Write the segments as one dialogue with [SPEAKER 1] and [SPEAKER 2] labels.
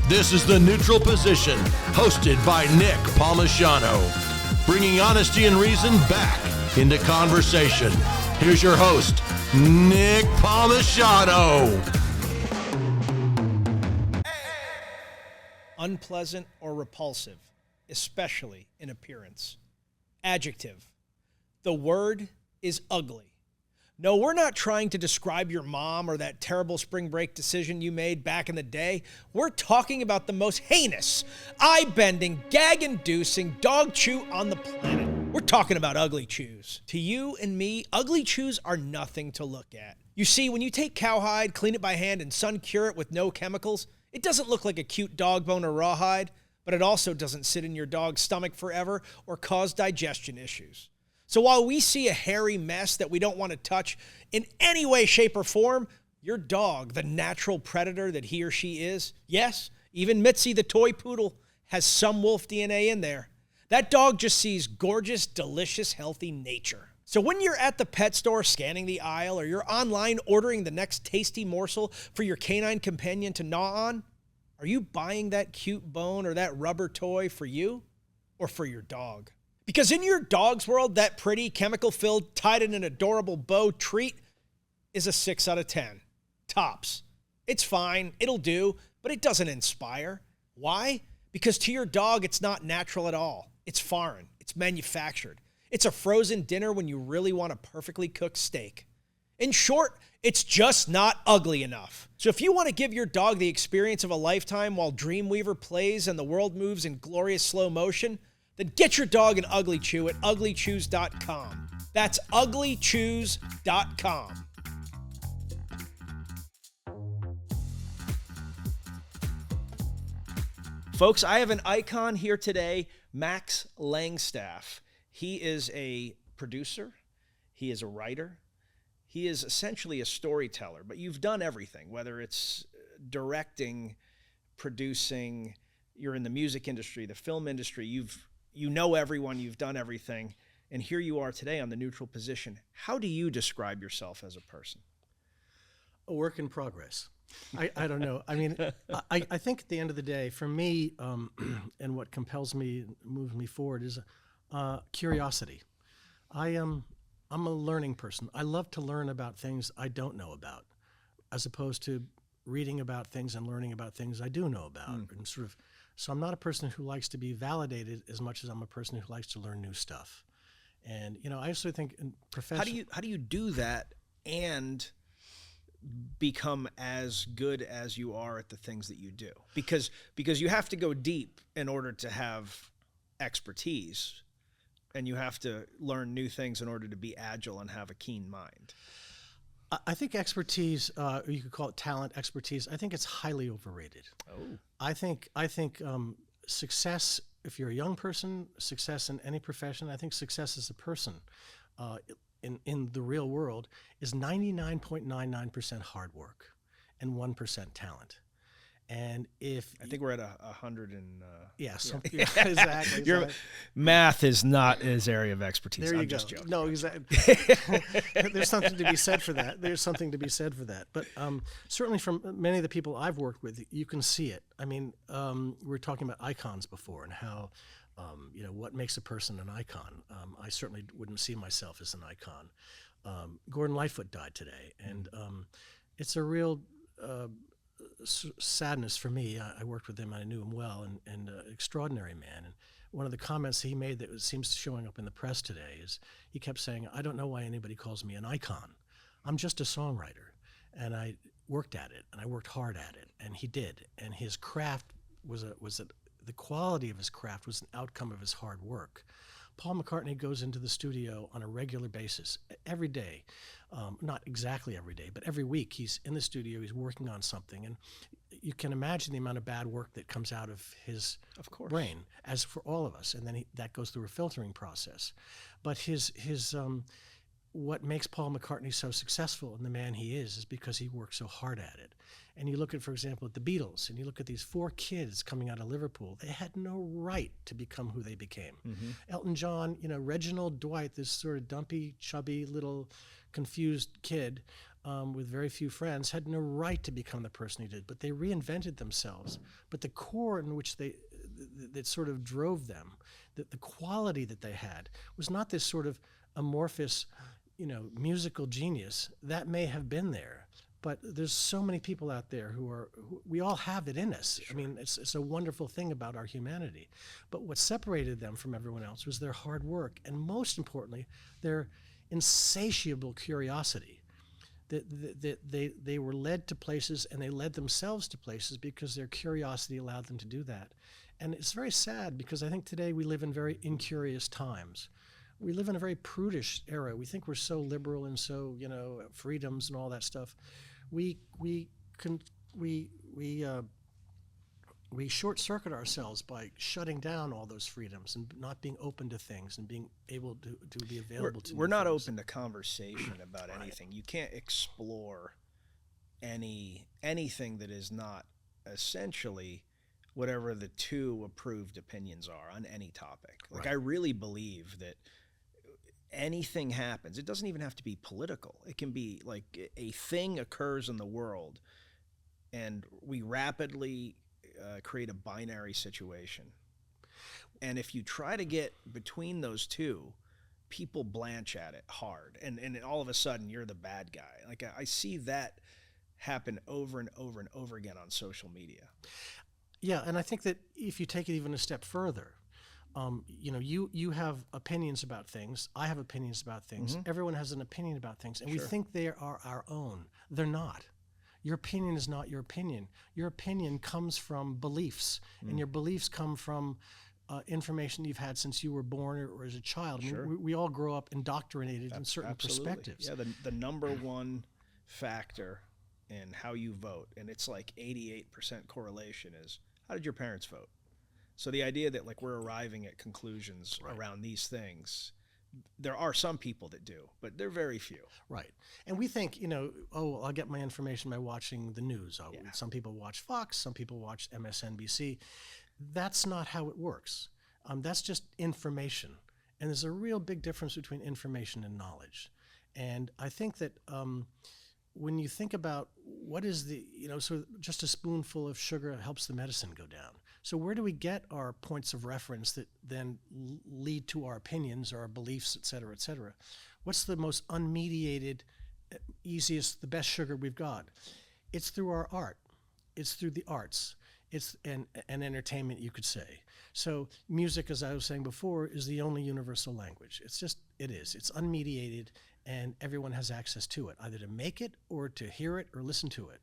[SPEAKER 1] This is The Neutral Position, hosted by Nick Palmisano, bringing honesty and reason back into conversation. Here's your host, Nick Palmisano.
[SPEAKER 2] Unpleasant or repulsive, especially in appearance. Adjective. The word is ugly. No, we're not trying to describe your mom or that terrible spring break decision you made back in the day. We're talking about the most heinous, eye-bending, gag-inducing dog chew on the planet. We're talking about ugly chews. To you and me, ugly chews are nothing to look at. You see, when you take cowhide, clean it by hand, and sun cure it with no chemicals, it doesn't look like a cute dog bone or rawhide, but it also doesn't sit in your dog's stomach forever or cause digestion issues. So while we see a hairy mess that we don't want to touch in any way, shape, or form, your dog, the natural predator that he or she is, yes, even Mitzi the toy poodle has some wolf DNA in there. That dog just sees gorgeous, delicious, healthy nature. So when you're at the pet store scanning the aisle or you're online ordering the next tasty morsel for your canine companion to gnaw on, are you buying that cute bone or that rubber toy for you or for your dog? Because in your dog's world, that pretty, chemical-filled, tied in an adorable bow treat is a 6 out of 10. Tops. It's fine, it'll do, but it doesn't inspire. Why? Because to your dog, it's not natural at all. It's foreign. It's manufactured. It's a frozen dinner when you really want a perfectly cooked steak. In short, it's just not ugly enough. So if you want to give your dog the experience of a lifetime while Dreamweaver plays and the world moves in glorious slow motion, then get your dog an Ugly Chew at uglychews.com. That's uglychews.com. Folks, I have an icon here today, Max Langstaff. He is a producer. He is a writer. He is essentially a storyteller, but you've done everything, whether it's directing, producing, you're in the music industry, the film industry, you know everyone, you've done everything, and here you are today on The Neutral Position. How do you describe yourself as a person?
[SPEAKER 3] A work in progress. I don't know. I mean, I think at the end of the day, for me, and what compels me, moves me forward is curiosity. I'm a learning person. I love to learn about things I don't know about, as opposed to reading about things and learning about things I do know about, and sort of. So I'm not a person who likes to be validated as much as I'm a person who likes to learn new stuff. And, you know, I also think in profession.
[SPEAKER 2] How do you do that and become as good as you are at the things that you do? Because you have to go deep in order to have expertise, and you have to learn new things in order to be agile and have a keen mind.
[SPEAKER 3] I think expertise, or you could call it talent, expertise, I think it's highly overrated.
[SPEAKER 2] Oh.
[SPEAKER 3] I think success, if you're a young person, success in any profession, I think success as a person in the real world is 99.99% hard work and 1% talent. And if
[SPEAKER 2] I think we're at 100 and
[SPEAKER 3] exactly.
[SPEAKER 2] Your math is not his area of expertise.
[SPEAKER 3] There you
[SPEAKER 2] I'm
[SPEAKER 3] go.
[SPEAKER 2] Just joking.
[SPEAKER 3] No, exactly. There's something to be said for that. But certainly from many of the people I've worked with, you can see it. I mean, we were talking about icons before and how, what makes a person an icon. I certainly wouldn't see myself as an icon. Gordon Lightfoot died today, and it's a real sadness for me. I worked with him, I knew him well, and an extraordinary man. And one of the comments he made that seems showing up in the press today is he kept saying, I don't know why anybody calls me an icon. I'm just a songwriter. And I worked at it, and I worked hard at it, and he did. And his craft the quality of his craft was an outcome of his hard work. Paul McCartney goes into the studio on a regular basis, every day. Not exactly every day, but every week he's in the studio, he's working on something. And you can imagine the amount of bad work that comes out of his brain, as for all of us. And then that goes through a filtering process. But what makes Paul McCartney so successful and the man he is because he worked so hard at it. And you look at, for example, at the Beatles, and you look at these 4 kids coming out of Liverpool. They had no right to become who they became. Mm-hmm. Elton John, Reginald Dwight, this sort of dumpy, chubby, little confused kid, with very few friends, had no right to become the person he did, but they reinvented themselves. But the core in which that sort of drove them, the quality that they had, was not this sort of amorphous, musical genius. That may have been there, but there's so many people out there who we all have it in us. Sure. I mean, it's a wonderful thing about our humanity. But what separated them from everyone else was their hard work, and most importantly, their insatiable curiosity. That they were led to places, and they led themselves to places because their curiosity allowed them to do that. And it's very sad, because I think today we live in very incurious times. We live in a very prudish era. We think we're so liberal and so, freedoms and all that stuff. We short circuit ourselves by shutting down all those freedoms and not being open to things and being able to be available to.
[SPEAKER 2] We're not open to conversation about anything. You can't explore anything that is not essentially whatever the two approved opinions are on any topic. Like, I really believe that anything happens. It doesn't even have to be political. It can be like a thing occurs in the world, and we rapidly create a binary situation. And if you try to get between those two, people blanch at it hard. And all of a sudden, you're the bad guy. Like, I see that happen over and over and over again on social media.
[SPEAKER 3] Yeah, and I think that if you take it even a step further, you have opinions about things. I have opinions about things. Mm-hmm. Everyone has an opinion about things. And we think they are our own. They're not. Your opinion is not your opinion. Your opinion comes from beliefs, and your beliefs come from information you've had since you were born or as a child. I mean, we all grow up indoctrinated in certain perspectives.
[SPEAKER 2] Yeah, the number one factor in how you vote, and it's like 88% correlation, is how did your parents vote? So the idea that like we're arriving at conclusions around these things, there are some people that do, but they're very few.
[SPEAKER 3] Right. And we think, I'll get my information by watching the news. Some people watch Fox, some people watch MSNBC. That's not how it works. That's just information. And there's a real big difference between information and knowledge. And I think that when you think about what is so just a spoonful of sugar helps the medicine go down. So where do we get our points of reference that then lead to our opinions or our beliefs, et cetera, et cetera? What's the most unmediated, easiest, the best sugar we've got? It's through our art. It's through the arts. It's an entertainment, you could say. So music, as I was saying before, is the only universal language. It is. It's unmediated, and everyone has access to it, either to make it or to hear it or listen to it.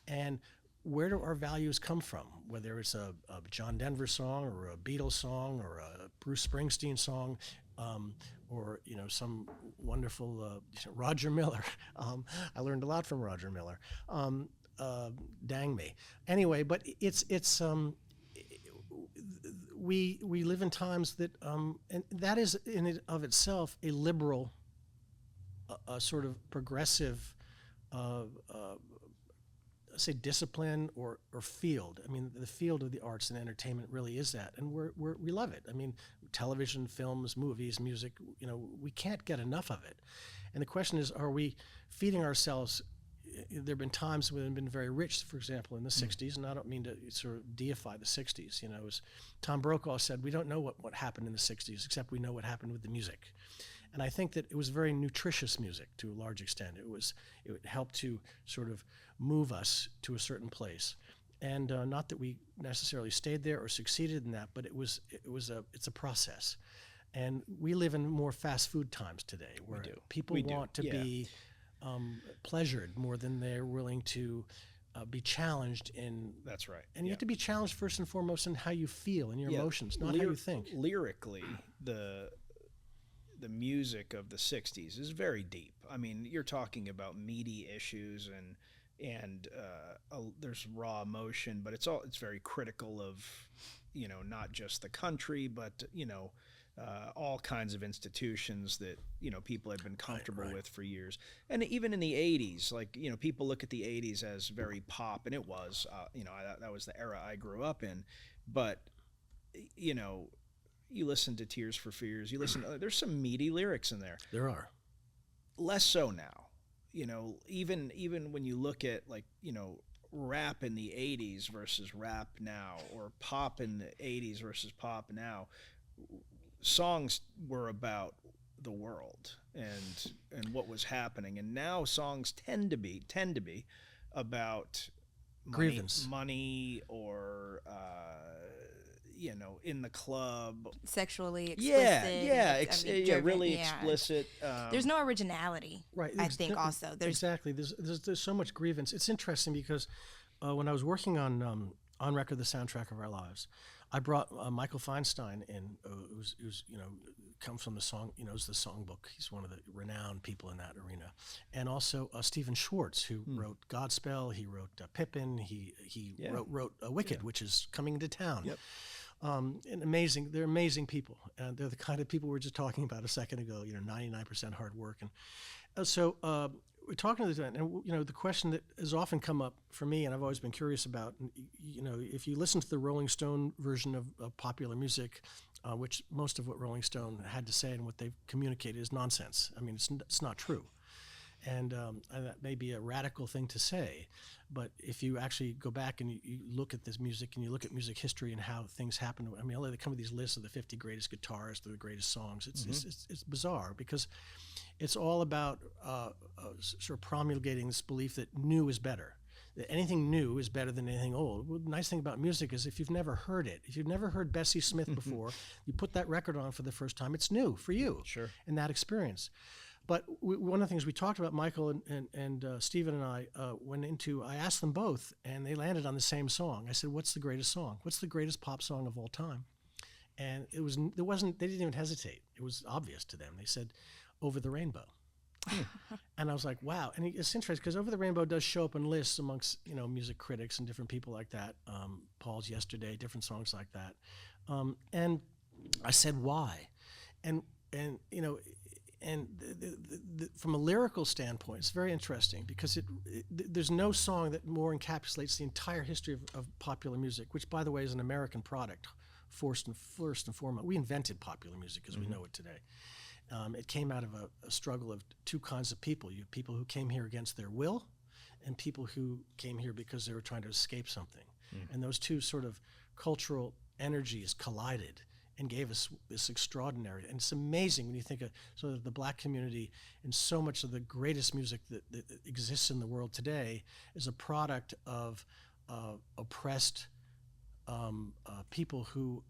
[SPEAKER 3] And where do our values come from? Whether it's a John Denver song or a Beatles song or a Bruce Springsteen song, or some wonderful Roger Miller. I learned a lot from Roger Miller. Dang me. Anyway, but we live in times that and that is in and of itself a liberal, a sort of progressive, say discipline or field. I mean, the field of the arts and entertainment really is that, and we love it. I mean, television, films, movies, music. We can't get enough of it. And the question is, are we feeding ourselves? There have been times when we've been very rich, for example, in the 60s, and I don't mean to sort of deify the 60s. As Tom Brokaw said, we don't know what happened in the 60s, except we know what happened with the music. And I think that it was very nutritious music to a large extent. It helped to sort of move us to a certain place. And not that we necessarily stayed there or succeeded in that, but it's a process. And we live in more fast food times today, where people want to be pleasured more than they're willing to be challenged in.
[SPEAKER 2] That's right.
[SPEAKER 3] And you have to be challenged first and foremost in how you feel and your emotions, not how you think.
[SPEAKER 2] Lyrically, the music of the 60s is very deep. I mean, you're talking about meaty issues and there's raw emotion, but it's very critical of, not just the country, but, all kinds of institutions that, people had been comfortable with for years. And even in the 80s, like, people look at the 80s as very pop, and it was, that was the era I grew up in. But, you listen to Tears for Fears, there's some meaty lyrics in there.
[SPEAKER 3] There are.
[SPEAKER 2] Less so now. even when you look at rap in the 80s versus rap now, or pop in the 80s versus pop now, songs were about the world and what was happening, and now songs tend to be about
[SPEAKER 3] grievance,
[SPEAKER 2] money, or in the club,
[SPEAKER 4] sexually explicit.
[SPEAKER 2] Really explicit.
[SPEAKER 4] There's no originality,
[SPEAKER 3] right?
[SPEAKER 4] I think also there's
[SPEAKER 3] exactly there's so much grievance. It's interesting because when I was working on record, the soundtrack of our lives, I brought Michael Feinstein in, who's comes from the song, knows the songbook. He's one of the renowned people in that arena, and also Stephen Schwartz, who wrote Godspell. He wrote Pippin. He wrote Wicked, which is coming to town.
[SPEAKER 2] Yep.
[SPEAKER 3] And they're amazing people, and they're the kind of people we were just talking about a second ago. 99% hard work, and so we're talking to them, and the question that has often come up for me, and I've always been curious about, if you listen to the Rolling Stone version of popular music, which most of what Rolling Stone had to say and what they've communicated is nonsense. I mean, it's not true. And that may be a radical thing to say, but if you actually go back and you look at this music and you look at music history and how things happen, I mean, they come with these lists of the 50 greatest guitarists, the greatest songs. It's bizarre because it's all about sort of promulgating this belief that new is better. That anything new is better than anything old. Well, the nice thing about music is if you've never heard it, if you've never heard Bessie Smith before, you put that record on for the first time, it's new for you.
[SPEAKER 2] Sure.
[SPEAKER 3] In that experience. But one of the things we talked about, Michael and Stephen and I went into, I asked them both, and they landed on the same song. I said, what's the greatest song? What's the greatest pop song of all time? And they didn't even hesitate. It was obvious to them. They said, Over the Rainbow. And I was like, wow. And it's interesting because Over the Rainbow does show up in lists amongst, music critics and different people like that. Paul's Yesterday, different songs like that. And I said, why? And from a lyrical standpoint, it's very interesting because there's no song that more encapsulates the entire history of popular music, which, by the way, is an American product, first and foremost. We invented popular music as we know it today. It came out of a struggle of two kinds of people. You have people who came here against their will and people who came here because they were trying to escape something. And those two sort of cultural energies collided and gave us this extraordinary, and it's amazing when you think of sort of the black community, and so much of the greatest music that exists in the world today is a product of oppressed people who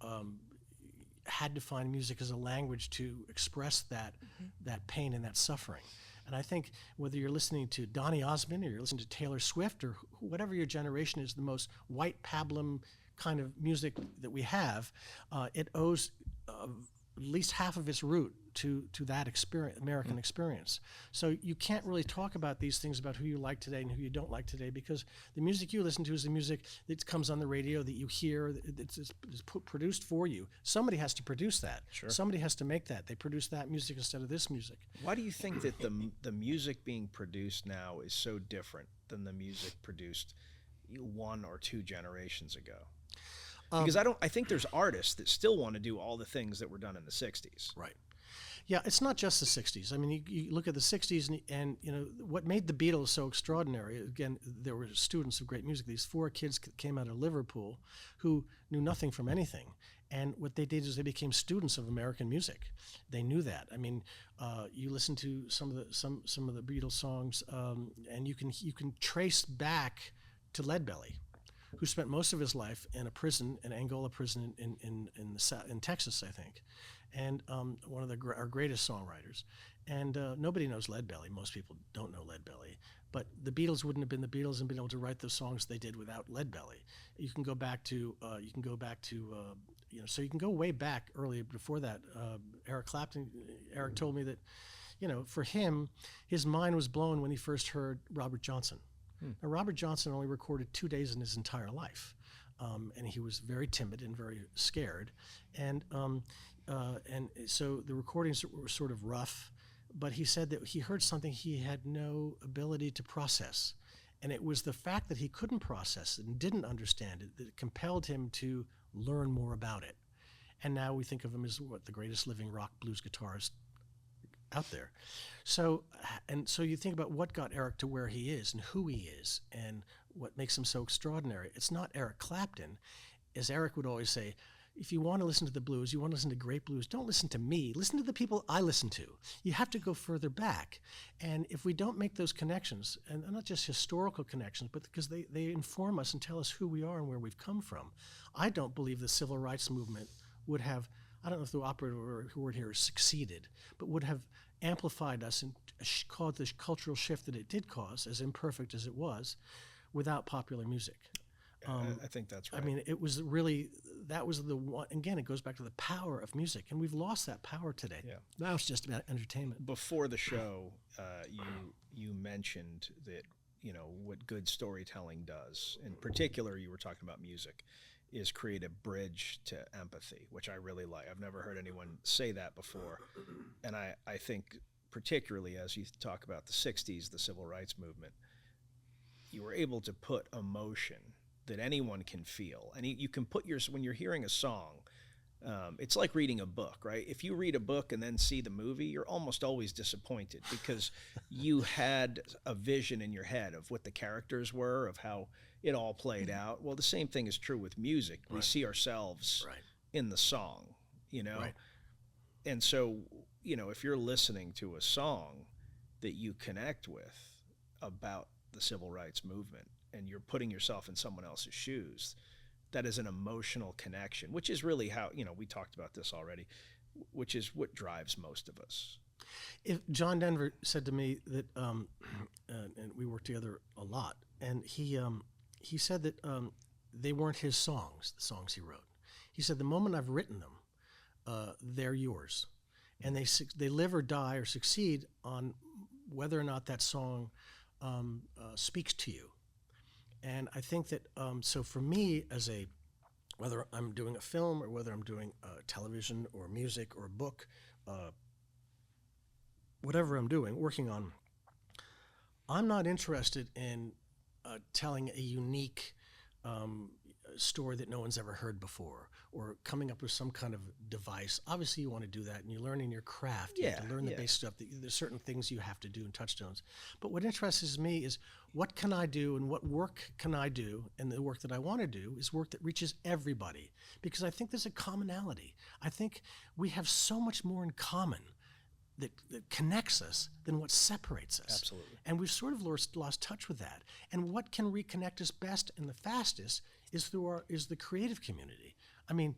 [SPEAKER 3] had to find music as a language to express that pain and that suffering. And I think whether you're listening to Donny Osmond or you're listening to Taylor Swift or whatever your generation is, the most white pablum kind of music that we have, it owes at least half of its root to that experience, American experience. So you can't really talk about these things about who you like today and who you don't like today, because the music you listen to is the music that comes on the radio, that you hear, it's produced for you. Somebody has to produce that.
[SPEAKER 2] Sure.
[SPEAKER 3] Somebody has to make that. They produce that music instead of this music.
[SPEAKER 2] Why do you think that the music being produced now is so different than the music produced 1 or 2 generations ago? Because I think there's artists that still want to do all the things that were done in the 60s.
[SPEAKER 3] Right. Yeah, it's not just the 60s. I mean, you look at the 60s and what made the Beatles so extraordinary, again, there were students of great music. These 4 kids came out of Liverpool who knew nothing from anything. And what they did is they became students of American music. They knew that. I mean, you listen to some of the Beatles songs, and you can trace back to Leadbelly, who spent most of his life in a prison, an Angola prison in Texas, I think, and one of our greatest songwriters. And nobody knows Leadbelly. Most people don't know Leadbelly. But the Beatles wouldn't have been the Beatles and been able to write the songs they did without Leadbelly. You can go back to, so you can go way back early before that. Eric Clapton, Eric told me that, for him, his mind was blown when he first heard Robert Johnson. Now, Robert Johnson only recorded 2 days in his entire life, and he was very timid and very scared, and so the recordings were sort of rough, but he said that he heard something he had no ability to process, and it was the fact that he couldn't process it and didn't understand it that compelled him to learn more about it. And now we think of him as the greatest living rock blues guitarist out there. So you think about what got Eric to where he is and who he is and what makes him so extraordinary. It's not Eric Clapton. As Eric would always say, if you want to listen to the blues, you want to listen to great blues, don't listen to me. Listen to the people I listen to. You have to go further back. And if we don't make those connections, and not just historical connections, but because they inform us and tell us who we are and where we've come from, I don't believe the civil rights movement would have, I don't know if the operative word here is succeeded, but would have amplified us and caused the cultural shift that it did cause, as imperfect as it was, without popular music.
[SPEAKER 2] I think that's right.
[SPEAKER 3] I mean, it was really, that was the one, again, it goes back to the power of music, and we've lost that power today.
[SPEAKER 2] Yeah.
[SPEAKER 3] Now it's just about entertainment.
[SPEAKER 2] Before the show, you mentioned that, what good storytelling does, in particular, you were talking about music, is create a bridge to empathy, which I really like. I've never heard anyone say that before. And I think particularly as you talk about the 60s, the civil rights movement, you were able to put emotion that anyone can feel. And you can put when you're hearing a song, it's like reading a book, right? If you read a book and then see the movie, you're almost always disappointed because you had a vision in your head of what the characters were, of how it all played out. Well, the same thing is true with music. We see ourselves in the song,
[SPEAKER 3] Right.
[SPEAKER 2] And so, if you're listening to a song that you connect with about the civil rights movement, and you're putting yourself in someone else's shoes, that is an emotional connection, which is really how, we talked about this already, which is what drives most of us.
[SPEAKER 3] If John Denver said to me that, and we worked together a lot, and he said that they weren't his songs, the songs he wrote. He said, the moment I've written them, they're yours. And they live or die or succeed on whether or not that song speaks to you. And I think that, so for me, whether I'm doing a film or whether I'm doing television or music or a book, whatever I'm doing, working on, I'm not interested in telling a unique story that no one's ever heard before, or coming up with some kind of device. Obviously, you want to do that, and you learn in your craft. You have to learn the base stuff. There's certain things you have to do and touchstones. But what interests me is what can I do and what work can I do, and the work that I want to do is work that reaches everybody, because I think there's a commonality. I think we have so much more in common that connects us than what separates us.
[SPEAKER 2] Absolutely.
[SPEAKER 3] And we've sort of lost touch with that. And what can reconnect us best and the fastest is is the creative community. I mean,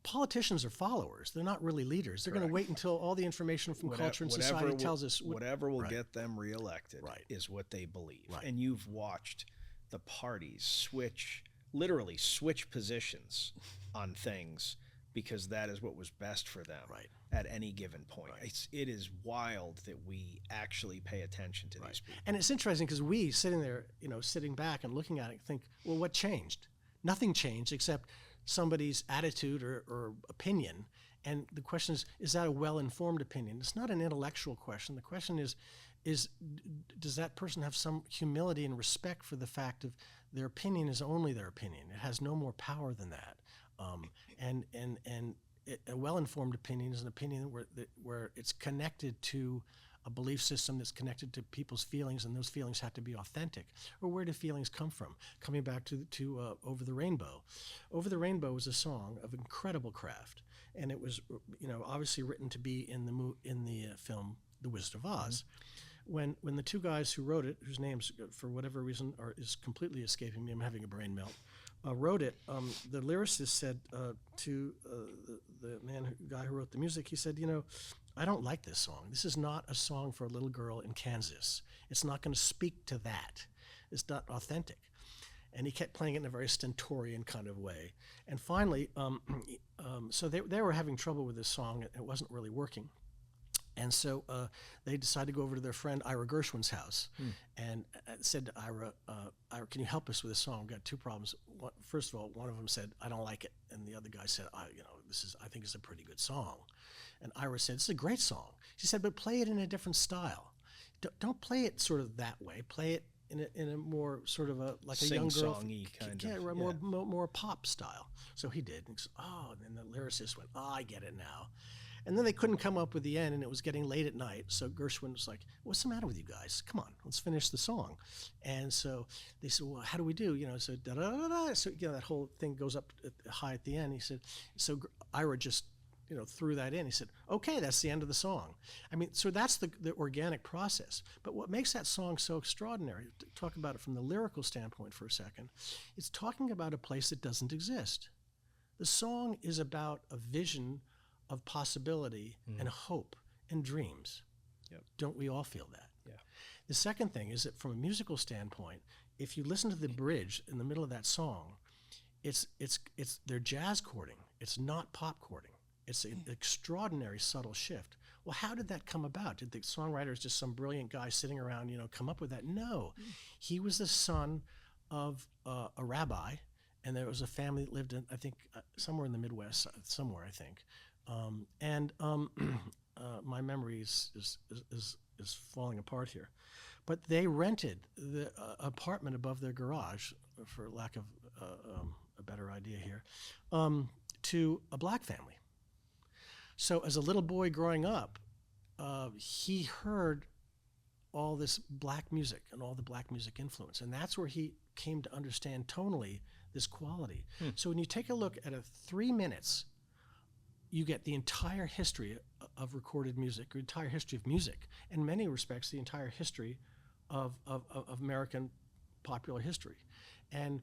[SPEAKER 3] politicians are followers. They're not really leaders. They're going to wait until all the information from culture and society tells us.
[SPEAKER 2] Whatever will get them reelected is what they believe.
[SPEAKER 3] Right.
[SPEAKER 2] And you've watched the parties literally switch positions on things because that is what was best for them at any given point. It is wild that we actually pay attention to these people.
[SPEAKER 3] And it's interesting because we, sitting there, sitting back and looking at it, think, well, what changed? Nothing changed except somebody's attitude or opinion. And the question is that a well-informed opinion? It's not an intellectual question. The question is does that person have some humility and respect for the fact of their opinion is only their opinion? It has no more power than that. A well-informed opinion is an opinion where it's connected to a belief system that's connected to people's feelings, and those feelings have to be authentic. Or where do feelings come from? Coming back to Over the Rainbow. Over the Rainbow was a song of incredible craft, and it was obviously written to be in the film The Wizard of Oz. When the two guys who wrote it, whose names for whatever reason is completely escaping me, I'm having a brain melt, wrote it, the lyricist said to the guy who wrote the music, he said, I don't like this song. This is not a song for a little girl in Kansas. It's not going to speak to that. It's not authentic. And he kept playing it in a very stentorian kind of way. And finally, so they were having trouble with this song. It wasn't really working. And so they decided to go over to their friend Ira Gershwin's house and said to Ira, can you help us with this song? We've got two problems. First of all, one of them said, I don't like it. And the other guy said, I think it's a pretty good song. And Ira said, it's a great song. She said, but play it in a different style. Don't play it sort of that way. Play it in a more sort of like a young girl.
[SPEAKER 2] Sing-songy kind of.
[SPEAKER 3] More pop style. So he did. And he said, and then the lyricist went, I get it now. And then they couldn't come up with the end, and it was getting late at night. So Gershwin was like, "What's the matter with you guys? Come on, let's finish the song." And so they said, "Well, how do we do?" So da da da da. So that whole thing goes up high at the end. He said, so Ira just threw that in. He said, "Okay, that's the end of the song." I mean, so that's the organic process. But what makes that song so extraordinary, to talk about it from the lyrical standpoint for a second, it's talking about a place that doesn't exist. The song is about a vision of possibility and hope and dreams.
[SPEAKER 2] Yep.
[SPEAKER 3] Don't we all feel that?
[SPEAKER 2] Yeah.
[SPEAKER 3] The second thing is that from a musical standpoint, if you listen to the bridge in the middle of that song, they're jazz chording. It's not pop chording. It's an extraordinary subtle shift. Well, how did that come about? Did the songwriter, just some brilliant guy sitting around, come up with that? No. He was the son of a rabbi, and there was a family that lived in, I think, somewhere in the Midwest, somewhere, I think. My memory is falling apart here. But they rented the apartment above their garage, for lack of a better idea here, to a black family. So as a little boy growing up, he heard all this black music and all the black music influence. And that's where he came to understand tonally this quality. So when you take a look at 3 minutes, you get the entire history of recorded music, or entire history of music, in many respects, the entire history of American popular history, and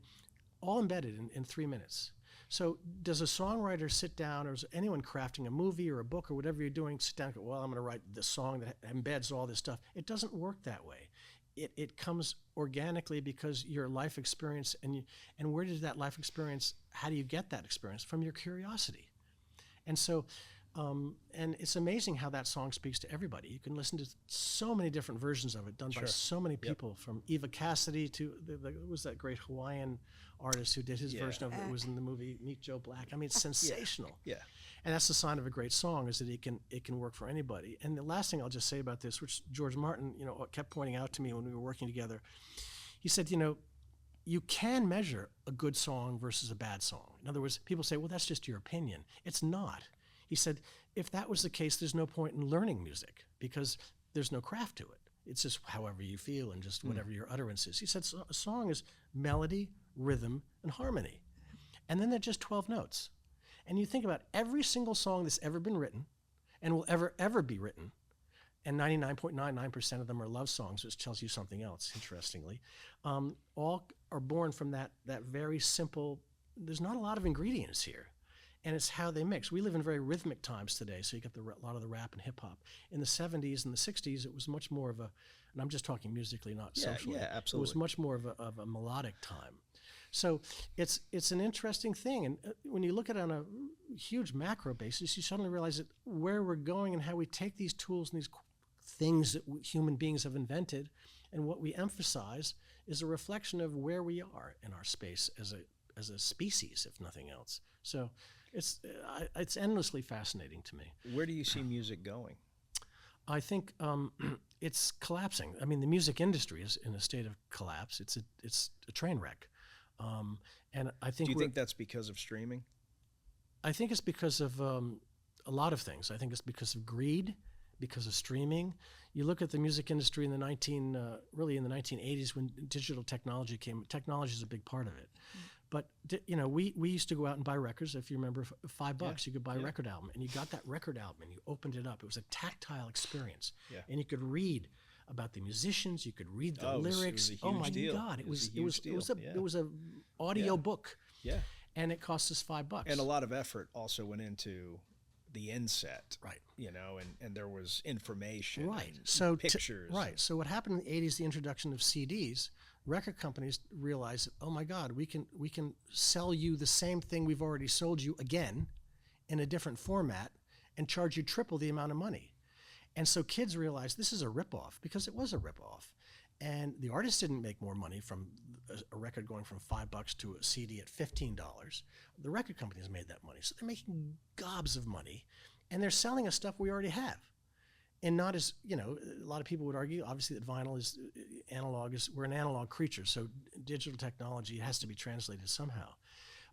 [SPEAKER 3] all embedded in 3 minutes. So does a songwriter sit down, or is anyone crafting a movie or a book or whatever you're doing, sit down and go, well, I'm going to write this song that embeds all this stuff? It doesn't work that way. It comes organically because your life experience, and where did that life experience, how do you get that experience? From your curiosity. And so, and it's amazing how that song speaks to everybody. You can listen to so many different versions of it, done by so many people, from Eva Cassidy to what was that great Hawaiian artist who did his version of it. It was in the movie Meet Joe Black. I mean, it's sensational.
[SPEAKER 2] Yeah.
[SPEAKER 3] And that's the sign of a great song, is that it can work for anybody. And the last thing I'll just say about this, which George Martin, kept pointing out to me when we were working together, he said, you can measure a good song versus a bad song. In other words, people say, well, that's just your opinion. It's not. He said, if that was the case, there's no point in learning music, because there's no craft to it. It's just however you feel and just whatever your utterance is. He said a song is melody, rhythm, and harmony. And then they're just 12 notes. And you think about every single song that's ever been written and will ever be written, and 99.99% of them are love songs, which tells you something else, interestingly, all are born from that very simple, there's not a lot of ingredients here. And it's how they mix. We live in very rhythmic times today, so you get a lot of the rap and hip hop. In the 70s and the 60s, it was much more of a, and I'm just talking musically, not socially.
[SPEAKER 2] Yeah, absolutely.
[SPEAKER 3] It was much more of a melodic time. So it's an interesting thing. And when you look at it on a huge macro basis, you suddenly realize that where we're going and how we take these tools and these things that human beings have invented, and what we emphasize is a reflection of where we are in our space as a species, if nothing else. So it's endlessly fascinating to me.
[SPEAKER 2] Where do you see music going?
[SPEAKER 3] I think it's collapsing. I mean, the music industry is in a state of collapse. It's a train wreck. And I think.
[SPEAKER 2] Do you think that's because of streaming?
[SPEAKER 3] I think it's because of a lot of things. I think it's because of greed, because of streaming. You look at the music industry in the 1980s, when digital technology came. Technology is a big part of it. But we used to go out and buy records. If you remember, $5 you could buy a record album, and you got that record album and you opened it up. It was a tactile experience, and you could read about the musicians. You could read the lyrics.
[SPEAKER 2] It was a huge deal.
[SPEAKER 3] God! It was a audio book.
[SPEAKER 2] Yeah,
[SPEAKER 3] and it cost us $5.
[SPEAKER 2] And a lot of effort also went into the inset,
[SPEAKER 3] right?
[SPEAKER 2] And there was information,
[SPEAKER 3] right?
[SPEAKER 2] And pictures,
[SPEAKER 3] right? So what happened in the 80s? The introduction of CDs. Record companies realized, oh my God, we can sell you the same thing we've already sold you again in a different format and charge you triple the amount of money. And so kids realized this is a ripoff, because it was a ripoff. And the artist didn't make more money from a record going from $5 to a CD at $15. The record companies made that money. So they're making gobs of money, and they're selling us stuff we already have. And not as, a lot of people would argue, obviously, that vinyl is analog, we're an analog creature, so digital technology has to be translated somehow.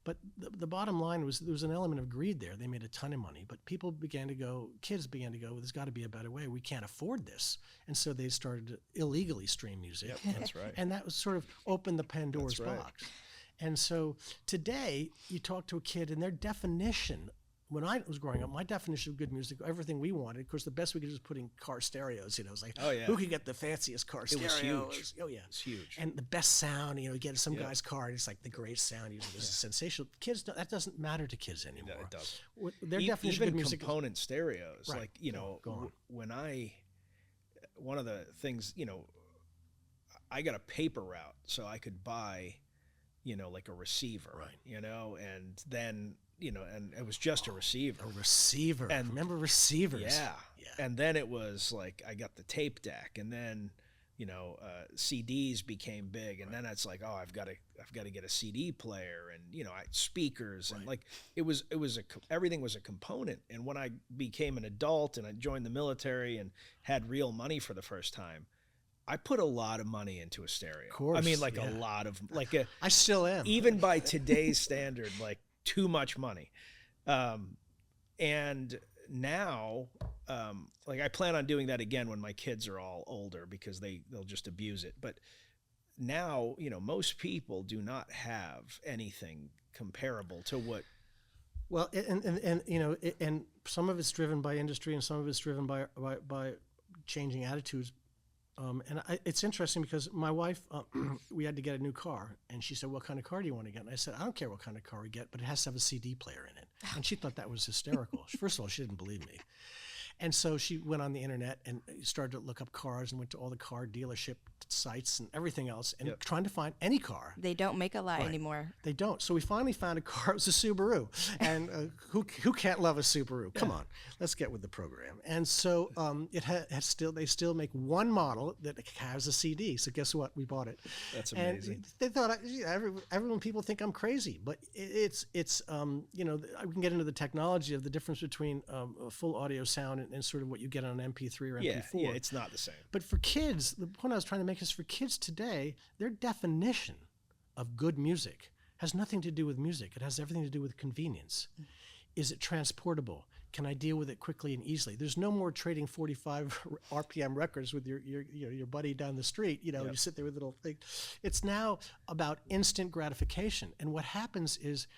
[SPEAKER 3] But the bottom line was there was an element of greed there. They made a ton of money, but kids began to go, well, there's got to be a better way. We can't afford this. And so they started to illegally stream music.
[SPEAKER 2] Yep, that's right.
[SPEAKER 3] And that was sort of opened the Pandora's box. And so today you talk to a kid and their definition, when I was growing up, my definition of good music, everything we wanted, of course, the best we could do was put in car stereos. You know, it was like, who could get the fanciest car stereo?
[SPEAKER 2] It was huge.
[SPEAKER 3] Oh, yeah.
[SPEAKER 2] It's huge.
[SPEAKER 3] And the best sound, you know, you get some guy's car, and it's like the great sound. Usually there's a sensational. Kids, that doesn't matter to kids anymore.
[SPEAKER 2] No, it doesn't.
[SPEAKER 3] Their definition
[SPEAKER 2] even
[SPEAKER 3] of music
[SPEAKER 2] component stereos,
[SPEAKER 3] right.
[SPEAKER 2] like, you know, one of the things, you know, I got a paper route, so I could buy, you know, like a receiver,
[SPEAKER 3] right.
[SPEAKER 2] You know, and then, you know, and it was just a receiver.
[SPEAKER 3] A receiver. And remember receivers?
[SPEAKER 2] Yeah. And then it was like I got the tape deck, and then, you know, CDs became big, and then it's like, oh, I've got to get a CD player, and, you know, speakers, and like everything was a component. And when I became an adult and I joined the military and had real money for the first time, I put a lot of money into a stereo.
[SPEAKER 3] Of course,
[SPEAKER 2] I mean, like a lot of, like
[SPEAKER 3] I still am.
[SPEAKER 2] Even by today's standard, like too much money. And now, like I plan on doing that again when my kids are all older, because they'll just abuse it. But now, you know, most people do not have anything comparable to what.
[SPEAKER 3] Well, and you know, and some of it's driven by industry, and some of it's driven by changing attitudes. It's interesting because my wife, we had to get a new car, and she said, "What kind of car do you want to get?" And I said, "I don't care what kind of car we get, but it has to have a CD player in it." And she thought that was hysterical. First of all, she didn't believe me. And so she went on the internet and started to look up cars and went to all the car dealership sites and everything else, and trying to find any car.
[SPEAKER 4] They don't make a lie anymore.
[SPEAKER 3] They don't. So we finally found a car. It was a Subaru. And who can't love a Subaru? Come on, let's get with the program. And so they still make one model that has a CD. So guess what? We bought it.
[SPEAKER 2] That's amazing.
[SPEAKER 3] And they thought, everyone, people think I'm crazy, but it's you know, I can get into the technology of the difference between a full audio sound and sort of what you get on an MP3 or MP4.
[SPEAKER 2] Yeah, it's not the same.
[SPEAKER 3] But for kids, the point I was trying to make is for kids today, their definition of good music has nothing to do with music. It has everything to do with convenience. Is it transportable? Can I deal with it quickly and easily? There's no more trading 45 RPM records with your buddy down the street. You know, you sit there with a little thing. It's now about instant gratification. And what happens is,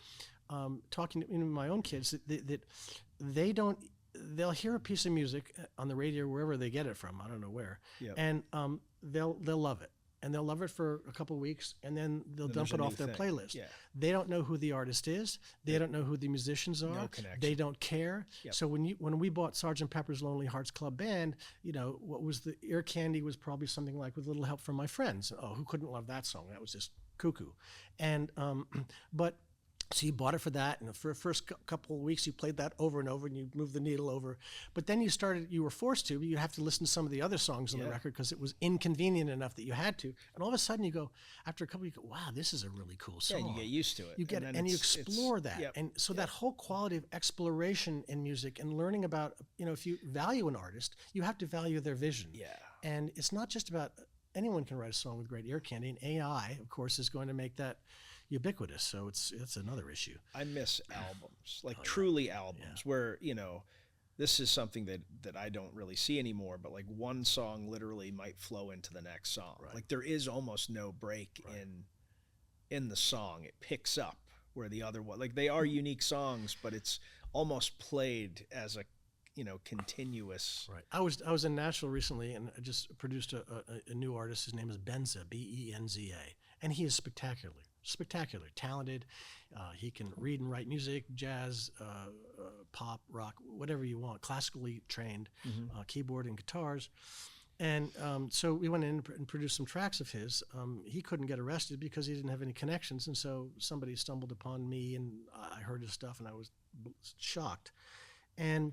[SPEAKER 3] talking to my own kids, that they don't. They'll hear a piece of music on the radio, wherever they get it from, I don't know where, and they'll love it. And they'll love it for a couple of weeks, and then they'll dump it off their playlist. Yeah. They don't know who the artist is. They don't know who the musicians are.
[SPEAKER 2] No connection.
[SPEAKER 3] They don't care. Yep. So when we bought Sgt. Pepper's Lonely Hearts Club Band, you know, what was the ear candy was probably something like With a Little Help from My Friends. Oh, who couldn't love that song? That was just cuckoo. And but. So you bought it for that, and for the first couple of weeks you played that over and over, and you moved the needle over. But then you were forced to, but you have to listen to some of the other songs on the record because it was inconvenient enough that you had to. And all of a sudden you go, after a couple, you go, wow, this is a really cool song.
[SPEAKER 2] Yeah, you get used to it.
[SPEAKER 3] You get it, and you explore that. And so that whole quality of exploration in music and learning about, you know, if you value an artist, you have to value their vision. Yeah. And it's not just about, anyone can write a song with great ear candy, and AI, of course, is going to make that ubiquitous. So it's another issue.
[SPEAKER 2] I miss albums, like truly albums, where, you know, this is something that I don't really see anymore, but like one song literally might flow into the next song. Right. Like there is almost no break in the song. It picks up where the other one, like they are unique songs, but it's almost played as a, you know, continuous.
[SPEAKER 3] Right. I was in Nashville recently, and I just produced a new artist. His name is Benza, Benza, and he is spectacular, talented. He can read and write music, jazz, pop, rock, whatever you want, classically trained, keyboard and guitars. And so we went in and produced some tracks of his. He couldn't get arrested because he didn't have any connections, and so somebody stumbled upon me, and I heard his stuff, and I was shocked. And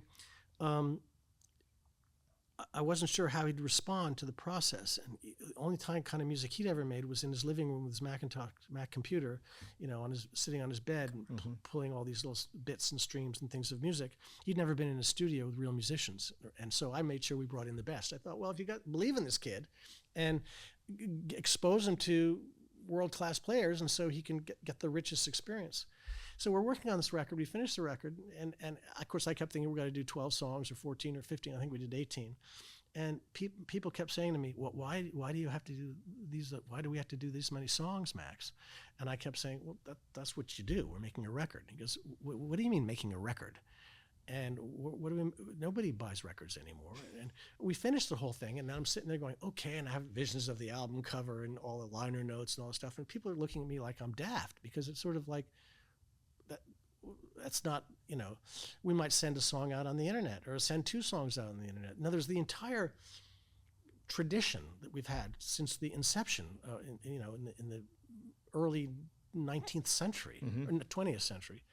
[SPEAKER 3] I wasn't sure how he'd respond to the process. And the only kind of music he'd ever made was in his living room with his Mac computer, you know, sitting on his bed and pulling all these little bits and streams and things of music. He'd never been in a studio with real musicians. And so I made sure we brought in the best. I thought, well, if you believe in this kid and expose him to world-class players, and so he can get the richest experience. So we're working on this record. We finished the record, and of course I kept thinking we're going to do 12 songs or 14 or 15. I think we did 18. And people kept saying to me, "Well, why do you have to do these? Why do we have to do these many songs, Max?" And I kept saying, "Well, that's what you do. We're making a record." He goes, "What do you mean making a record?" And what do we? Nobody buys records anymore. And we finished the whole thing, and now I'm sitting there going, "Okay," and I have visions of the album cover and all the liner notes and all this stuff, and people are looking at me like I'm daft because it's sort of like that. That's not, we might send a song out on the internet or send 2 songs out on the internet. Now, there's the entire tradition that we've had since the inception, in the early 19th century, or 20th century,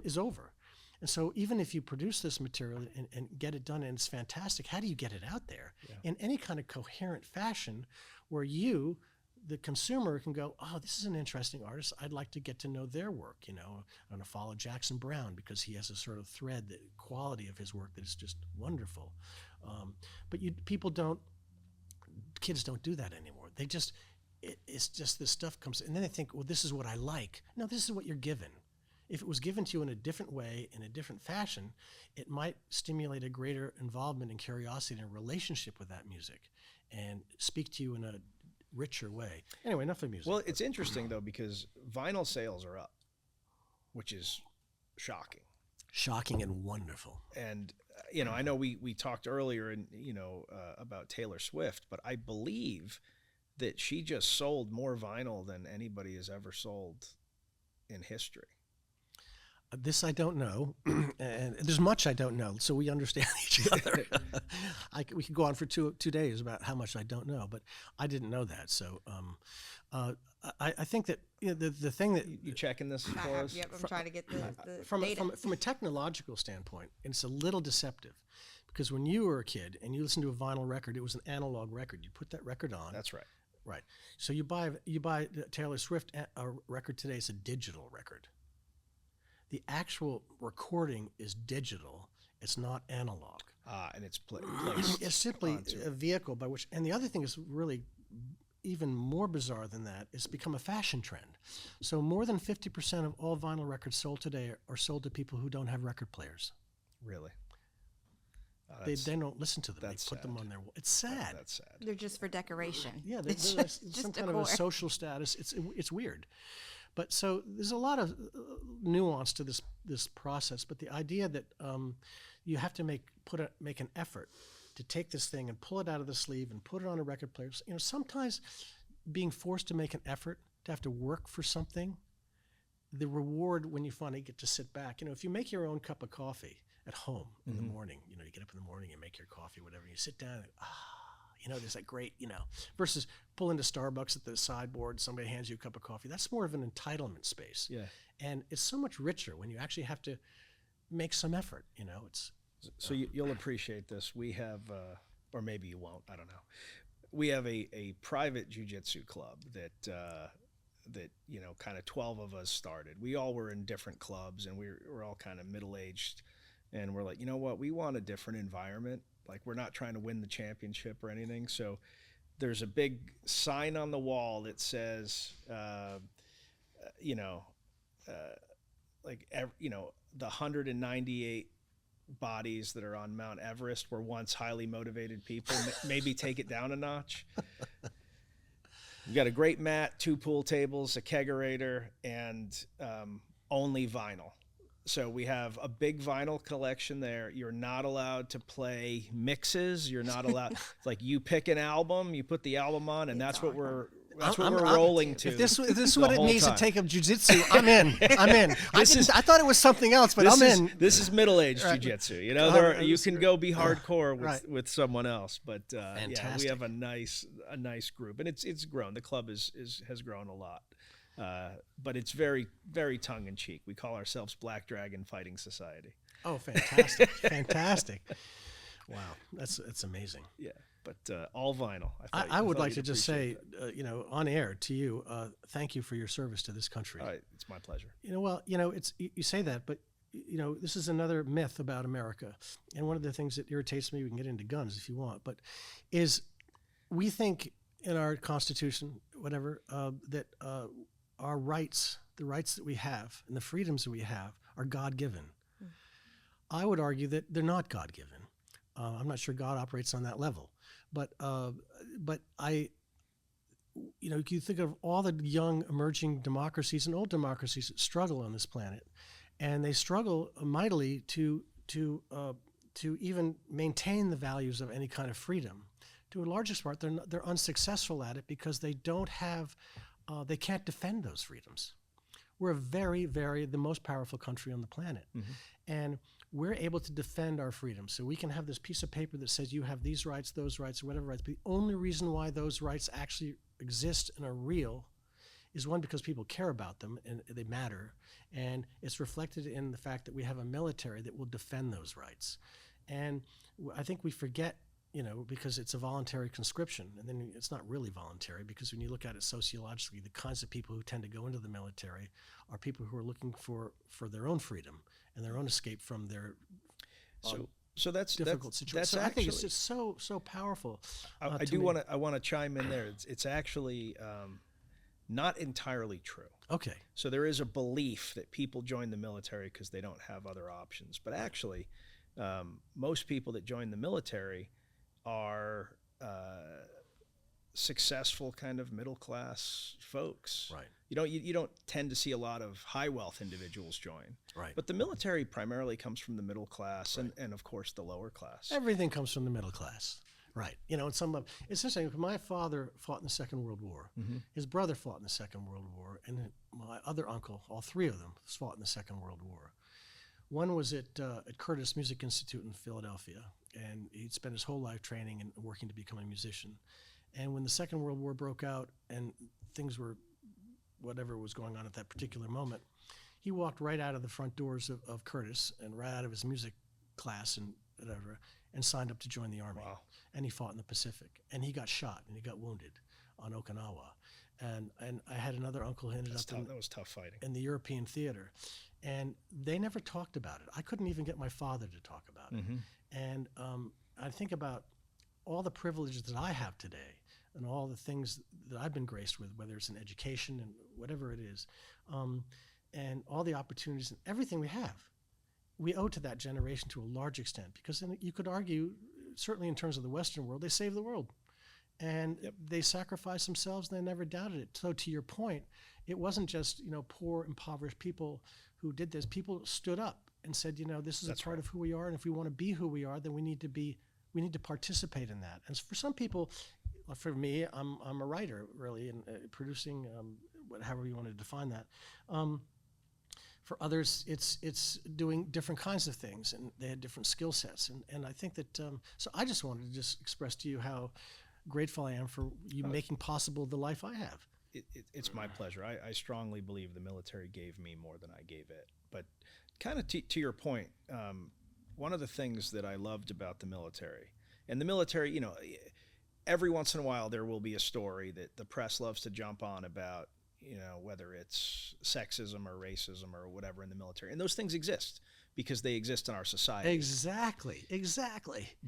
[SPEAKER 3] is over. And so even if you produce this material and get it done and it's fantastic, how do you get it out there in any kind of coherent fashion where you, the consumer, can go, "Oh, this is an interesting artist. I'd like to get to know their work." I'm going to follow Jackson Browne because he has a sort of thread, the quality of his work that is just wonderful. But kids don't do that anymore. They just, it's just this stuff comes, and then they think, "Well, this is what I like." No, this is what you're given. If it was given to you in a different way, in a different fashion, it might stimulate a greater involvement and curiosity and a relationship with that music and speak to you in a richer way. Anyway, enough of music.
[SPEAKER 2] Well, it's interesting though, because vinyl sales are up, which is shocking.
[SPEAKER 3] Shocking and wonderful.
[SPEAKER 2] And I know we talked earlier about Taylor Swift, but I believe that she just sold more vinyl than anybody has ever sold in history.
[SPEAKER 3] This I don't know, and there's much I don't know, so we understand each other. We could go on for two days about how much I don't know, but I didn't know that. So I think that the thing that
[SPEAKER 2] you checking this for us?
[SPEAKER 4] Yep, I'm trying to get the
[SPEAKER 3] from
[SPEAKER 4] data.
[SPEAKER 3] From a technological standpoint, it's a little deceptive, because when you were a kid and you listened to a vinyl record, it was an analog record. You put that record on.
[SPEAKER 2] That's right.
[SPEAKER 3] Right. So you buy Taylor Swift a record today. It's a digital record. The actual recording is digital. It's not analog.
[SPEAKER 2] And it's placed.
[SPEAKER 3] It's simply a vehicle by which, and the other thing is really even more bizarre than that, it's become a fashion trend. So more than 50% of all vinyl records sold today are sold to people who don't have record players.
[SPEAKER 2] Really?
[SPEAKER 3] They don't listen to them. They put
[SPEAKER 2] sad.
[SPEAKER 3] them on their wall. It's sad.
[SPEAKER 2] That's sad.
[SPEAKER 4] They're just for decoration.
[SPEAKER 3] Yeah,
[SPEAKER 4] It's
[SPEAKER 3] there's
[SPEAKER 4] just
[SPEAKER 3] some kind
[SPEAKER 4] decor.
[SPEAKER 3] of a social status. It's weird. But so there's a lot of nuance to this process. But the idea that you have to make an effort to take this thing and pull it out of the sleeve and put it on a record player. Sometimes being forced to make an effort, to have to work for something, the reward when you finally get to sit back. If you make your own cup of coffee at home in the morning, you get up in the morning and make your coffee, whatever, and you sit down and there's that great, versus pull into Starbucks at the sideboard, somebody hands you a cup of coffee. That's more of an entitlement space.
[SPEAKER 2] Yeah.
[SPEAKER 3] And it's so much richer when you actually have to make some effort,
[SPEAKER 2] So you'll appreciate this. We have, or maybe you won't, I don't know. We have a private jiu-jitsu club that kind of 12 of us started. We all were in different clubs, and we're all kind of middle-aged, and we're like, you know what, we want a different environment. Like, we're not trying to win the championship or anything. So there's a big sign on the wall that says, the 198 bodies that are on Mount Everest were once highly motivated people. Maybe take it down a notch. We've got a great mat, 2 pool tables, a kegerator, and only vinyl. So we have a big vinyl collection there. You're not allowed to play mixes. You're not allowed. It's like you pick an album, you put the album on, and that's what we're rolling to.
[SPEAKER 3] If this is what it means
[SPEAKER 2] time.
[SPEAKER 3] to take up jiu-jitsu, I'm in. I thought it was something else, but I'm in.
[SPEAKER 2] This is middle-aged jiu-jitsu. You can go be hardcore with someone else, but we have a nice group, and it's grown. The club has grown a lot. But it's very, very tongue-in-cheek. We call ourselves Black Dragon Fighting Society.
[SPEAKER 3] Oh, fantastic. Fantastic. Wow, that's amazing.
[SPEAKER 2] Yeah, but all vinyl.
[SPEAKER 3] I would like to just say, on air to you, thank you for your service to this country.
[SPEAKER 2] It's my pleasure.
[SPEAKER 3] It's you say that, but this is another myth about America. And one of the things that irritates me, we can get into guns if you want, but is we think in our Constitution, whatever, that our rights, the rights that we have and the freedoms that we have are God-given. I would argue that they're not God-given. I'm not sure God operates on that level, but you think of all the young emerging democracies and old democracies that struggle on this planet, and they struggle mightily to even maintain the values of any kind of freedom. To a largest part, they're unsuccessful at it because they don't have, they can't defend those freedoms. We're the most powerful country on the planet, and we're able to defend our freedoms. So we can have this piece of paper that says you have these rights, those rights, or whatever rights. But the only reason why those rights actually exist and are real is one, because people care about them and they matter, and it's reflected in the fact that we have a military that will defend those rights. And I think we forget, because it's a voluntary conscription, and then it's not really voluntary, because when you look at it sociologically, the kinds of people who tend to go into the military are people who are looking for their own freedom and their own escape from their
[SPEAKER 2] so that's
[SPEAKER 3] difficult situation.
[SPEAKER 2] That's
[SPEAKER 3] so
[SPEAKER 2] actually,
[SPEAKER 3] I think it's just so powerful.
[SPEAKER 2] I want to chime in there. It's actually not entirely true.
[SPEAKER 3] Okay.
[SPEAKER 2] So there is a belief that people join the military because they don't have other options, but actually, most people that join the military are successful kind of middle class folks.
[SPEAKER 3] Right.
[SPEAKER 2] You don't tend to see a lot of high wealth individuals join.
[SPEAKER 3] Right.
[SPEAKER 2] But the military primarily comes from the middle class,
[SPEAKER 3] Right.
[SPEAKER 2] and of course the lower class.
[SPEAKER 3] Everything comes from the middle class. Right. And it's interesting. My father fought in the Second World War.
[SPEAKER 2] Mm-hmm.
[SPEAKER 3] His brother fought in the Second World War, and my other uncle, all three of them, fought in the Second World War. One was at Curtis Music Institute in Philadelphia, and he'd spent his whole life training and working to become a musician. And when the Second World War broke out and things were whatever was going on at that particular moment, he walked right out of the front doors of Curtis and right out of his music class and whatever, and signed up to join the Army.
[SPEAKER 2] Wow.
[SPEAKER 3] And he fought in the Pacific, and he got shot and he got wounded on Okinawa. And I had another uncle who ended up
[SPEAKER 2] that was tough fighting.
[SPEAKER 3] in the European theater, and they never talked about it. I couldn't even get my father to talk about it. And I think about all the privileges that I have today and all the things that I've been graced with, whether it's in education and whatever it is, and all the opportunities and everything we have, we owe to that generation to a large extent, because then you could argue, certainly in terms of the Western world, they saved the world. And they sacrificed themselves, and they never doubted it. So to your point, it wasn't just poor, impoverished people who did this. People stood up and said, this is a part of who we are, and if we want to be who we are, then we need to participate in that. And for some people, for me, I'm a writer, really, and producing, however you want to define that. For others, it's doing different kinds of things, and they had different skill sets. And I think that, so I just wanted to just express to you how grateful I am for you making possible the life I have.
[SPEAKER 2] It's my pleasure. I strongly believe the military gave me more than I gave it. But kind of to your point, one of the things that I loved about the military, and the military, every once in a while there will be a story that the press loves to jump on about, whether it's sexism or racism or whatever in the military. And those things exist because they exist in our society.
[SPEAKER 3] Exactly.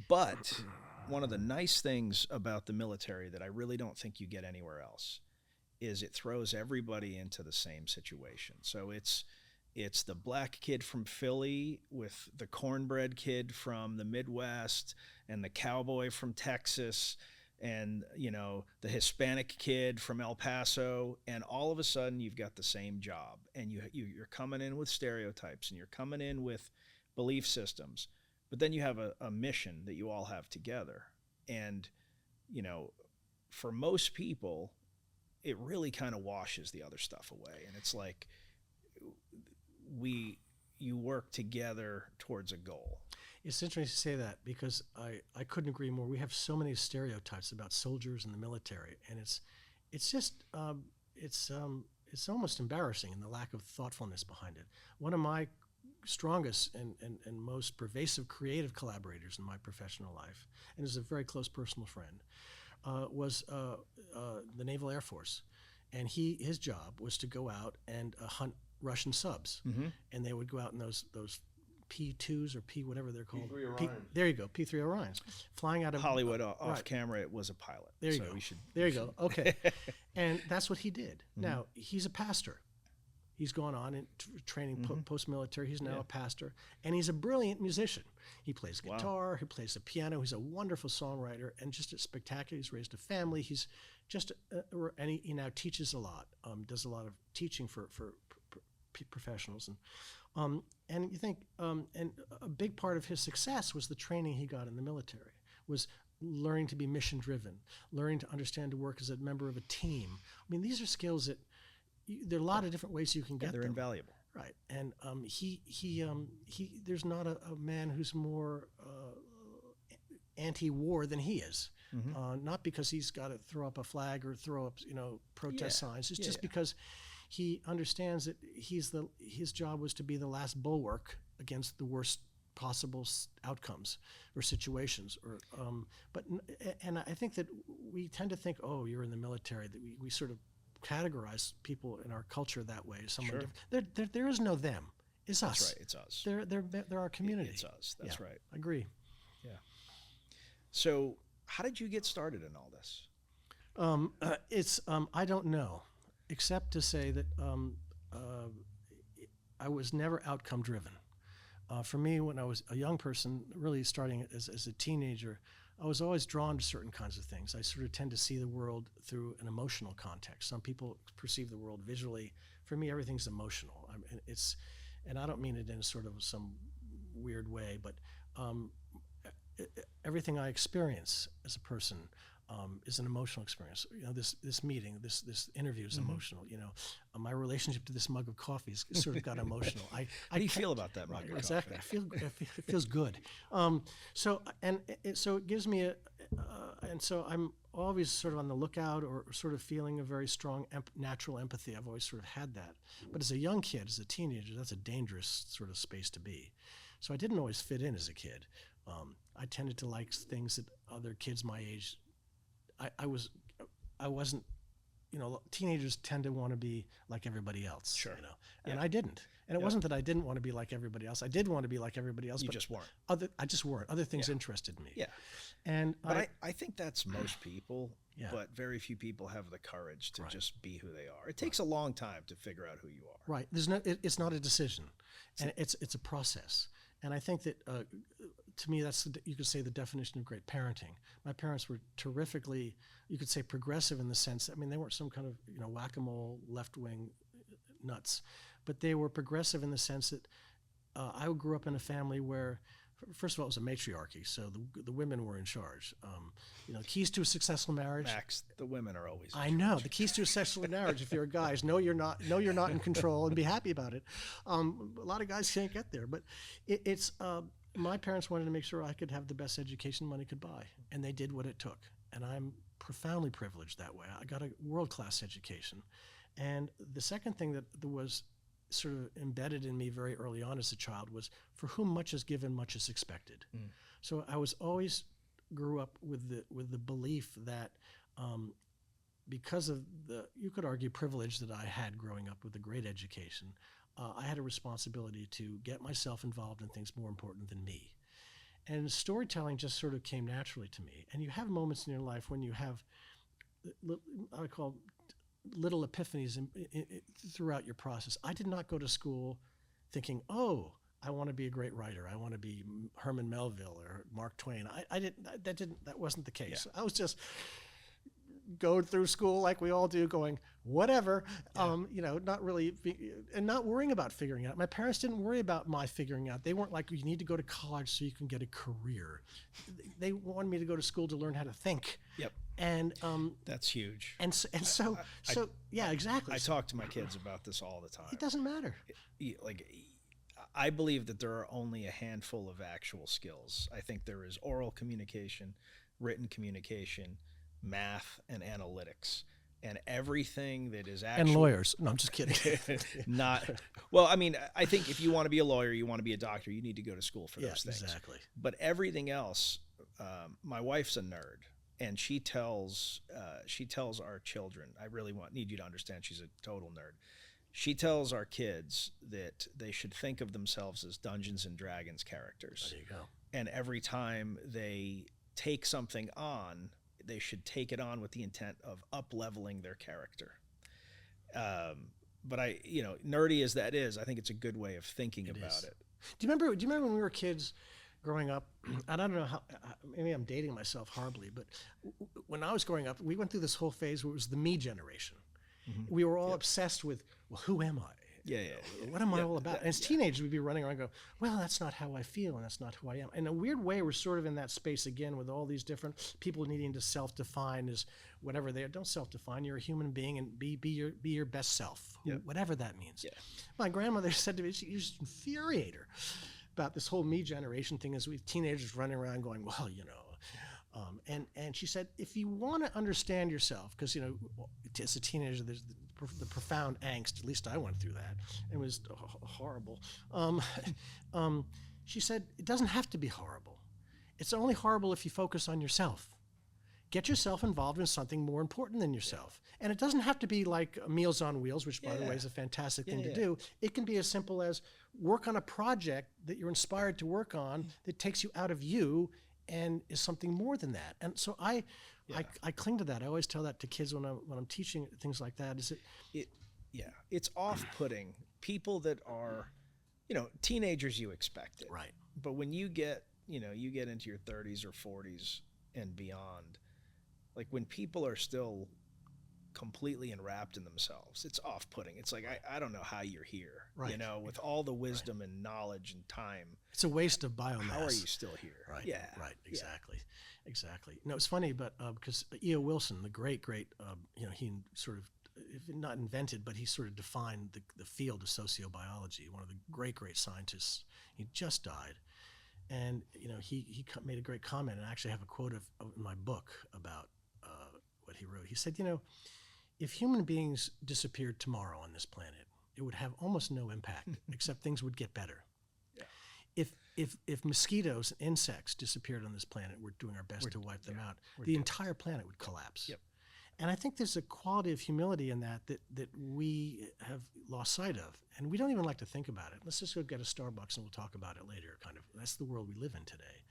[SPEAKER 2] But one of the nice things about the military that I really don't think you get anywhere else is it throws everybody into the same situation. So it's the black kid from Philly with the cornbread kid from the Midwest and the cowboy from Texas and the Hispanic kid from El Paso, and all of a sudden you've got the same job, and you're coming in with stereotypes and you're coming in with belief systems, but then you have a mission that you all have together. And for most people it really kind of washes the other stuff away, and it's like you work together towards a goal.
[SPEAKER 3] It's interesting to say that, because I couldn't agree more. We have so many stereotypes about soldiers in the military, and it's just it's almost embarrassing in the lack of thoughtfulness behind it. One of my strongest and most pervasive creative collaborators in my professional life, and is a very close personal friend, was the Naval Air Force, and his job was to go out and hunt Russian subs, and they would go out in those P2s or P whatever they're called.
[SPEAKER 1] P3 Orions.
[SPEAKER 3] There you go, P3 Orions, flying out of
[SPEAKER 2] Hollywood off
[SPEAKER 3] right.
[SPEAKER 2] camera, it was a pilot.
[SPEAKER 3] There you
[SPEAKER 2] so
[SPEAKER 3] go.
[SPEAKER 2] We should,
[SPEAKER 3] there you go. Okay, and that's what he did. Now he's a pastor. He's gone on in training post-military. He's now a pastor, and he's a brilliant musician. He plays guitar, he plays the piano. He's a wonderful songwriter, and just spectacular. He's raised a family. He's just, and he now teaches a lot. Does a lot of teaching for professionals, and you think, and a big part of his success was the training he got in the military. Was learning to be mission-driven, learning to understand to work as a member of a team. I mean, these are skills that. There are a lot of different ways you can get
[SPEAKER 2] they're
[SPEAKER 3] them.
[SPEAKER 2] invaluable.
[SPEAKER 3] Right, and he there's not a man who's more anti-war than he is. Not because he's got to throw up a flag or throw up protest signs. It's just because he understands that his job was to be the last bulwark against the worst possible outcomes or situations. And I think that we tend to think, oh, you're in the military. That we sort of categorize people in our culture that way. Someone different. There is no them. It's us.
[SPEAKER 2] That's right. It's us.
[SPEAKER 3] They're our community.
[SPEAKER 2] It's us. That's right.
[SPEAKER 3] I agree.
[SPEAKER 2] Yeah. So, how did you get started in all this?
[SPEAKER 3] I don't know, except to say that I was never outcome driven. For me, when I was a young person, really starting as a teenager, I was always drawn to certain kinds of things. I sort of tend to see the world through an emotional context. Some people perceive the world visually. For me, everything's emotional. And I don't mean it in sort of some weird way, but everything I experience as a person is an emotional experience. This meeting, this interview is emotional. My relationship to this mug of coffee is sort of got emotional.
[SPEAKER 2] How do you feel about that mug of
[SPEAKER 3] exactly.
[SPEAKER 2] coffee?
[SPEAKER 3] It feels good. So it gives me and so I'm always sort of on the lookout or sort of feeling a very strong natural empathy. I've always sort of had that. But as a young kid, as a teenager, that's a dangerous sort of space to be. So I didn't always fit in as a kid. I tended to like things that other kids my age. I wasn't, teenagers tend to want to be like everybody else.
[SPEAKER 2] Sure.
[SPEAKER 3] And I didn't. And it wasn't that I didn't want to be like everybody else. I did want to be like everybody else.
[SPEAKER 2] You
[SPEAKER 3] but
[SPEAKER 2] just weren't.
[SPEAKER 3] I just weren't. Other things interested me.
[SPEAKER 2] Yeah.
[SPEAKER 3] And
[SPEAKER 2] I think that's most people, but very few people have the courage to just be who they are. It takes a long time to figure out who you are.
[SPEAKER 3] Right. It's not a decision, and it's a process. And I think that to me, you could say the definition of great parenting. My parents were terrifically, you could say, progressive in the sense. They weren't some kind of whack-a-mole left-wing nuts, but they were progressive in the sense that I grew up in a family where, first of all, it was a matriarchy, so the women were in charge. Keys to a successful marriage.
[SPEAKER 2] Max, the women are always.
[SPEAKER 3] I know the keys to a successful marriage. If you're a guy, is know you're not in control and be happy about it. A lot of guys can't get there, but it's. My parents wanted to make sure I could have the best education money could buy, and they did what it took. And I'm profoundly privileged that way. I got a world-class education. And the second thing that was sort of embedded in me very early on as a child was, for whom much is given, much is expected. So I was always grew up with the belief that because of you could argue, privilege that I had growing up with a great education, I had a responsibility to get myself involved in things more important than me. And storytelling just sort of came naturally to me. And you have moments in your life when you have, I call little epiphanies throughout your process. I did not go to school thinking, oh, I want to be a great writer. I want to be Herman Melville or Mark Twain. That wasn't the case. I was just going through school like we all do, going whatever, not really, and not worrying about figuring it out. My parents didn't worry about my figuring out. They weren't like, you need to go to college so you can get a career. They wanted me to go to school to learn how to think. Yep. And
[SPEAKER 2] that's huge.
[SPEAKER 3] So exactly.
[SPEAKER 2] I talk to my kids about this all the time.
[SPEAKER 3] It doesn't matter.
[SPEAKER 2] I believe that there are only a handful of actual skills. I think there is oral communication, written communication, math, and analytics, and everything that is actually.
[SPEAKER 3] And lawyers. No, I'm just kidding.
[SPEAKER 2] I think if you want to be a lawyer, you want to be a doctor, you need to go to school for those things.
[SPEAKER 3] Exactly.
[SPEAKER 2] But everything else, my wife's a nerd, and she tells our children, I really need you to understand, she's a total nerd. She tells our kids that they should think of themselves as Dungeons and Dragons characters.
[SPEAKER 3] There you go.
[SPEAKER 2] And every time they take something on, they should take it on with the intent of up-leveling their character. But nerdy as that is, I think it's a good way of thinking about it.
[SPEAKER 3] Do you remember when we were kids growing up? And I don't know how, maybe I'm dating myself horribly, but when I was growing up, we went through this whole phase where it was the me generation. Mm-hmm. We were all obsessed with, well, who am I?
[SPEAKER 2] Yeah.
[SPEAKER 3] What am I all about? And as teenagers, we'd be running around and go, well, that's not how I feel, and that's not who I am. In a weird way, we're sort of in that space again with all these different people needing to self-define as whatever they are. Don't self-define. You're a human being, and be your best self, whatever that means. Yeah. My grandmother said to me, she used to infuriate her about this whole me generation thing as we teenagers running around going, well, and she said, if you want to understand yourself, because, as a teenager, there's the profound angst, at least I went through that. It was horrible. She said, it doesn't have to be horrible. It's only horrible if you focus on yourself. Get yourself involved in something more important than yourself. And it doesn't have to be like Meals on Wheels, which, by the way, is a fantastic thing to do. It can be as simple as work on a project that you're inspired to work on that takes you out of you and is something more than that. And so I cling to that. I always tell that to kids when I'm teaching things like that.
[SPEAKER 2] It's off-putting. People that are, teenagers, you expect it.
[SPEAKER 3] Right.
[SPEAKER 2] But when you get into your 30s or 40s and beyond, like when people are still completely enwrapped in themselves, it's off-putting. It's like, I don't know how you're here, with all the wisdom and knowledge and time.
[SPEAKER 3] It's a waste of biomass.
[SPEAKER 2] How are you still here?
[SPEAKER 3] Right. Yeah. Right. Exactly. No, it's funny, but because E.O. Wilson, the great, he sort of, not invented, but he sort of defined the field of sociobiology, one of the great scientists. He just died. And, he made a great comment, and I actually have a quote of in my book about what he wrote. He said, if human beings disappeared tomorrow on this planet, it would have almost no impact, except things would get better. Yeah. If mosquitoes and insects disappeared on this planet, we're doing our best to wipe them out, the entire planet would collapse. Yep. And I think there's a quality of humility in that we have lost sight of. And we don't even like to think about it. Let's just go get a Starbucks and we'll talk about it later, kind of. That's the world we live in today.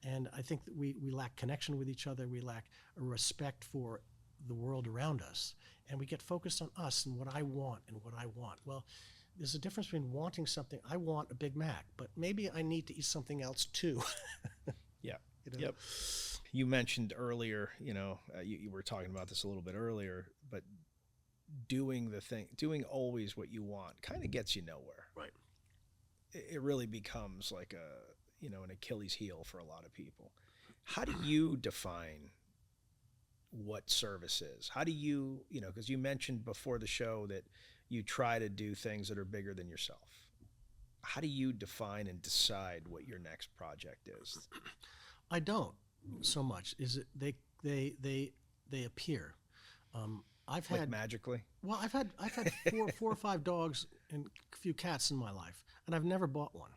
[SPEAKER 3] And I think that we lack connection with each other. We lack a respect for the world around us. And we get focused on us and what I want and what I want. Well, there's a difference between wanting something. I want a Big Mac, but maybe I need to eat something else too.
[SPEAKER 2] Yeah. Yep. You mentioned earlier, you were talking about this a little bit earlier, but doing always what you want kind of gets you nowhere.
[SPEAKER 3] Right.
[SPEAKER 2] It really becomes like an Achilles heel for a lot of people. How do you define what service is? How do you, because you mentioned before the show that you try to do things that are bigger than yourself. How do you define and decide what your next project is?
[SPEAKER 3] I don't so much. Is it they appear. I've had
[SPEAKER 2] magically.
[SPEAKER 3] Well, I've had four or five dogs and a few cats in my life, and I've never bought one.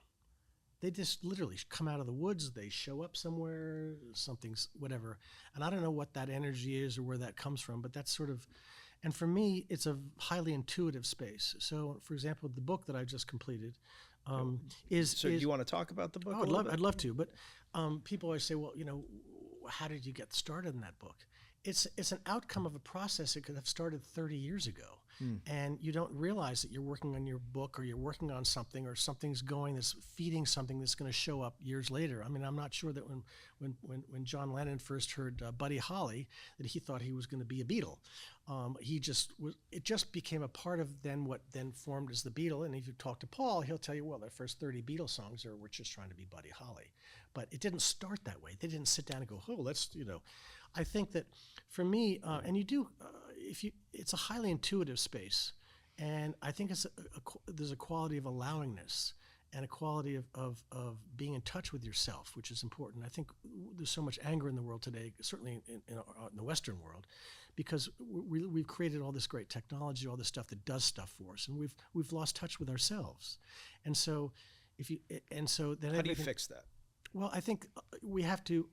[SPEAKER 3] They just literally come out of the woods. They show up somewhere, something's whatever, and I don't know what that energy is or where that comes from. But that's sort of, and for me, it's a highly intuitive space. So, for example, the book that I just completed is.
[SPEAKER 2] So, do you want to talk about the book?
[SPEAKER 3] Oh, I'd love to. But people always say, well, how did you get started in that book? It's an outcome of a process that could have started 30 years ago. And you don't realize that you're working on your book or you're working on something or something's going that's feeding something that's going to show up years later. I mean, I'm not sure that when John Lennon first heard Buddy Holly that he thought he was going to be a Beatle. It just became a part of what then formed as the Beatle. And if you talk to Paul, he'll tell you, well, their first 30 Beatle songs were just trying to be Buddy Holly. But it didn't start that way. They didn't sit down and go, oh, let's, I think that for me, and you do, it's a highly intuitive space, and I think there's a quality of allowingness and a quality of being in touch with yourself, which is important. I think there's so much anger in the world today, certainly in the Western world, because we've created all this great technology, all this stuff that does stuff for us, and we've lost touch with ourselves. And so then
[SPEAKER 2] how do you fix that?
[SPEAKER 3] Well, I think we have to.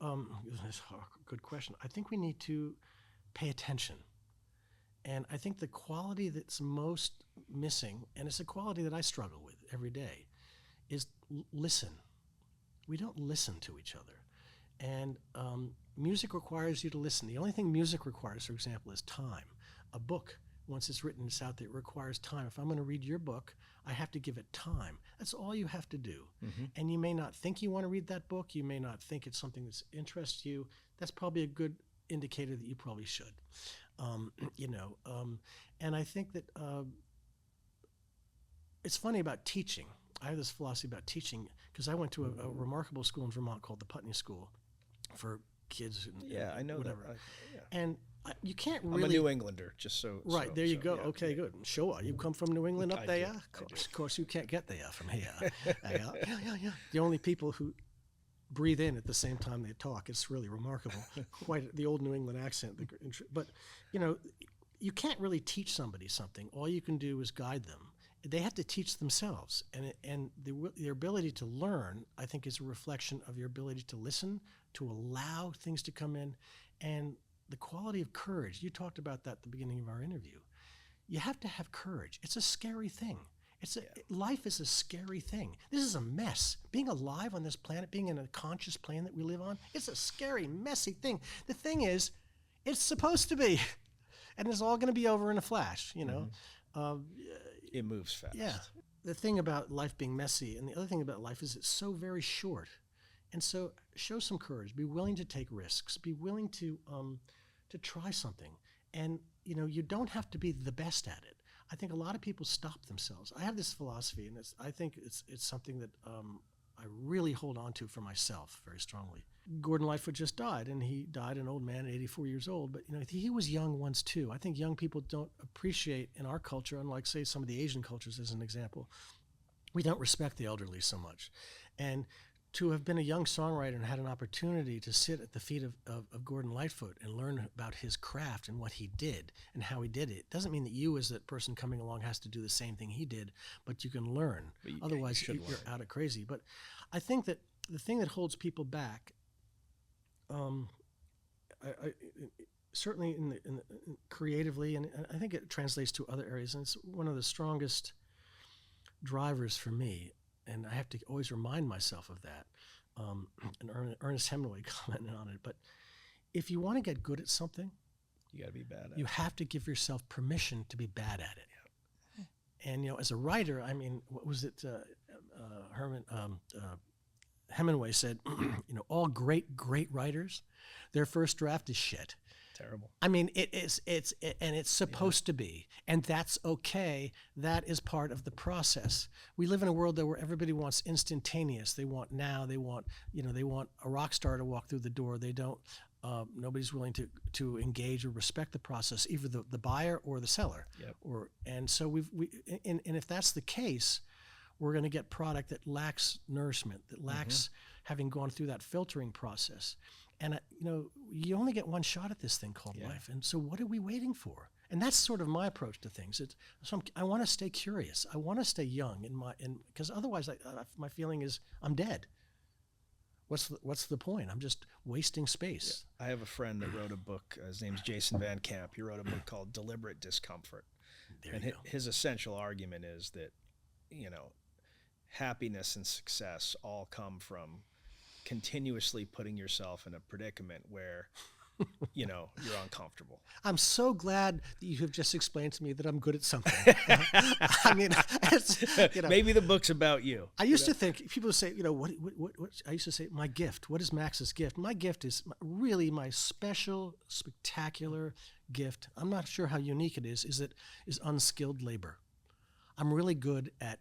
[SPEAKER 3] Good question. I think we need to pay attention. And I think the quality that's most missing, and it's a quality that I struggle with every day, is listen. We don't listen to each other. And music requires you to listen. The only thing music requires, for example, is time. A book, once it's written, it's out there, it requires time. If I'm going to read your book, I have to give it time. That's all you have to do. And you may not think you want to read that book. You may not think it's something that interests you. That's probably a good indicator that you probably should. And I think that it's funny about teaching. I have this philosophy about teaching because I went to a remarkable school in Vermont called the Putney School for kids.
[SPEAKER 2] I know
[SPEAKER 3] whatever.
[SPEAKER 2] that.
[SPEAKER 3] And you can't really.
[SPEAKER 2] I'm a New Englander, just so.
[SPEAKER 3] Right, there you go.
[SPEAKER 2] Yeah,
[SPEAKER 3] okay, good. Sure. You come from New England up
[SPEAKER 2] I
[SPEAKER 3] there?
[SPEAKER 2] do,
[SPEAKER 3] Of course, you can't get there from here. Yeah. The only people who breathe in at the same time they talk, it's really remarkable. Quite the old New England accent. But, you can't really teach somebody something. All you can do is guide them. They have to teach themselves. And their ability to learn, I think, is a reflection of your ability to listen, to allow things to come in, and the quality of courage. You talked about that at the beginning of our interview. You have to have courage. It's a scary thing. Life is a scary thing. This is a mess. Being alive on this planet, being in a conscious plane that we live on, it's a scary, messy thing. The thing is, it's supposed to be, and it's all going to be over in a flash,
[SPEAKER 2] It moves fast.
[SPEAKER 3] Yeah. The thing about life being messy, and the other thing about life is it's so very short. And so show some courage. Be willing to take risks. Be willing to try something. And, you don't have to be the best at it. I think a lot of people stop themselves. I have this philosophy, and I think it's something that I really hold on to for myself very strongly. Gordon Lightfoot just died, and he died an old man, 84 years old. But he was young once too. I think young people don't appreciate in our culture, unlike say some of the Asian cultures as an example, we don't respect the elderly so much. And to have been a young songwriter and had an opportunity to sit at the feet of Gordon Lightfoot and learn about his craft and what he did and how he did it doesn't mean that you as that person coming along has to do the same thing he did, but you can learn. Otherwise, you're out of crazy. But I think that the thing that holds people back, certainly in creatively, and I think it translates to other areas, and it's one of the strongest drivers for me. And I have to always remind myself of that. And Ernest Hemingway commented on it. But if you want to get good at something,
[SPEAKER 2] you got to be bad at it.
[SPEAKER 3] You have to give yourself permission to be bad at it. Yeah. And as a writer, what was it? Hemingway said, all great writers, their first draft is shit.
[SPEAKER 2] Terrible.
[SPEAKER 3] It's supposed to be, and that's okay. That is part of the process. We live in a world where everybody wants instantaneous. They want now. They want, they want a rock star to walk through the door. They don't. Nobody's willing to engage or respect the process, either the buyer or the seller.
[SPEAKER 2] Yep.
[SPEAKER 3] And so and if that's the case, we're going to get product that lacks nourishment, that lacks having gone through that filtering process. And, you only get one shot at this thing called life. And so what are we waiting for? And that's sort of my approach to things. I want to stay curious. I want to stay young because otherwise my feeling is I'm dead. What's the point? I'm just wasting space.
[SPEAKER 2] Yeah. I have a friend that wrote a book. His name's Jason Van Camp. He wrote a book called Deliberate Discomfort. His essential argument is that, happiness and success all come from continuously putting yourself in a predicament where, you're uncomfortable.
[SPEAKER 3] I'm so glad that you have just explained to me that I'm good at something.
[SPEAKER 2] Maybe the book's about you.
[SPEAKER 3] I used to think, people say, what I used to say, my gift, what is Max's gift? My gift is really my special, spectacular gift. I'm not sure how unique it is unskilled labor. I'm really good at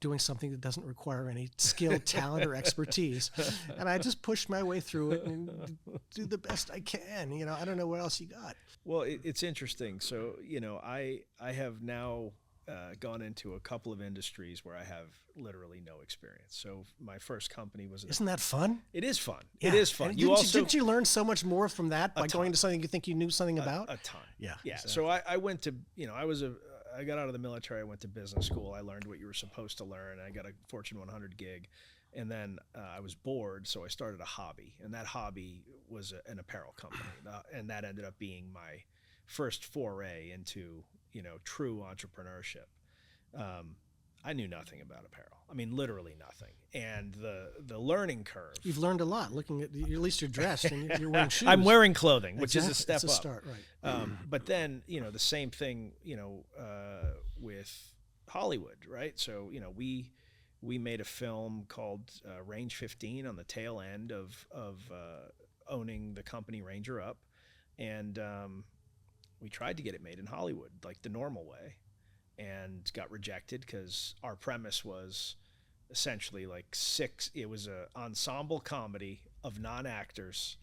[SPEAKER 3] doing something that doesn't require any skill, talent, or expertise. And I just push my way through it and do the best I can. I don't know what else you got.
[SPEAKER 2] Well, it's interesting. So, I have now gone into a couple of industries where I have literally no experience. So my first company was...
[SPEAKER 3] Isn't that fun?
[SPEAKER 2] It is fun.
[SPEAKER 3] Yeah.
[SPEAKER 2] It is fun.
[SPEAKER 3] And didn't you learn so much more from that by going into something you think you knew something about?
[SPEAKER 2] A ton.
[SPEAKER 3] Yeah.
[SPEAKER 2] Yeah.
[SPEAKER 3] Exactly.
[SPEAKER 2] So I went to, I got out of the military. I went to business school. I learned what you were supposed to learn. I got a Fortune 100 gig. And then I was bored, so I started a hobby. And that hobby was an apparel company. And that ended up being my first foray into, true entrepreneurship. I knew nothing about apparel. I mean, literally nothing. And the learning curve.
[SPEAKER 3] You've learned a lot looking at, at least you're dressed and you're wearing shoes.
[SPEAKER 2] I'm wearing clothing, which is a
[SPEAKER 3] Exactly.
[SPEAKER 2] step
[SPEAKER 3] It's a
[SPEAKER 2] up.
[SPEAKER 3] start, right.
[SPEAKER 2] But then, the same thing, with Hollywood, right? So, we made a film called Range 15 on the tail end of owning the company Ranger Up. And we tried to get it made in Hollywood, like the normal way, and got rejected because our premise was essentially like it was a ensemble comedy of non-actors,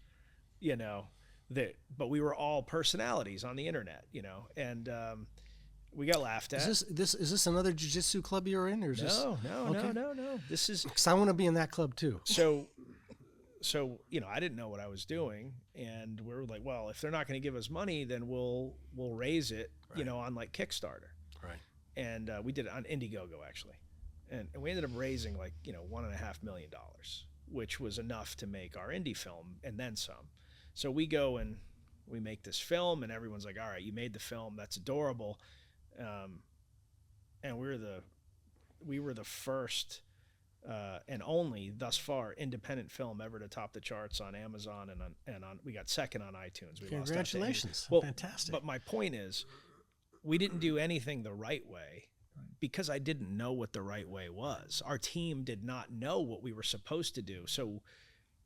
[SPEAKER 2] but we were all personalities on the internet, and we got laughed at.
[SPEAKER 3] Is this another jiu-jitsu club you're in, or is this?
[SPEAKER 2] No. This is,
[SPEAKER 3] Because I want to be in that club too.
[SPEAKER 2] so I didn't know what I was doing, and we were like, well, if they're not going to give us money, then we'll raise it, on like Kickstarter.
[SPEAKER 3] Right.
[SPEAKER 2] And we did it on Indiegogo, actually. And we ended up raising like, $1.5 million, which was enough to make our indie film and then some. So we go and we make this film, and everyone's like, all right, you made the film. That's adorable. And we were the first and only thus far independent film ever to top the charts on Amazon and on we got second on iTunes. We
[SPEAKER 3] Congratulations.
[SPEAKER 2] well,
[SPEAKER 3] Fantastic.
[SPEAKER 2] But my point is, we didn't do anything the right way because I didn't know what the right way was. Our team did not know what we were supposed to do. So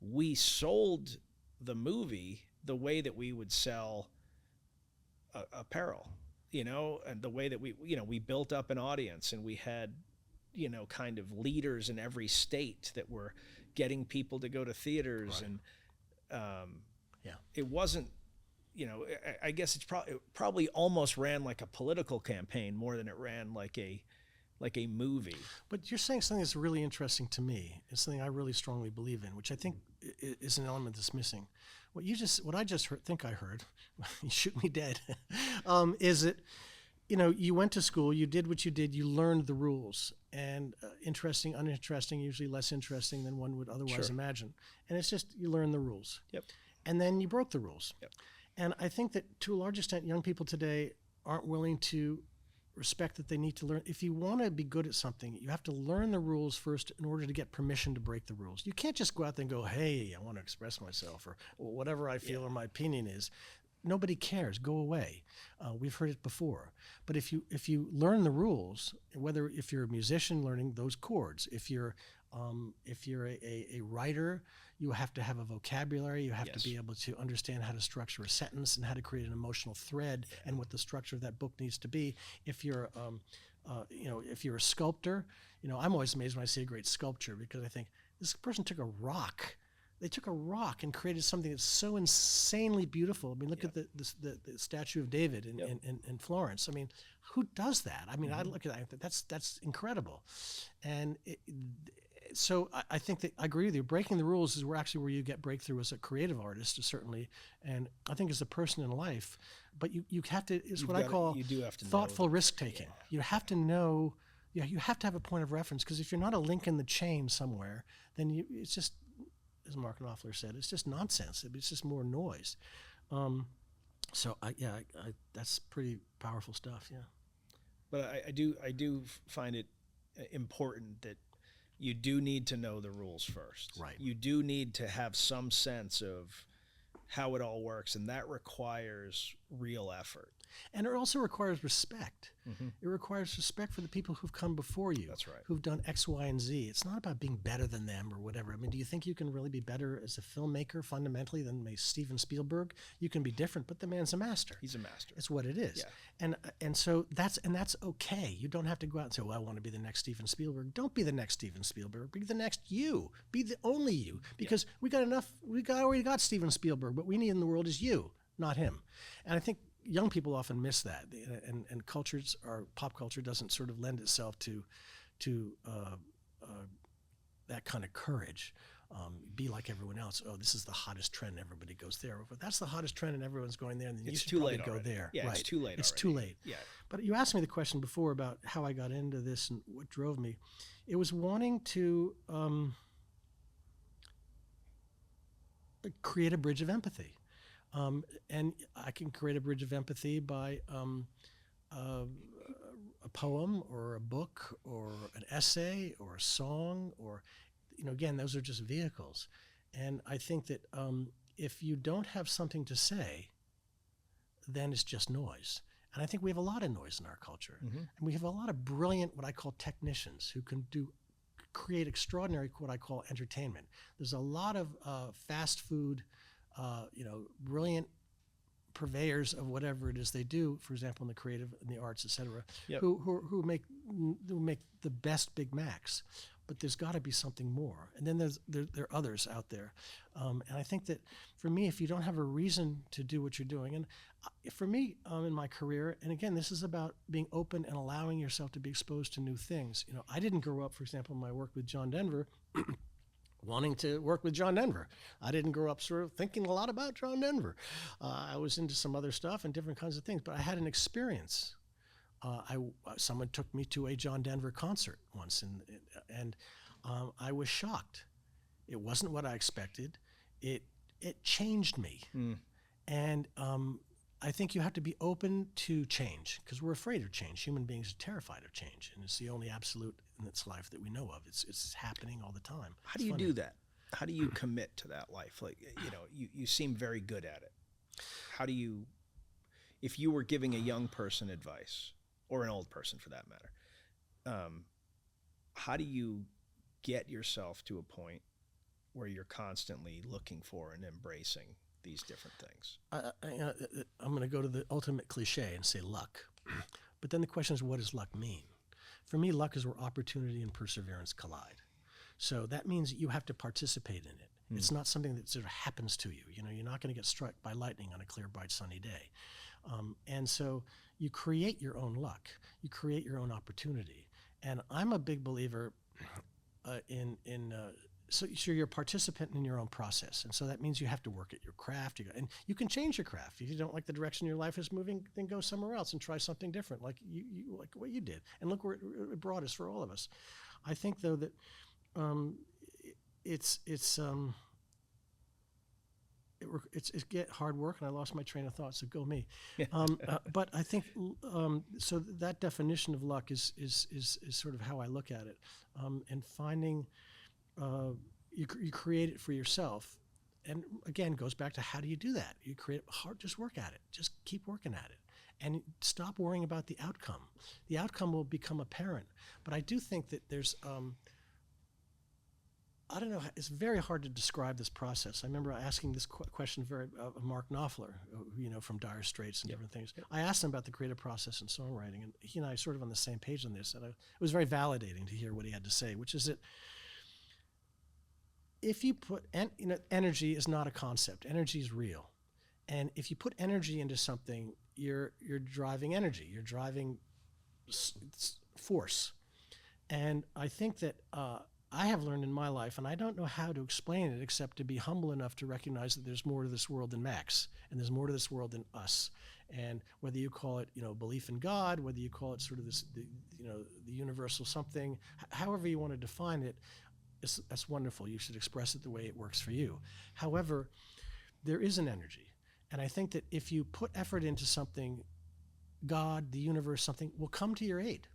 [SPEAKER 2] we sold the movie the way that we would sell apparel, and the way that we built up an audience, and we had, kind of leaders in every state that were getting people to go to theaters. Right. And it wasn't, I guess it's probably almost ran like a political campaign more than it ran like a movie.
[SPEAKER 3] But you're saying something that's really interesting to me. It's something I really strongly believe in, which I think is an element that's missing. What I just think I heard, you shoot me dead, is that, you went to school, you did what you did, you learned the rules, and interesting, uninteresting, usually less interesting than one would otherwise imagine. And it's just, you learn the rules.
[SPEAKER 2] Yep.
[SPEAKER 3] And then you broke the rules.
[SPEAKER 2] Yep.
[SPEAKER 3] And I think that to a large extent, young people today aren't willing to respect that they need to learn. If you want to be good at something, you have to learn the rules first in order to get permission to break the rules. You can't just go out there and go, hey, I want to express myself, or whatever I feel or my opinion is. Nobody cares. Go away. We've heard it before. But if you learn the rules, if you're a musician, learning those chords, if you're a writer, you have to have a vocabulary. You have to be able to understand how to structure a sentence and how to create an emotional thread and what the structure of that book needs to be. If you're if you're a sculptor, I'm always amazed when I see a great sculpture, because I think this person took a rock. They took a rock and created something that's so insanely beautiful. I mean, look at the statue of David in Florence. I mean, who does that? I mean, I look at that. That's incredible. And so I think that I agree with you. Breaking the rules is where you get breakthrough as a creative artist, certainly. And I think as a person in life, but you have to. It's what I call thoughtful risk taking. Yeah. You have to know. Yeah, you have to have a point of reference, because if you're not a link in the chain somewhere, then it's just, as Mark Knopfler said, it's just nonsense. It's just more noise. So that's pretty powerful stuff. Yeah.
[SPEAKER 2] But I do find it important that you do need to know the rules first.
[SPEAKER 3] Right.
[SPEAKER 2] You do need to have some sense of how it all works, and that requires real effort.
[SPEAKER 3] And it also requires respect.
[SPEAKER 2] Mm-hmm.
[SPEAKER 3] It requires respect for the people who've come before you.
[SPEAKER 2] That's right.
[SPEAKER 3] Who've done X, Y, and Z. It's not about being better than them or whatever. I mean, do you think you can really be better as a filmmaker fundamentally than Steven Spielberg? You can be different, but the man's a master.
[SPEAKER 2] He's a master.
[SPEAKER 3] It's what it is.
[SPEAKER 2] Yeah.
[SPEAKER 3] And so that's okay. You don't have to go out and say, well, I want to be the next Steven Spielberg. Don't be the next Steven Spielberg. Be the next you. Be the only you. Because we already got Steven Spielberg. What we need in the world is you, not him. And I think young people often miss that, and cultures, or pop culture, doesn't sort of lend itself to that kind of courage. Be like everyone else. Oh, this is the hottest trend. Everybody goes there. But that's the hottest trend, and everyone's going there. And then you should probably go there.
[SPEAKER 2] Yeah,
[SPEAKER 3] right.
[SPEAKER 2] It's too late.
[SPEAKER 3] It's
[SPEAKER 2] already.
[SPEAKER 3] too late.
[SPEAKER 2] Yeah.
[SPEAKER 3] But you asked me the question before about how I got into this and what drove me. It was wanting to create a bridge of empathy. And I can create a bridge of empathy by a poem or a book or an essay or a song or, again, those are just vehicles. And I think that if you don't have something to say, then it's just noise. And I think we have a lot of noise in our culture. And we have a lot of brilliant, what I call technicians, who can create extraordinary, what I call entertainment. There's a lot of fast food, brilliant purveyors of whatever it is they do, for example, in the creative, in the arts, et cetera, who make the best Big Macs. But there's got to be something more. And then there are others out there. And I think that for me, if you don't have a reason to do what you're doing, and for me in my career, and again, this is about being open and allowing yourself to be exposed to new things. I didn't grow up, for example, in my work with John Denver, wanting to work with John Denver. I didn't grow up sort of thinking a lot about John Denver. I was into some other stuff and different kinds of things, but I had an experience. Someone took me to a John Denver concert once, and I was shocked. It wasn't what I expected. It changed me, and I think you have to be open to change because we're afraid of change. Human beings are terrified of change, and it's the only absolute in its life that we know of. It's happening all the time.
[SPEAKER 2] How do you do that? How do you commit to that life? Like, you seem very good at it. How do you, if you were giving a young person advice, or an old person for that matter, how do you get yourself to a point where you're constantly looking for and embracing these different things?
[SPEAKER 3] I'm going to go to the ultimate cliche and say luck. But then the question is, what does luck mean? For me, luck is where opportunity and perseverance collide. So that means you have to participate in it. It's not something that sort of happens to you. You're not going to get struck by lightning on a clear, bright, sunny day. And so you create your own luck. You create your own opportunity. And I'm a big believer so you're a participant in your own process. And so that means you have to work at your craft. And you can change your craft. If you don't like the direction your life is moving, then go somewhere else and try something different, like you like what you did. And look where it brought us for all of us. I think, though, that it's get hard work, and I lost my train of thought, so go me. But I think so that definition of luck is sort of how I look at it, and finding you create it for yourself, and again goes back to how do you do that? You create it hard, just work at it, just keep working at it, and stop worrying about the outcome. The outcome will become apparent, but I do think that there's I don't know. It's very hard to describe this process. I remember asking this question of Mark Knopfler, from Dire Straits and different things. I asked him about the creative process and songwriting, and he and I are sort of on the same page on this. And it was very validating to hear what he had to say, which is that if you put, energy is not a concept. Energy is real, and if you put energy into something, you're driving energy. You're driving force, and I think that. I have learned in my life, and I don't know how to explain it except to be humble enough to recognize that there's more to this world than Max, and there's more to this world than us. And whether you call it, belief in God, whether you call it sort of this, the universal something, however you want to define it, that's wonderful. You should express it the way it works for you. However, there is an energy, and I think that if you put effort into something, God, the universe, something will come to your aid.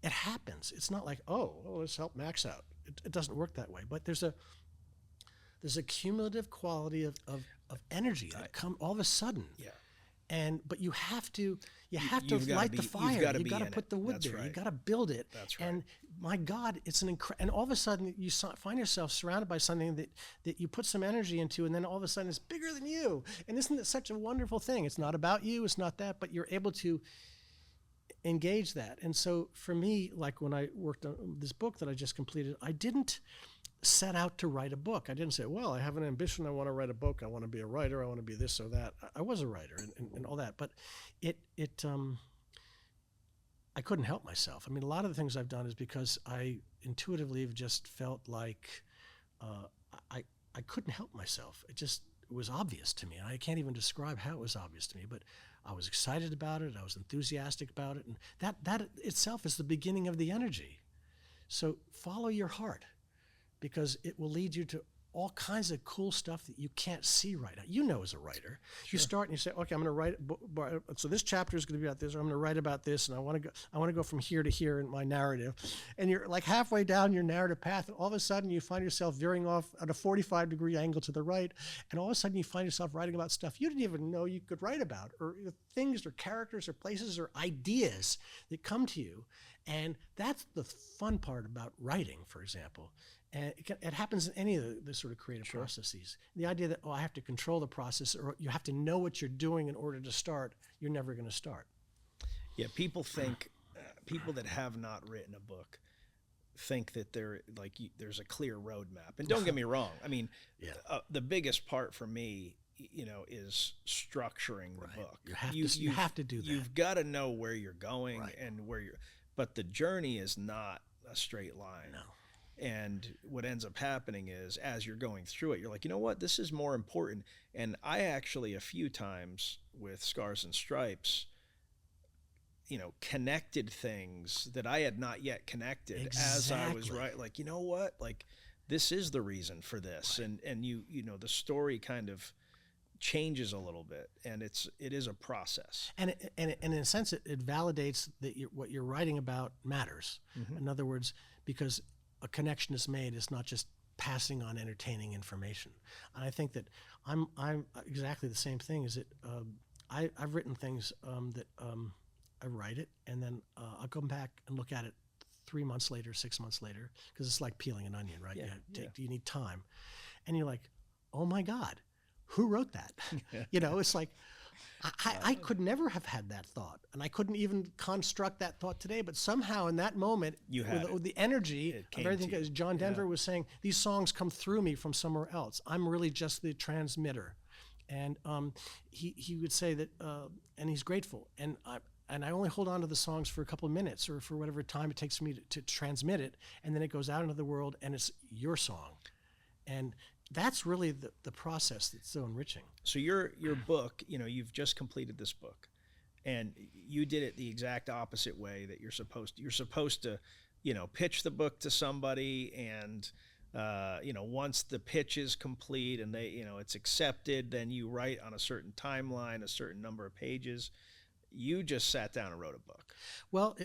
[SPEAKER 3] It happens. It's not like, let's help Max out. It doesn't work that way. But there's a cumulative quality of energy that come all of a sudden. Yeah. But you have to light the fire. You've got to put the wood there. Right. You've got to build it.
[SPEAKER 2] That's right.
[SPEAKER 3] And my God, it's and all of a sudden you find yourself surrounded by something that you put some energy into, and then all of a sudden it's bigger than you. And isn't it such a wonderful thing? It's not about you. It's not that, but you're able to engage that. And so for me, like when I worked on this book that I just completed, I didn't set out to write a book. I didn't say, well, I have an ambition. I want to write a book. I want to be a writer. I want to be this or that. I was a writer and all that, but I couldn't help myself. I mean, a lot of the things I've done is because I intuitively have just felt like I couldn't help myself. It was obvious to me. I can't even describe how it was obvious to me, but I was excited about it. I was enthusiastic about it. And that itself is the beginning of the energy. So follow your heart, because it will lead you to all kinds of cool stuff that you can't see right now. You know, as a writer, you start and you say, okay, I'm going to write. So this chapter is going to be about this, or I'm going to write about this, and I want to go from here to here in my narrative. And you're like halfway down your narrative path, and all of a sudden you find yourself veering off at a 45-degree angle to the right, and all of a sudden you find yourself writing about stuff you didn't even know you could write about, or things, or characters, or places, or ideas that come to you. And that's the fun part about writing, for example. And it happens in any of the sort of creative processes. The idea that, I have to control the process, or you have to know what you're doing in order to start, you're never going to start.
[SPEAKER 2] Yeah, people think, people that have not written a book think that there's a clear roadmap. And don't get me wrong. I mean, the biggest part for me, is structuring the book.
[SPEAKER 3] You have to do that.
[SPEAKER 2] You've got to know where you're going and but the journey is not a straight line.
[SPEAKER 3] No.
[SPEAKER 2] And what ends up happening is, as you're going through it, you're like, you know what, this is more important. And I actually, a few times with Scars and Stripes, connected things that I had not yet connected as I was writing. Like, you know what, like, this is the reason for this. Right. And the story kind of changes a little bit, and it is a process.
[SPEAKER 3] And in a sense, it validates that what you're writing about matters. Mm-hmm. In other words, because a connection is made, it's not just passing on entertaining information. And I think that I'm exactly the same thing. Is that I've written things that I write it, and then I'll come back and look at it 3 months later, 6 months later, because it's like peeling an onion, right? You need time, and you're like, oh my God, who wrote that? It's like, I could never have had that thought, and I couldn't even construct that thought today, but somehow in that moment, with the energy of everything, as John Denver was saying, these songs come through me from somewhere else. I'm really just the transmitter. And he would say that, and he's grateful. And I only hold on to the songs for a couple of minutes, or for whatever time it takes for me to transmit it, and then it goes out into the world, and it's your song. And that's really the process that's so enriching.
[SPEAKER 2] So your book, you've just completed this book, and you did it the exact opposite way that you're supposed to. You're supposed to, pitch the book to somebody, and once the pitch is complete and they, it's accepted, then you write on a certain timeline, a certain number of pages. You just sat down and wrote a book.
[SPEAKER 3] Well,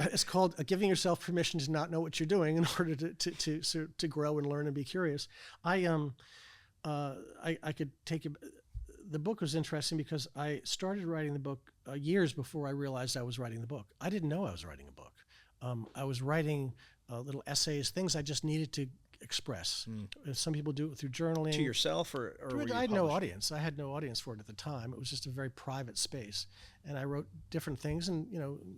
[SPEAKER 3] it's called giving yourself permission to not know what you're doing in order to grow and learn and be curious. I could take the book was interesting because I started writing the book years before I realized I was writing the book. I didn't know I was writing a book. I was writing little essays, things I just needed to express. Some people do it through journaling.
[SPEAKER 2] To yourself, or
[SPEAKER 3] I had no audience. I had no audience for it at the time. It was just a very private space. And I wrote different things in,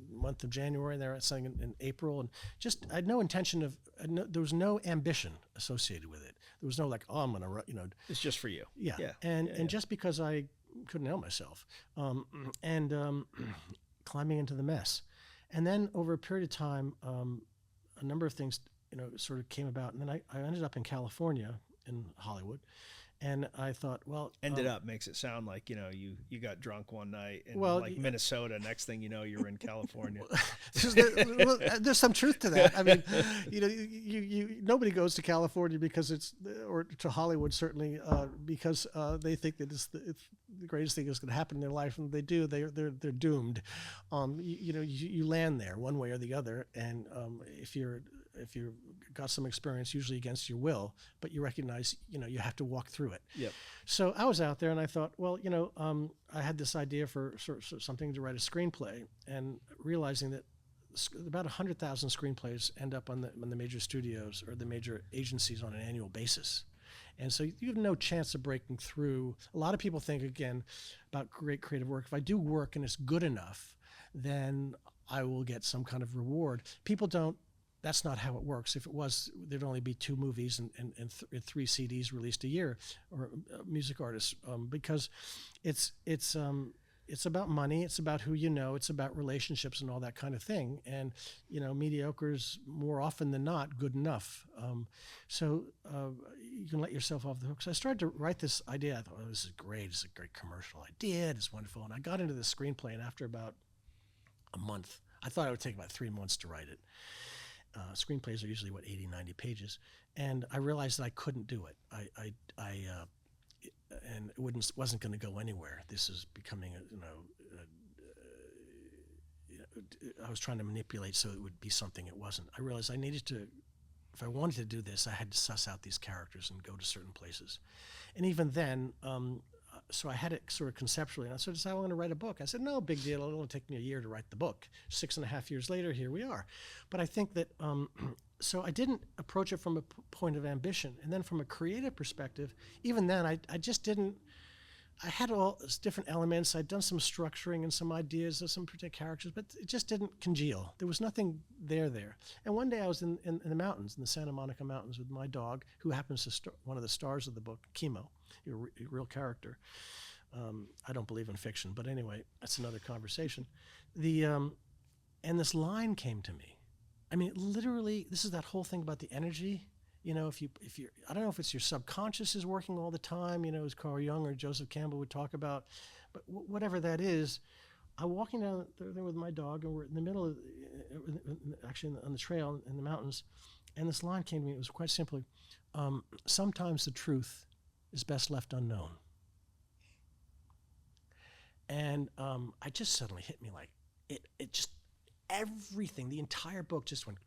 [SPEAKER 3] month of January, and there I sang in April. And just, I had no intention of, there was no ambition associated with it. There was no like, I'm going to write,
[SPEAKER 2] It's just for you.
[SPEAKER 3] Yeah. And just because I couldn't help myself. Climbing into the mess. And then over a period of time, a number of things sort of came about, and then I ended up in California, in Hollywood, and I thought, well,
[SPEAKER 2] makes it sound like you got drunk one night in Minnesota. Next thing you know, you're in California.
[SPEAKER 3] There's some truth to that. I mean, you nobody goes to California because or to Hollywood certainly because they think that it's the greatest thing that's going to happen in their life, and they do. They're doomed. You land there one way or the other, and if you've got some experience, usually against your will, but you recognize, you have to walk through it.
[SPEAKER 2] Yep.
[SPEAKER 3] So I was out there, and I thought, well, I had this idea for sort of something to write a screenplay, and realizing that about 100,000 screenplays end up on the major studios or the major agencies on an annual basis. And so you have no chance of breaking through. A lot of people think, again, about great creative work. If I do work and it's good enough, then I will get some kind of reward. People don't. That's not how it works. If it was, there'd only be 2 movies and 3 CDs released a year, or music artists, because it's about money. It's about who you know. It's about relationships and all that kind of thing. And mediocre's more often than not good enough. So you can let yourself off the hook. So I started to write this idea. I thought, this is great. It's a great commercial idea. It's wonderful. And I got into the screenplay, and after about a month, I thought it would take about 3 months to write it. Screenplays are usually 80, 90 pages, and I realized that I couldn't do it. And it wasn't going to go anywhere. This is becoming I was trying to manipulate so it would be something it wasn't. I realized I needed to, if I wanted to do this, I had to suss out these characters and go to certain places. And even then, so I had it sort of conceptually, and I sort of said, I want to write a book. I said, no, big deal. It'll only take me a year to write the book. 6.5 years later, here we are. But I think that, so I didn't approach it from a point of ambition. And then from a creative perspective, even then, I just didn't, I had all these different elements. I'd done some structuring and some ideas of some particular characters, but it just didn't congeal. There was nothing there. And one day I was in the mountains, in the Santa Monica Mountains with my dog, who happens to one of the stars of the book, Chemo, a real character. I don't believe in fiction, but anyway, that's another conversation. And this line came to me. I mean, literally, this is that whole thing about the energy. You know, if you're, I don't know if it's your subconscious is working all the time, you know, as Carl Jung or Joseph Campbell would talk about, but whatever that is, I'm walking down there with my dog, and we're in the middle of, actually on the trail in the mountains, and this line came to me. It was quite simply, sometimes the truth is best left unknown. And I just suddenly hit me like, it just, everything, the entire book just went,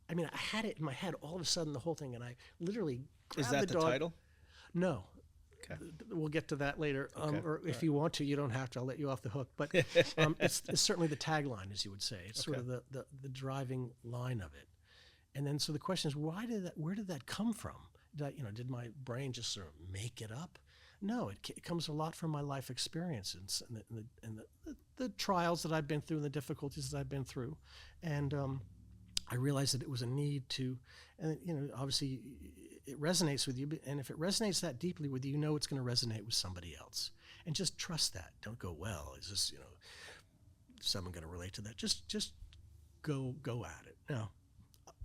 [SPEAKER 3] I mean, I had it in my head all of a sudden, the whole thing, and I literally grabbed
[SPEAKER 2] Is that the
[SPEAKER 3] dog.
[SPEAKER 2] title?
[SPEAKER 3] No.
[SPEAKER 2] Okay.
[SPEAKER 3] We'll get to that later.
[SPEAKER 2] Okay.
[SPEAKER 3] Or if you want to, you don't have to. I'll let you off the hook. But it's certainly the tagline, as you would say. It's sort of the driving line of it. And then, so the question is, where did that come from? Did my brain just sort of make it up? No, it comes a lot from my life experience and the trials that I've been through and the difficulties that I've been through. And I realized that it was a need to, and obviously it resonates with you, and if it resonates that deeply with you, you know it's going to resonate with somebody else. And just trust that. Don't go, well, is this, someone going to relate to that? Just go at it. Now,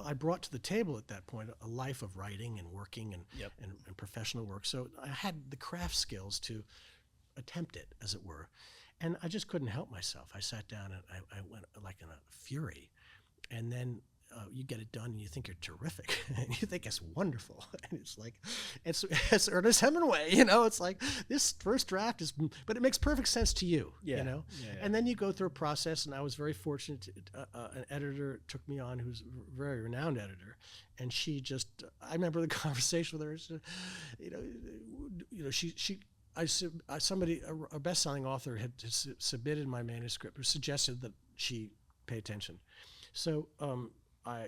[SPEAKER 3] I brought to the table at that point a life of writing and working and professional work. So I had the craft skills to attempt it, as it were. And I just couldn't help myself. I sat down and I went like in a fury. And then you get it done and you think you're terrific and you think it's wonderful. And it's like, it's Ernest Hemingway, it's like this first draft is, but it makes perfect sense to you,
[SPEAKER 2] Yeah.
[SPEAKER 3] And then you go through a process, and I was very fortunate. An editor took me on who's a very renowned editor. And she just, I remember the conversation with her, somebody, a best-selling author had submitted my manuscript or suggested that she pay attention. So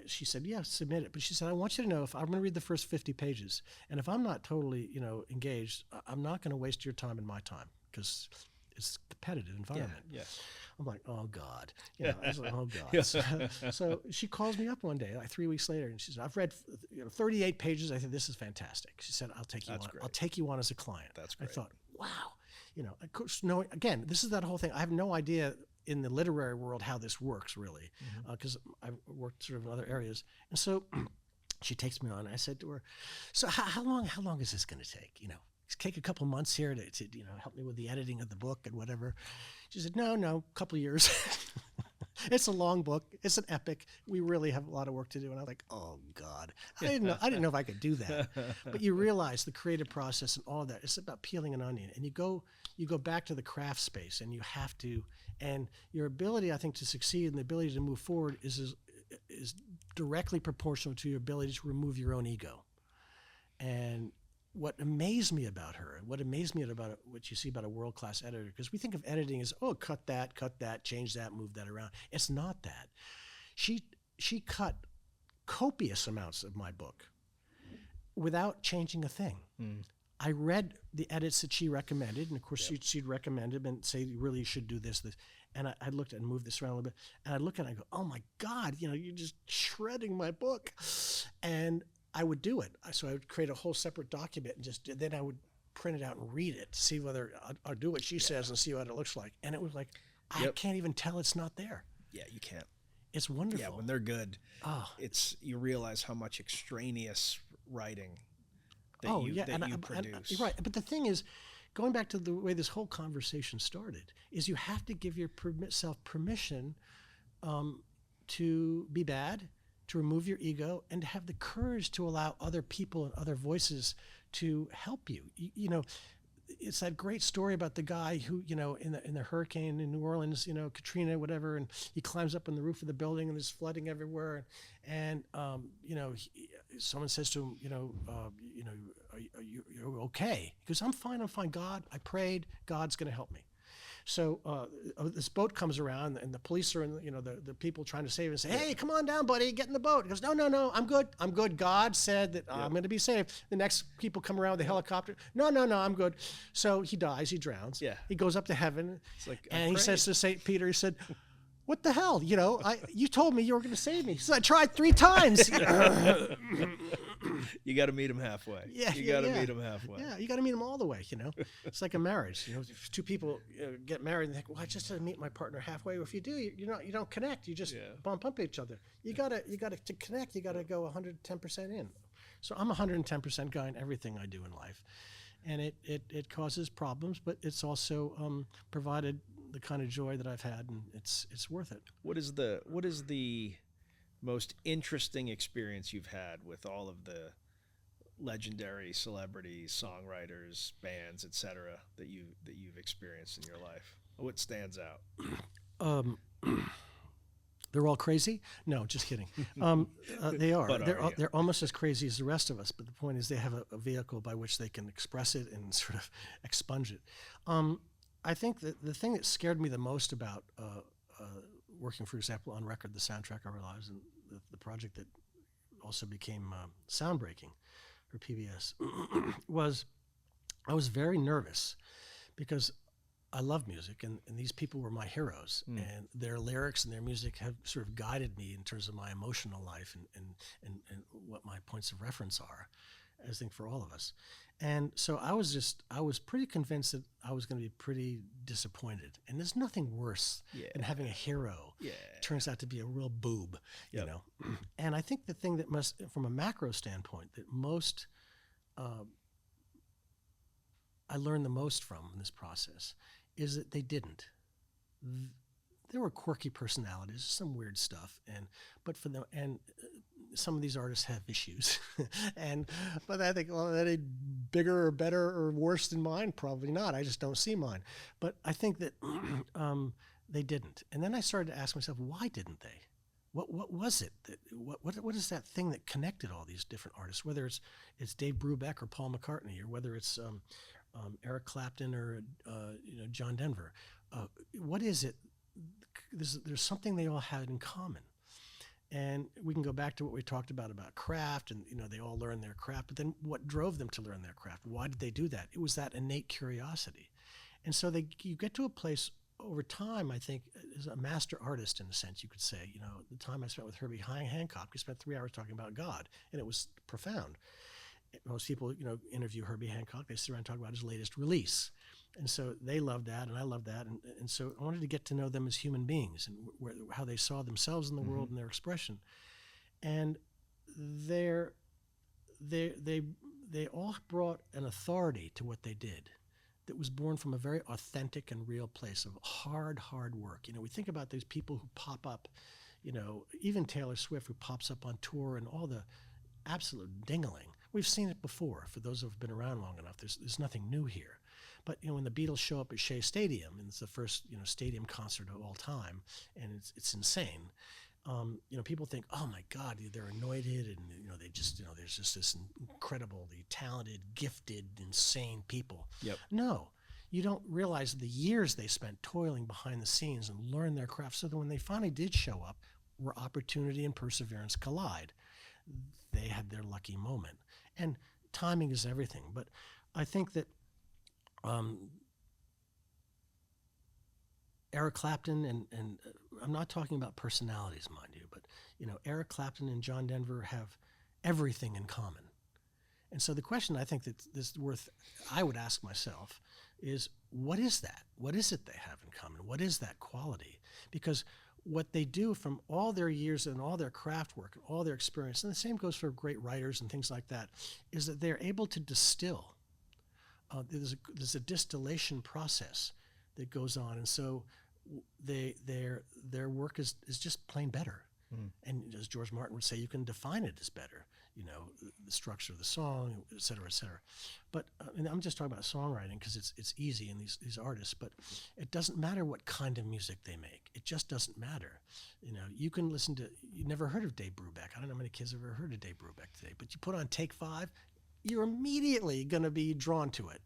[SPEAKER 3] she said, yeah, submit it. But she said, I want you to know, if I'm going to read the first 50 pages, and if I'm not totally, engaged, I'm not going to waste your time and my time, because it's a competitive environment.
[SPEAKER 2] Yeah.
[SPEAKER 3] I'm like, oh God, I was like, oh God. So she calls me up one day, like 3 weeks later, and she said, I've read 38 pages. I said, this is fantastic. She said, I'll take you on.
[SPEAKER 2] Great.
[SPEAKER 3] I'll take you on as a client.
[SPEAKER 2] That's great.
[SPEAKER 3] I thought, wow, of course, again, this is that whole thing. I have no idea in the literary world how this works really, because I've worked sort of in other areas. And so she takes me on, and I said to her, so how long is this going to take? Take a couple months here to help me with the editing of the book and whatever. She said, no, a couple of years. It's a long book. It's an epic. We really have a lot of work to do. And I'm like, oh God, I didn't know if I could do that. But you realize the creative process and all of that. It's about peeling an onion, and you go back to the craft space, and you have to. And your ability, I think, to succeed and the ability to move forward is directly proportional to your ability to remove your own ego. And what amazed me about her, what you see about a world-class editor, because we think of editing as, oh, cut that, change that, move that around. It's not that. She cut copious amounts of my book without changing a thing. I read the edits that she recommended, and of course she'd recommend them and say, you really should do this. And I looked at and moved this around a little bit, and I look at it and I go, oh my God, you're just shredding my book. And I would do it. So I would create a whole separate document, and then I would print it out and read it, see whether I'll do what she says and see what it looks like. And it was like, I can't even tell it's not there.
[SPEAKER 2] Yeah, you can't.
[SPEAKER 3] It's wonderful.
[SPEAKER 2] Yeah, when they're good, you realize how much extraneous writing that you produce.
[SPEAKER 3] You're right. But the thing is, going back to the way this whole conversation started, is you have to give yourself permission to be bad to remove your ego, and to have the courage to allow other people and other voices to help you. You know, it's that great story about the guy who, you know, in the hurricane in New Orleans, you know, Katrina, whatever, and he climbs up on the roof of the building and there's flooding everywhere. And you know, someone says to him, you know, you're okay? He goes, I'm fine. God, I prayed. God's going to help me. So this boat comes around, and the police are, you know, the people trying to save him say, hey, come on down, buddy, get in the boat. He goes, no, I'm good. God said that I'm going to be saved. The next people come around with the helicopter. No, I'm good. So he dies, he drowns.
[SPEAKER 2] Yeah.
[SPEAKER 3] He goes up to heaven,
[SPEAKER 2] and
[SPEAKER 3] he says to St. Peter, he said, what the hell? You know, you told me you were going to save me. So I tried 3 times.
[SPEAKER 2] You got to meet him halfway.
[SPEAKER 3] Yeah,
[SPEAKER 2] you got to meet him halfway.
[SPEAKER 3] Yeah, you got to meet him all the way. You know, it's like a marriage. You know, if 2 people get married and think, well, I just had to meet my partner halfway. Well, if you do, you don't connect. You just bump up each other. You gotta to connect. You gotta go 110% in. So I'm 110% guy in everything I do in life, and it causes problems, but it's also provided the kind of joy that I've had, and it's worth it.
[SPEAKER 2] What is the most interesting experience you've had with all of the legendary celebrities, songwriters, bands, etc. that you've experienced in your life? What stands out?
[SPEAKER 3] They're all crazy? No, just kidding. They are. They're almost as crazy as the rest of us. But the point is, they have a vehicle by which they can express it and sort of expunge it. I think that the thing that scared me the most about working, for example, on Record, the soundtrack of our lives, and the project that also became Soundbreaking for PBS, was I was very nervous because I love music, and these people were my heroes, and their lyrics and their music have sort of guided me in terms of my emotional life and what my points of reference are, I think, for all of us. And so I was pretty convinced that I was going to be pretty disappointed. And there's nothing worse than having a hero turns out to be a real boob, you know. And I think the thing that must, from a macro standpoint, that most I learned the most from in this process is that they didn't. There were quirky personalities, some weird stuff, but for them, and some of these artists have issues, but I think, well, are they bigger or better or worse than mine? Probably not. I just don't see mine. But I think that they didn't. And then I started to ask myself, why didn't they? What was it? What is that thing that connected all these different artists? Whether it's Dave Brubeck or Paul McCartney, or whether it's Eric Clapton or John Denver. What is it? There's something they all had in common. And we can go back to what we talked about craft, and they all learned their craft. But then what drove them to learn their craft? Why did they do that? It was that innate curiosity. And so you get to a place over time, I think, as a master artist, in a sense, you could say. The time I spent with Herbie Hancock, we spent 3 hours talking about God, and it was profound. Most people, interview Herbie Hancock. They sit around and talk about his latest release. And so they loved that, and I loved that. And so I wanted to get to know them as human beings and how they saw themselves in the world and their expression. And they all brought an authority to what they did that was born from a very authentic and real place of hard work. We think about these people who pop up, even Taylor Swift, who pops up on tour, and all the absolute dingling. We've seen it before. For those who have been around long enough, there's nothing new here. But when the Beatles show up at Shea Stadium, and it's the first stadium concert of all time, and it's insane. People think, oh my God, they're anointed, and they just there's just this incredibly talented, gifted, insane people.
[SPEAKER 2] Yep.
[SPEAKER 3] No, you don't realize the years they spent toiling behind the scenes and learned their craft, so that when they finally did show up, where opportunity and perseverance collide, they had their lucky moment. And timing is everything. But I think that Eric Clapton and I'm not talking about personalities, mind you, but Eric Clapton and John Denver have everything in common. And so the question I think that I would ask myself is, what is that? What is it they have in common? What is that quality? Because what they do from all their years and all their craft work and all their experience, and the same goes for great writers and things like that, is that they're able to distill. There's a distillation process that goes on, and so their work is just plain better. And as George Martin would say, you can define it as better, the structure of the song, et cetera, et cetera. But and I'm just talking about songwriting because it's easy in these artists, but it doesn't matter what kind of music they make. It just doesn't matter. You can listen to, you never heard of Dave Brubeck. I don't know how many kids have ever heard of Dave Brubeck today, but you put on Take 5, you're immediately going to be drawn to it.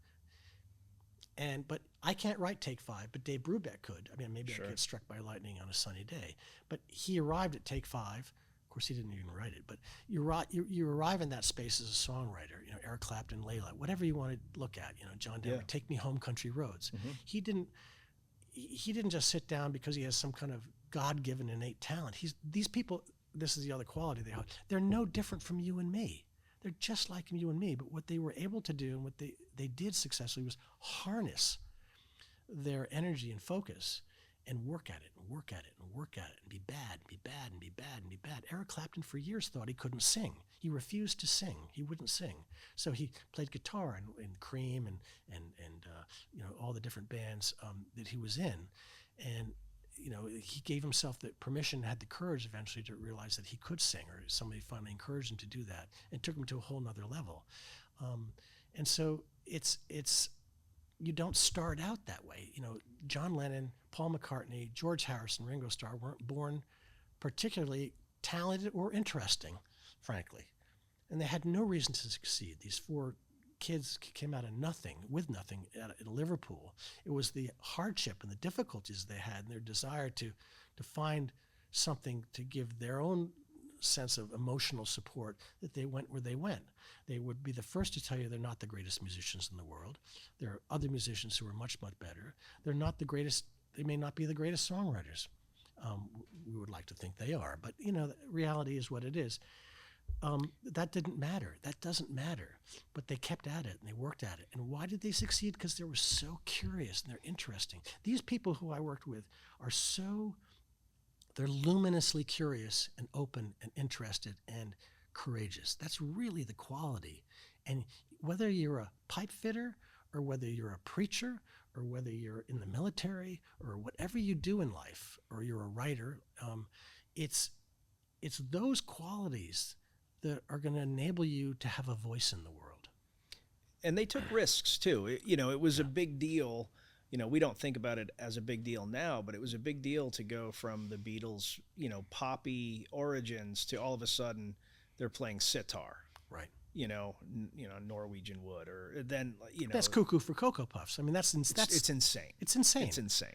[SPEAKER 3] But I can't write Take 5, but Dave Brubeck could. I mean, maybe I could get struck by lightning on a sunny day. But he arrived at Take 5. Of course, he didn't even write it. But you arrive in that space as a songwriter. Eric Clapton, Layla, whatever you want to look at. John Denver, Take Me Home, Country Roads. He didn't just sit down because he has some kind of God-given innate talent. These people. This is the other quality they have. They're no different from you and me. They're just like you and me, but what they were able to do and what they did successfully was harness their energy and focus and work at it and work at it and work at it and be bad and be bad and be bad and be bad. Eric Clapton for years thought he couldn't sing. He refused to sing. He wouldn't sing. So he played guitar in Cream and all the different bands that he was in. And he gave himself the permission, had the courage eventually to realize that he could sing, or somebody finally encouraged him to do that and took him to a whole nother level. And so it's you don't start out that way. John Lennon, Paul McCartney, George Harrison, Ringo Starr weren't born particularly talented or interesting, frankly. And they had no reason to succeed. These 4 kids came out of nothing, with nothing, in Liverpool. It was the hardship and the difficulties they had and their desire to find something to give their own sense of emotional support that they went where they went. They would be the first to tell you they're not the greatest musicians in the world. There are other musicians who are much, much better. They're not the greatest, they may not be the greatest songwriters. We would like to think they are, but the reality is what it is. That didn't matter. That doesn't matter. But they kept at it and they worked at it. And why did they succeed? Because they were so curious and they're interesting. These people who I worked with they're luminously curious and open and interested and courageous. That's really the quality. And whether you're a pipe fitter or whether you're a preacher or whether you're in the military or whatever you do in life, or you're a writer, it's those qualities that are going to enable you to have a voice in the world.
[SPEAKER 2] And they took risks too. It was a big deal. We don't think about it as a big deal now, but it was a big deal to go from the Beatles, poppy origins to all of a sudden they're playing sitar.
[SPEAKER 3] Right.
[SPEAKER 2] Norwegian wood, or then,
[SPEAKER 3] That's cuckoo for Cocoa Puffs. I mean, it's insane.
[SPEAKER 2] It's insane.
[SPEAKER 3] It's insane.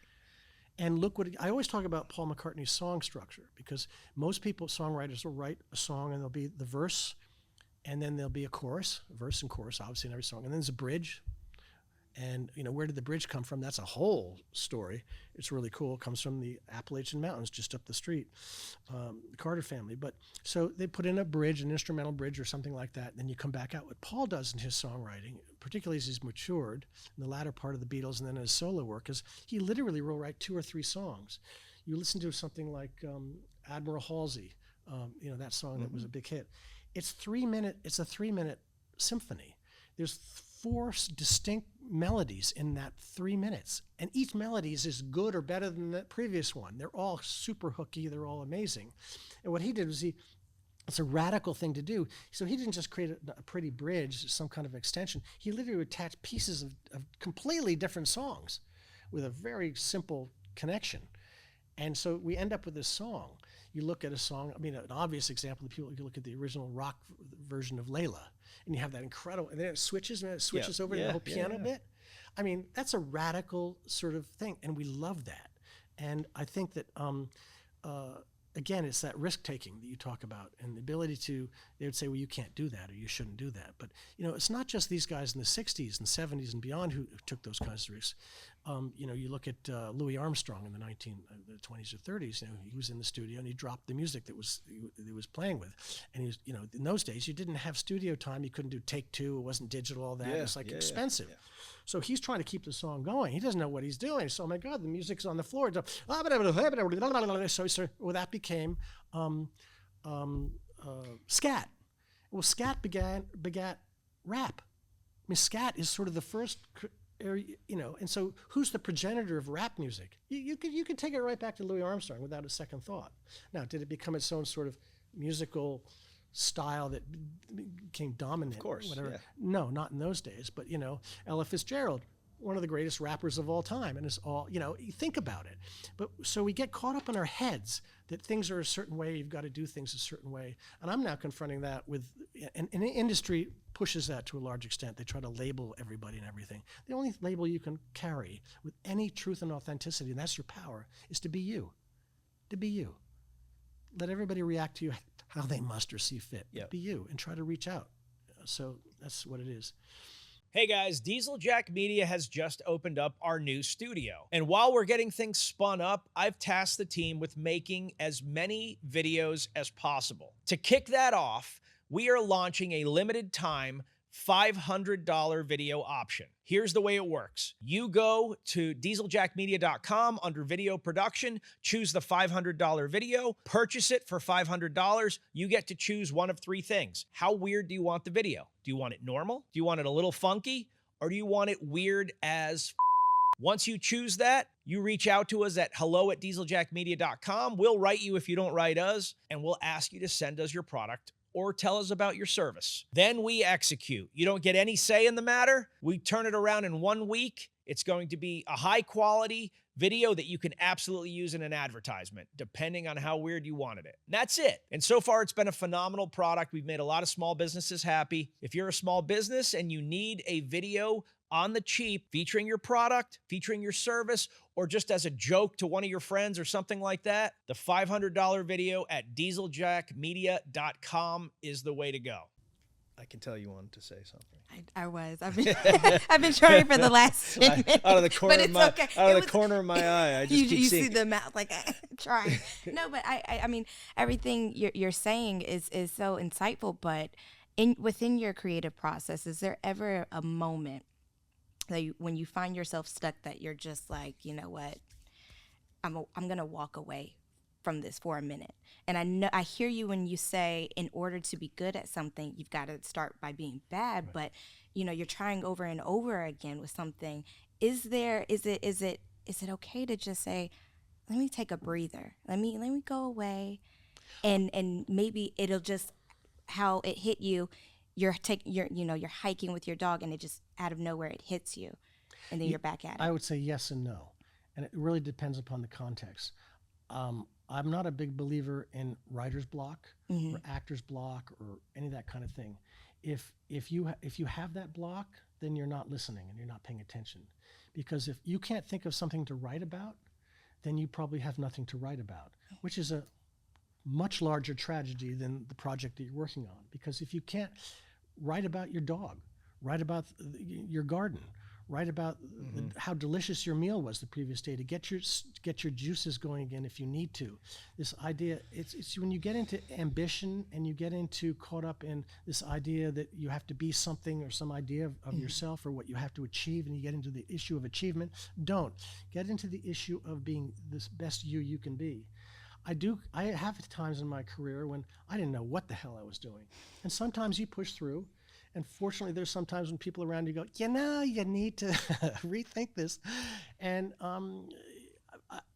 [SPEAKER 3] And look I always talk about Paul McCartney's song structure, because most songwriters will write a song and there'll be the verse and then there'll be a chorus, verse and chorus, obviously in every song. And then there's a bridge. And, where did the bridge come from? That's a whole story. It's really cool. It comes from the Appalachian Mountains just up the street, the Carter family. But so they put in a bridge, an instrumental bridge or something like that. And then you come back out. What Paul does in his songwriting, particularly as he's matured in the latter part of the Beatles and then his solo work, is he literally will write 2 or 3 songs. You listen to something like Admiral Halsey, that song that was a big hit. It's a 3-minute symphony. There's 4 distinct melodies in that 3 minutes, and each melody is as good or better than the previous one. They're all super hooky. They're all amazing. And what he did was it's a radical thing to do. So he didn't just create a pretty bridge, some kind of extension. He literally attached pieces of completely different songs with a very simple connection. And so we end up with this song. You look at a song, an obvious example, you look at the original rock version of Layla, and you have that incredible, and then it switches over to the whole piano bit. That's a radical sort of thing, and we love that. And I think that, again, it's that risk-taking that you talk about, and the ability they would say, well, you can't do that, or you shouldn't do that. But, it's not just these guys in the 60s and 70s and beyond who took those kinds of risks. You look at Louis Armstrong in the 20s or 30s. He was in the studio and he dropped the music that he was playing with. And he was, in those days you didn't have studio time. You couldn't do take 2. It wasn't digital. All that. It's expensive. Yeah. So he's trying to keep the song going. He doesn't know what he's doing. So, oh my God, the music's on the floor. So that became scat. Well, scat begat rap. Scat is sort of the first or, and so who's the progenitor of rap music? You could take it right back to Louis Armstrong without a second thought. Now, did it become its own sort of musical style that became dominant?
[SPEAKER 2] Of course,
[SPEAKER 3] whatever.
[SPEAKER 2] yeah.
[SPEAKER 3] No, not in those days. But Ella Fitzgerald, one of the greatest rappers of all time, and it's all you think about it. But so we get caught up in our heads that things are a certain way. You've got to do things a certain way, and I'm now confronting that with, and the industry pushes that to a large extent. They try to label everybody and everything. The only label you can carry with any truth and authenticity, and that's your power, is to be you. To be you. Let everybody react to you how they must or see fit.
[SPEAKER 2] Yep.
[SPEAKER 3] Be you and try to reach out. So that's what it is.
[SPEAKER 2] Hey guys, Diesel Jack Media has just opened up our new studio. And while we're getting things spun up, I've tasked the team with making as many videos as possible. To kick that off, we are launching a limited time $500 video option. Here's the way it works. You go to dieseljackmedia.com under video production, choose the $500 video, purchase it for $500. You get to choose one of three things. How weird do you want the video? Do you want it normal? Do you want it a little funky? Or do you want it weird as Once you choose that, you reach out to us at hello@dieseljackmedia.com. We'll write you if you don't write us, and we'll ask you to send us your product or tell us about your service. Then we execute. You don't get any say in the matter. We turn it around in 1 week. It's going to be a high-quality video that you can absolutely use in an advertisement, depending on how weird you wanted it. And that's it. And so far, it's been a phenomenal product. We've made a lot of small businesses happy. If you're a small business and you need a video on the cheap featuring your product, featuring your service, or just as a joke to one of your friends or something like that, the $500 video at dieseljackmedia.com is the way to go. I can tell you wanted to say something.
[SPEAKER 4] I was. I've been trying for the last 10 minutes.
[SPEAKER 2] Out of the corner of my
[SPEAKER 4] okay.
[SPEAKER 2] corner of my eye, I just keep
[SPEAKER 4] you
[SPEAKER 2] seeing.
[SPEAKER 4] see the mouth like trying. No, but I mean everything you're saying is so insightful. But within your creative process, is there ever a moment that when you find yourself stuck that you're just like, you know what, I'm gonna walk away from this for a minute? And I hear you when you say in order to be good at something, you've got to start by being bad. Right. But you're trying over and over again with something. Is it okay to just say, let me take a breather, let me go away, and maybe it'll just, how it hit you, you're hiking with your dog and it just out of nowhere it hits you, and then you're back at it.
[SPEAKER 3] I would say yes and no, and it really depends upon the context. I'm not a big believer in writer's block or actor's block or any of that kind of thing. If you have that block, then you're not listening and you're not paying attention. Because if you can't think of something to write about, then you probably have nothing to write about, which is a much larger tragedy than the project that you're working on. Because if you can't write about your dog, write about your garden, write about how delicious your meal was the previous day, to get your juices going again if you need to. This idea, it's when you get into ambition and you get into caught up in this idea that you have to be something or some idea of yourself or what you have to achieve, and you get into the issue of achievement. Don't. Get into the issue of being this best you can be. I have times in my career when I didn't know what the hell I was doing. And sometimes you push through. And fortunately, there's sometimes when people around you go, you need to rethink this. And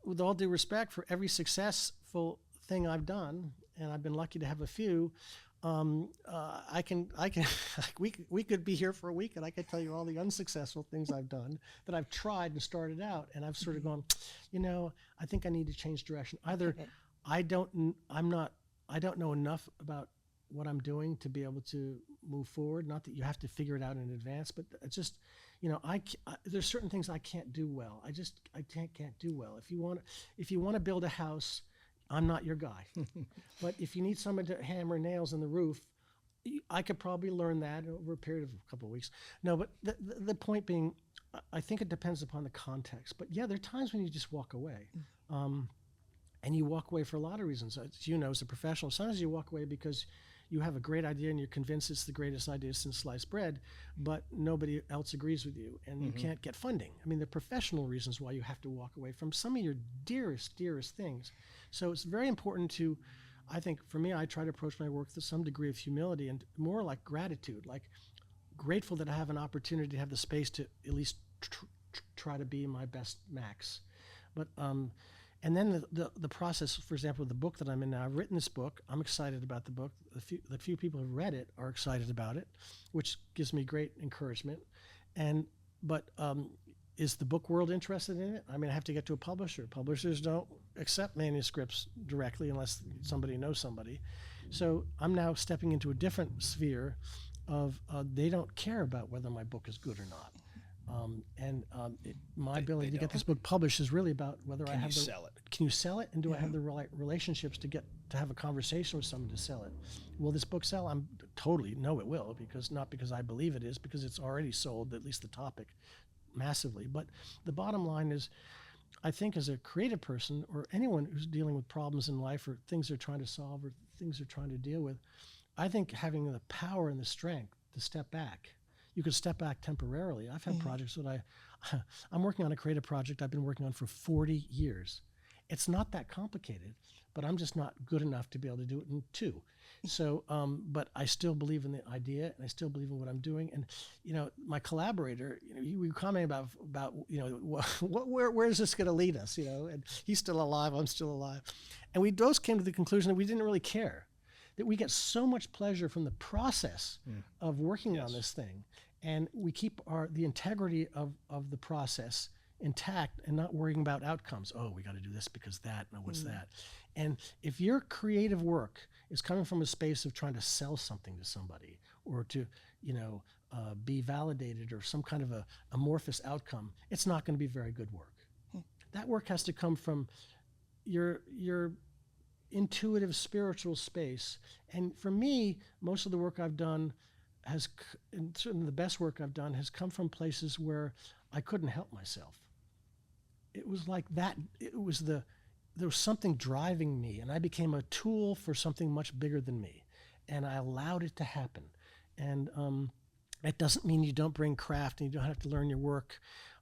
[SPEAKER 3] with all due respect, for every successful thing I've done, and I've been lucky to have a few, we could be here for a week and I could tell you all the unsuccessful things I've done that I've tried and started out, and I've sort of gone, I think I need to change direction. Either I don't know enough about what I'm doing to be able to move forward. Not that you have to figure it out in advance, but it's just, there's certain things I can't do well. I can't do well. If you want to build a house, I'm not your guy. But if you need someone to hammer nails in the roof, I could probably learn that over a period of a couple of weeks. No, but the point being, I think it depends upon the context. But yeah, there are times when you just walk away. And you walk away for a lot of reasons. As as a professional, sometimes you walk away because you have a great idea and you're convinced it's the greatest idea since sliced bread, but nobody else agrees with you and you can't get funding. I mean, the professional reasons why you have to walk away from some of your dearest things. So it's very important to, I think for me, I try to approach my work with some degree of humility and more like gratitude, like grateful that I have an opportunity to have the space to at least try to be my best Max. But and then the process, for example, the book that I'm in now, I've written this book. I'm excited about the book. The few people who read it are excited about it, which gives me great encouragement. But is the book world interested in it? I mean, I have to get to a publisher. Publishers don't accept manuscripts directly unless somebody knows somebody. So I'm now stepping into a different sphere of they don't care about whether my book is good or not. My ability to get this book published is really about whether I have
[SPEAKER 2] sell it.
[SPEAKER 3] Can you sell it, and do I have the right relationships to have a conversation with someone to sell it? Will this book sell? I'm totally no, it will, not because I believe it is, because it's already sold, at least the topic, massively. But the bottom line is, I think as a creative person or anyone who's dealing with problems in life or things they're trying to solve or things they're trying to deal with, I think having the power and the strength to step back. You could step back temporarily. I've had projects that I'm working on a creative project I've been working on for 40 years. It's not that complicated, but I'm just not good enough to be able to do it in 2. So, but I still believe in the idea, and I still believe in what I'm doing. And, my collaborator, we were commenting about where is this going to lead us? And he's still alive, I'm still alive. And we both came to the conclusion that we didn't really care, that we get so much pleasure from the process of working on this thing, and we keep the integrity of the process intact and not worrying about outcomes. Oh, we got to do this because that, no, what's that? And if your creative work is coming from a space of trying to sell something to somebody or to, be validated or some kind of a amorphous outcome, it's not going to be very good work. That work has to come from your intuitive spiritual space. And for me, most of the work I've done and certainly the best work I've done has come from places where I couldn't help myself. It was like that. There was something driving me, and I became a tool for something much bigger than me, and I allowed it to happen. And it doesn't mean you don't bring craft and you don't have to learn your work.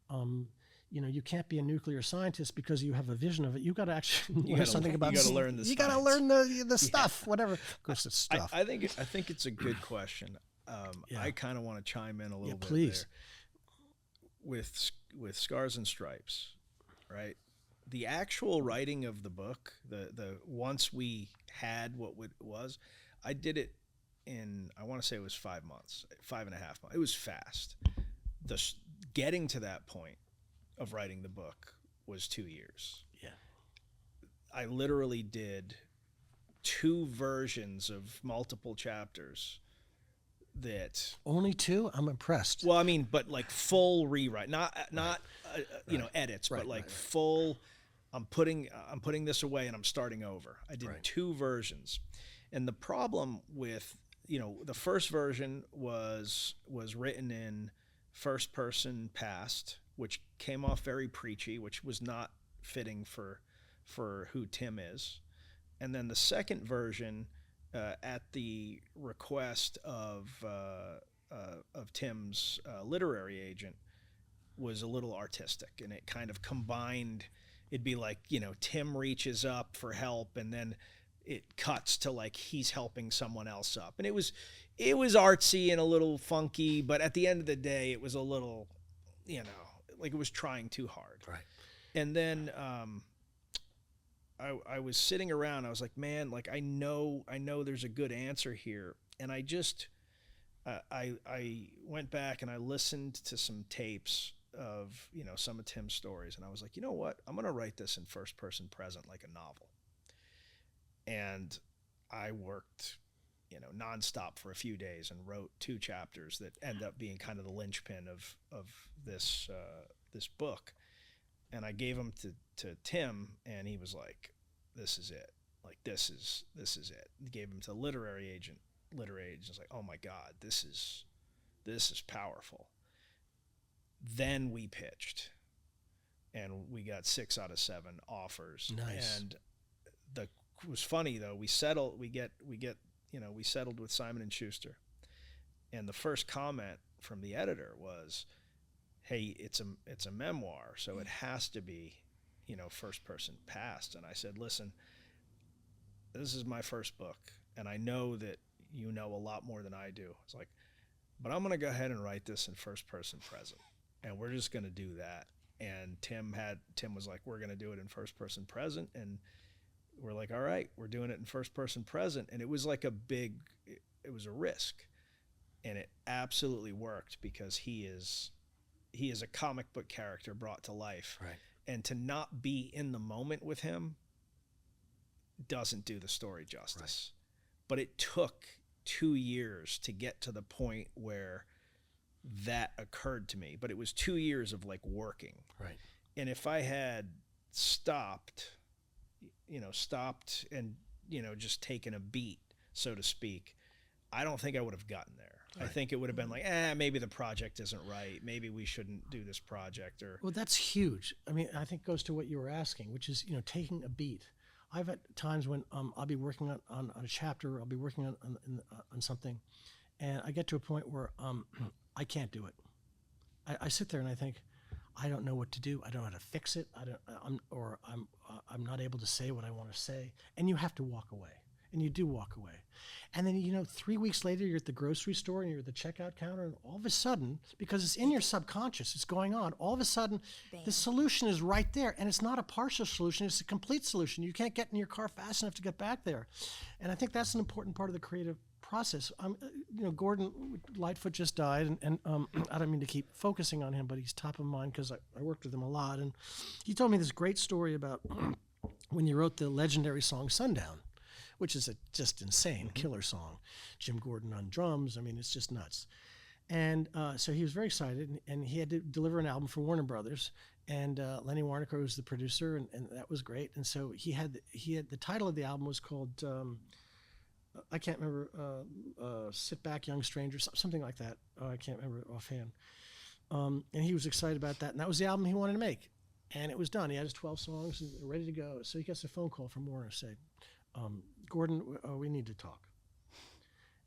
[SPEAKER 3] You can't be a nuclear scientist because you have a vision of it. You got to actually learn something about.
[SPEAKER 2] You got to learn the.
[SPEAKER 3] You got to learn the stuff, whatever. Of course, it's stuff.
[SPEAKER 2] I think it's a good question. I kind of want to chime in a little bit.
[SPEAKER 3] Please.
[SPEAKER 2] There. With Scars and Stripes, right? The actual writing of the book, the once we had what it was, I did it in, I want to say it was 5 months, 5.5 months. It was fast. Getting to that point of writing the book was 2 years.
[SPEAKER 3] Yeah.
[SPEAKER 2] I literally did 2 versions of multiple chapters. That
[SPEAKER 3] only 2? I'm impressed.
[SPEAKER 2] Well, I mean, but like full rewrite, not edits, but like full. I'm putting this away and I'm starting over. I did 2 versions, and the problem with the first version was written in first person past, which came off very preachy, which was not fitting for who Tim is, and then the second version. At the request of Tim's literary agent, was a little artistic, and it kind of combined. It'd be like Tim reaches up for help, and then it cuts to like he's helping someone else up, and it was artsy and a little funky, but at the end of the day, it was a little, like it was trying too hard.
[SPEAKER 3] Right.
[SPEAKER 2] And then I was sitting around. I was like, man, like I know there's a good answer here, and I just I went back and I listened to some tapes of some of Tim's stories, and I was like, you know what? I'm gonna write this in first person present like a novel. And I worked nonstop for a few days and wrote 2 chapters that end up being kind of the linchpin of this book. And I gave them to Tim, and he was like, "This is it. Like this is it." He gave him to literary agent. Literary agent was like, "Oh my God, this is powerful." Then we pitched, and we got 6 out of 7 offers.
[SPEAKER 3] Nice.
[SPEAKER 2] And it was funny though. We settled with Simon and Schuster, and the first comment from the editor was, "Hey, it's a memoir, so it has to be, first person past." And I said, "Listen, this is my first book, and I know that you know a lot more than I do." It's like, but I'm going to go ahead and write this in first person present. and we're just going to do that. And Tim was like, we're going to do it in first person present. And we're like, all right, we're doing it in first person present. And it was like it was a risk, and it absolutely worked because he is a comic book character brought to life.
[SPEAKER 3] Right.
[SPEAKER 2] And to not be in the moment with him doesn't do the story justice. Right. But it took 2 years to get to the point where that occurred to me. But it was 2 years of like working.
[SPEAKER 3] Right.
[SPEAKER 2] And if I had stopped and, just taken a beat, so to speak, I don't think I would have gotten there. Right. I think it would have been like, maybe the project isn't right. Maybe we shouldn't do this project. Well,
[SPEAKER 3] that's huge. I mean, I think it goes to what you were asking, which is, taking a beat. I've had times when I'll be working on a chapter, I'll be working on something, and I get to a point where I can't do it. I sit there and I think, I don't know what to do. I don't know how to fix it. I'm not able to say what I want to say, and you have to walk away. And you do walk away. And then, 3 weeks later, you're at the grocery store and you're at the checkout counter, and all of a sudden, because it's in your subconscious, it's going on, all of a sudden, the solution is right there. And it's not a partial solution, it's a complete solution. You can't get in your car fast enough to get back there. And I think that's an important part of the creative process. Gordon Lightfoot just died, and I don't mean to keep focusing on him, but he's top of mind because I worked with him a lot. And he told me this great story about when you wrote the legendary song Sundown, which is a just insane killer song. Jim Gordon on drums. I mean, it's just nuts. And so he was very excited, and he had to deliver an album for Warner Brothers. And Lenny Waronker was the producer, and that was great. And so he had the title of the album was called, I can't remember, Sit Back Young Stranger, something like that. I can't remember offhand. And he was excited about that. And that was the album he wanted to make. And it was done. He had his 12 songs and ready to go. So he gets a phone call from Warner saying, Gordon, we need to talk.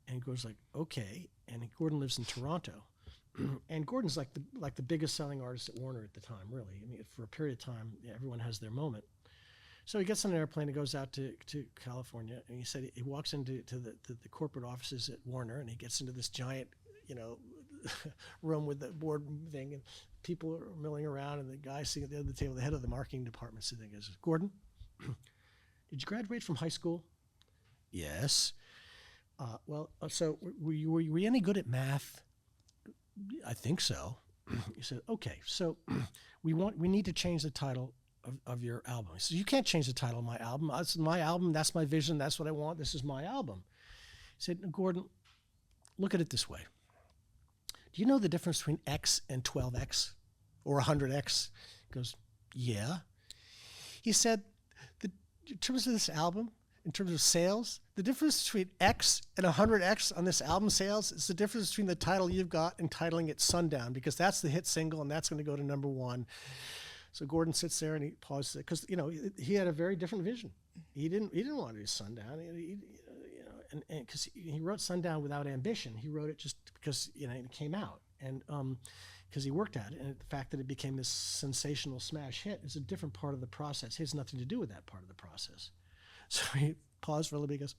[SPEAKER 3] And Gordon's like, okay. And Gordon lives in Toronto. And Gordon's like the biggest selling artist at Warner at the time, really. I mean, for a period of time, everyone has their moment. So he gets on an airplane and goes out to California. And he said he walks into the corporate offices at Warner, and he gets into this giant, room with the board thing, and people are milling around, and the guy sitting at the end of the table, the head of the marketing department, sitting there, goes, Gordon, did you graduate from high school? Yes. So were you any good at math? I think so. He said, okay, so we need to change the title of your album. He said, you can't change the title of my album. That's my album. That's my vision. That's what I want. This is my album. He said, Gordon, look at it this way. Do you know the difference between X and 12X or 100X? He goes, yeah. He said, in terms of this album, in terms of sales, the difference between X and 100X on this album sales is the difference between the title you've got and titling it Sundown, because that's the hit single and that's going to go to #1. So Gordon sits there and he pauses it because he had a very different vision. He didn't want to do Sundown. And because he wrote Sundown without ambition, he wrote it just because it came out, and because he worked at it, and the fact that it became this sensational smash hit is a different part of the process. It has nothing to do with that part of the process. So he paused for a little bit, he goes,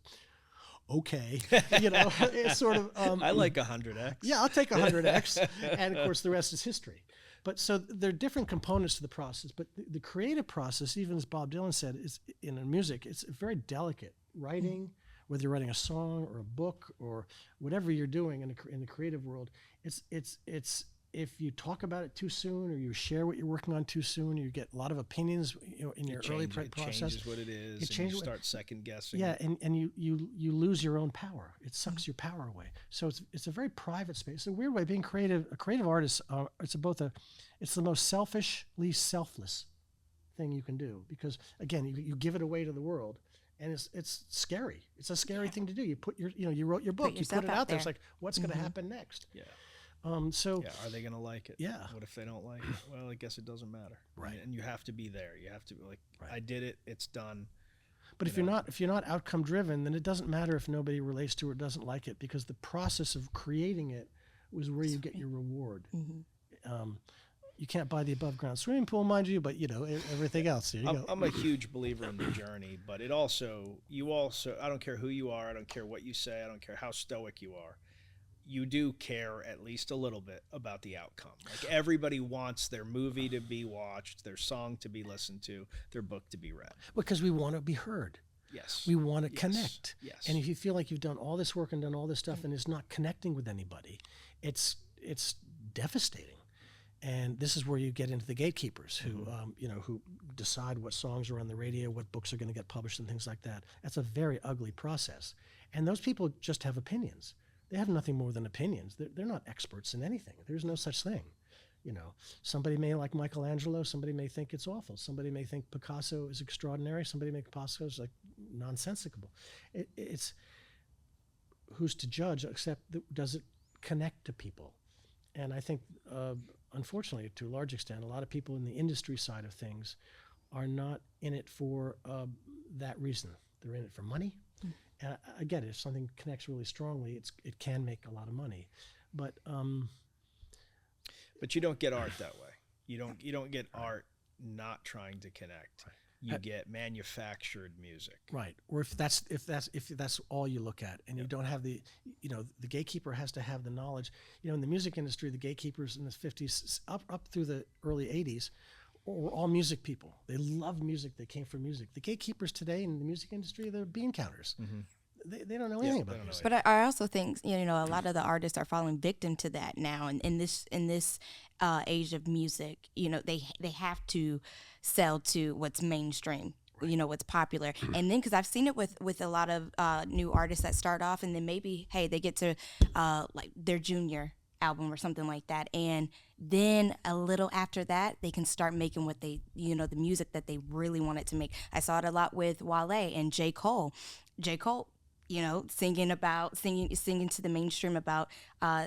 [SPEAKER 3] okay. It's sort of...
[SPEAKER 2] I like 100X.
[SPEAKER 3] Yeah, I'll take 100X. And of course, the rest is history. But so there are different components to the process, but the creative process, even as Bob Dylan said, is in music, it's very delicate. Writing, whether you're writing a song or a book or whatever you're doing in the creative world, it's if you talk about it too soon or you share what you're working on too soon, you get a lot of opinions in your early process.
[SPEAKER 2] It changes what it is, and you start second guessing.
[SPEAKER 3] Yeah, and you lose your own power. It sucks your power away. So it's a very private space. It's a weird way. Being creative, a creative artist, it's the most selfishly selfless thing you can do, because again, you give it away to the world. And it's scary. It's a scary thing to do. You put you wrote your book, you put it out there. It's like, what's going to happen next?
[SPEAKER 2] Yeah.
[SPEAKER 3] Are
[SPEAKER 2] they going to like it?
[SPEAKER 3] Yeah.
[SPEAKER 2] What if they don't like it? Well, I guess it doesn't matter.
[SPEAKER 3] Right.
[SPEAKER 2] And you have to be there. You have to be like, right. I did it. It's done.
[SPEAKER 3] But if you're not outcome driven, then it doesn't matter if nobody relates to it or doesn't like it, because the process of creating it was where you get your reward. Mm-hmm. You can't buy the above ground swimming pool, mind you, but everything else. There you go.
[SPEAKER 2] I'm a huge believer in the journey, but you also, I don't care who you are. I don't care what you say. I don't care how stoic you are. you do care at least a little bit about the outcome. Like everybody wants their movie to be watched, their song to be listened to, their book to be read.
[SPEAKER 3] Because we want to be heard.
[SPEAKER 2] Yes.
[SPEAKER 3] We want to connect.
[SPEAKER 2] Yes.
[SPEAKER 3] And if you feel like you've done all this work and done all this stuff and it's not connecting with anybody, it's devastating. And this is where you get into the gatekeepers who, who decide what songs are on the radio, what books are going to get published, and things like that. That's a very ugly process. And those people just have opinions. They have nothing more than opinions. They're not experts in anything. There's no such thing. Somebody may like Michelangelo. Somebody may think it's awful. Somebody may think Picasso is extraordinary. Somebody may think Picasso is like nonsensical. It's who's to judge, except does it connect to people? And I think, unfortunately, to a large extent, a lot of people in the industry side of things are not in it for that reason. They're in it for money. And I get it. If something connects really strongly, it can make a lot of money. But
[SPEAKER 2] you don't get art that way. You don't get art not trying to connect. You get manufactured music.
[SPEAKER 3] Right. Or if that's all you look at, and you don't have the gatekeeper has to have the knowledge. In the music industry, the gatekeepers in the 50s up through the early 80s were all music people. They loved music. They came from music. The gatekeepers today in the music industry, they're bean counters. Mm-hmm. They don't know anything about music.
[SPEAKER 4] But I also think a lot of the artists are falling victim to that now, and in this age of music, they have to sell to what's mainstream, right. What's popular, and then because I've seen it with a lot of new artists that start off, and then maybe they get to like their junior album or something like that, and then a little after that they can start making what they the music that they really wanted to make. I saw it a lot with Wale and J. Cole. Singing to the mainstream about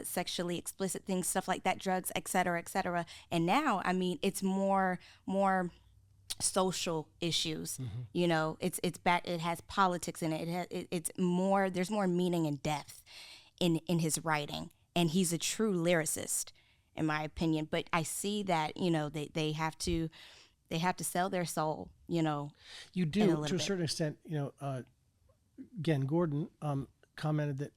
[SPEAKER 4] sexually explicit things, stuff like that, drugs, et cetera, et cetera. And now, it's more social issues. Mm-hmm. It's back. It has politics in it. It's more. There's more meaning and depth in his writing, and he's a true lyricist, in my opinion. But I see that they have to sell their soul.
[SPEAKER 3] You do to a certain extent. Again, Gordon commented that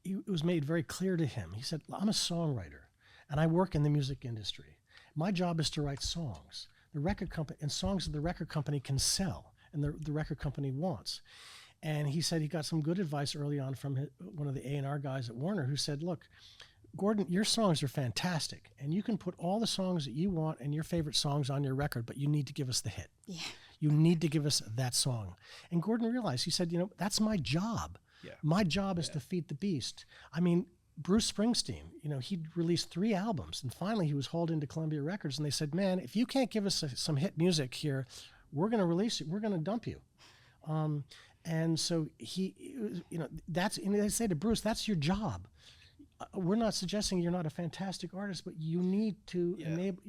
[SPEAKER 3] it was made very clear to him. He said, I'm a songwriter, and I work in the music industry. My job is to write songs. The record company, and songs that the record company can sell, and the record company wants. And he said he got some good advice early on from one of the A&R guys at Warner, who said, look, Gordon, your songs are fantastic, and you can put all the songs that you want and your favorite songs on your record, but you need to give us the hit. Yeah. You need to give us that song. And Gordon realized, he said, that's my job. Yeah. My job is to feed the beast. Bruce Springsteen, he'd released 3 albums, and finally he was hauled into Columbia Records, and they said, man, if you can't give us some hit music here, we're going to release it. We're going to dump you. And so and they say to Bruce, that's your job. We're not suggesting you're not a fantastic artist, but you need to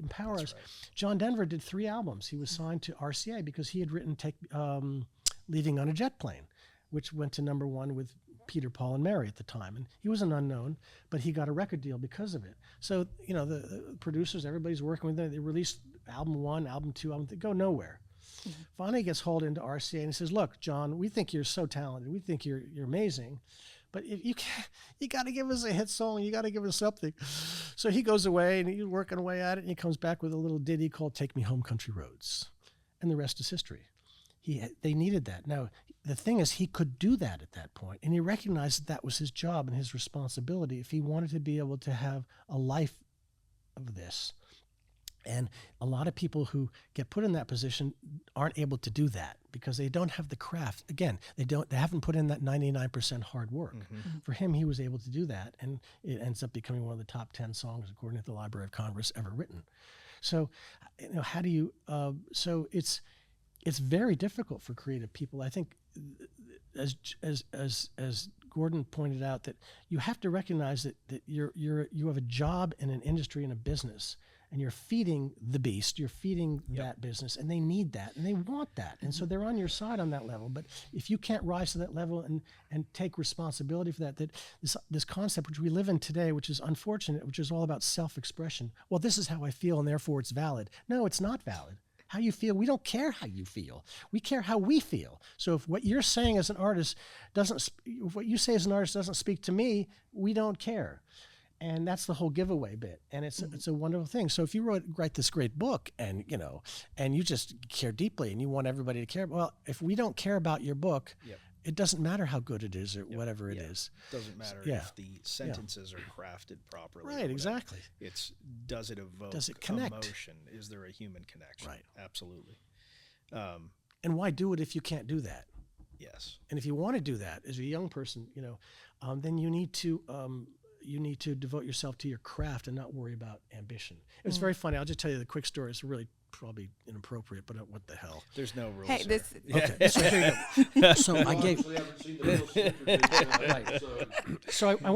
[SPEAKER 3] empower us. Right. John Denver did 3 albums. He was signed to RCA because he had written Leaving on a Jet Plane, which went to #1 with Peter, Paul, and Mary at the time. And he was an unknown, but he got a record deal because of it. So, the producers, everybody's working with them. They released album 1, album 2, they go nowhere. Mm-hmm. Finally, he gets hauled into RCA and he says, look, John, we think you're so talented. We think you're amazing. But if you got to give us a hit song. You got to give us something. So he goes away and he's working away at it, and he comes back with a little ditty called "Take Me Home, Country Roads," and the rest is history. They needed that. Now the thing is, he could do that at that point, and he recognized that was his job and his responsibility if he wanted to be able to have a life of this. And a lot of people who get put in that position aren't able to do that because they don't have the craft. Again, they haven't put in that 99% hard work. Mm-hmm. For him, he was able to do that, and it ends up becoming one of the top 10 songs, according to the Library of Congress, ever written. So, how do you? So it's very difficult for creative people. I think, as Gordon pointed out, that you have to recognize that you have a job in an industry and a business. And you're feeding the beast, you're feeding that business, and they need that, and they want that. And so they're on your side on that level. But if you can't rise to that level and take responsibility for that this concept, which we live in today, which is unfortunate, which is all about self-expression. Well, this is how I feel, and therefore it's valid. No, it's not valid. how you feel. We don't care how you feel. We care how we feel. So if what you're saying as an artist if what you say as an artist doesn't speak to me, we don't care. And that's the whole giveaway bit. And it's a wonderful thing. So if you write this great book and, and you just care deeply and you want everybody to care, well, if we don't care about your book, it doesn't matter how good it is or whatever it is.
[SPEAKER 2] It doesn't matter if the sentences are crafted properly.
[SPEAKER 3] Right, exactly.
[SPEAKER 2] Does it evoke
[SPEAKER 3] connect?
[SPEAKER 2] Emotion? Is there a human connection?
[SPEAKER 3] Right.
[SPEAKER 2] Absolutely.
[SPEAKER 3] And why do it if you can't do that?
[SPEAKER 2] Yes.
[SPEAKER 3] And if you want to do that as a young person, then you need to devote yourself to your craft and not worry about ambition. It was very funny. I'll just tell you the quick story. It's really probably inappropriate, but what the hell?
[SPEAKER 2] There's no rules.
[SPEAKER 4] Hey, this.
[SPEAKER 3] Okay, so here you go. So I gave. Right. So I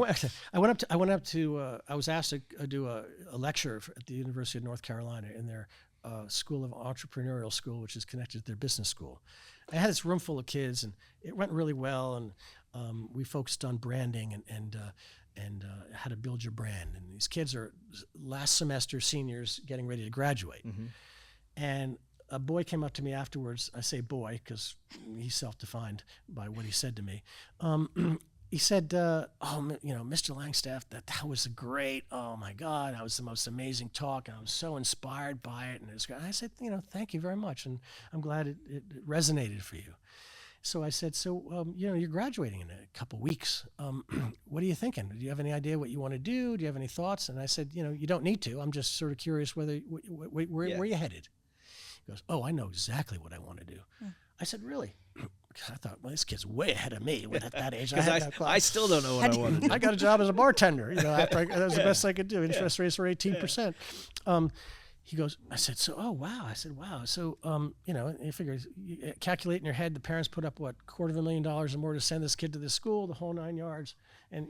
[SPEAKER 3] went up to. I was asked to do a lecture at the University of North Carolina in their School of Entrepreneurial School, which is connected to their business school. I had this room full of kids, and it went really well. And we focused on branding and how to build your brand. And these kids are last semester seniors getting ready to graduate. Mm-hmm. And a boy came up to me afterwards. I say boy because he's self-defined by what he said to me. He said, Mr. Langstaff, that was great. Oh my God, that was the most amazing talk. And I was so inspired by it. And I said, thank you very much. And I'm glad it resonated for you. So I said, you're graduating in a couple weeks. What are you thinking? Do you have any idea what you want to do? Do you have any thoughts? And I said, you don't need to. I'm just sort of curious where are you headed? He goes, oh, I know exactly what I want to do. I said, really? Because I thought, well, this kid's way ahead of me at that age.
[SPEAKER 2] I still don't know what I want to do.
[SPEAKER 3] I got a job as a bartender. That was the best I could do. Interest rates were 18%. He goes, I said, oh, wow. I said, wow. So, you figure, you calculate in your head, the parents put up, $250,000 or more to send this kid to this school, the whole 9 yards. And,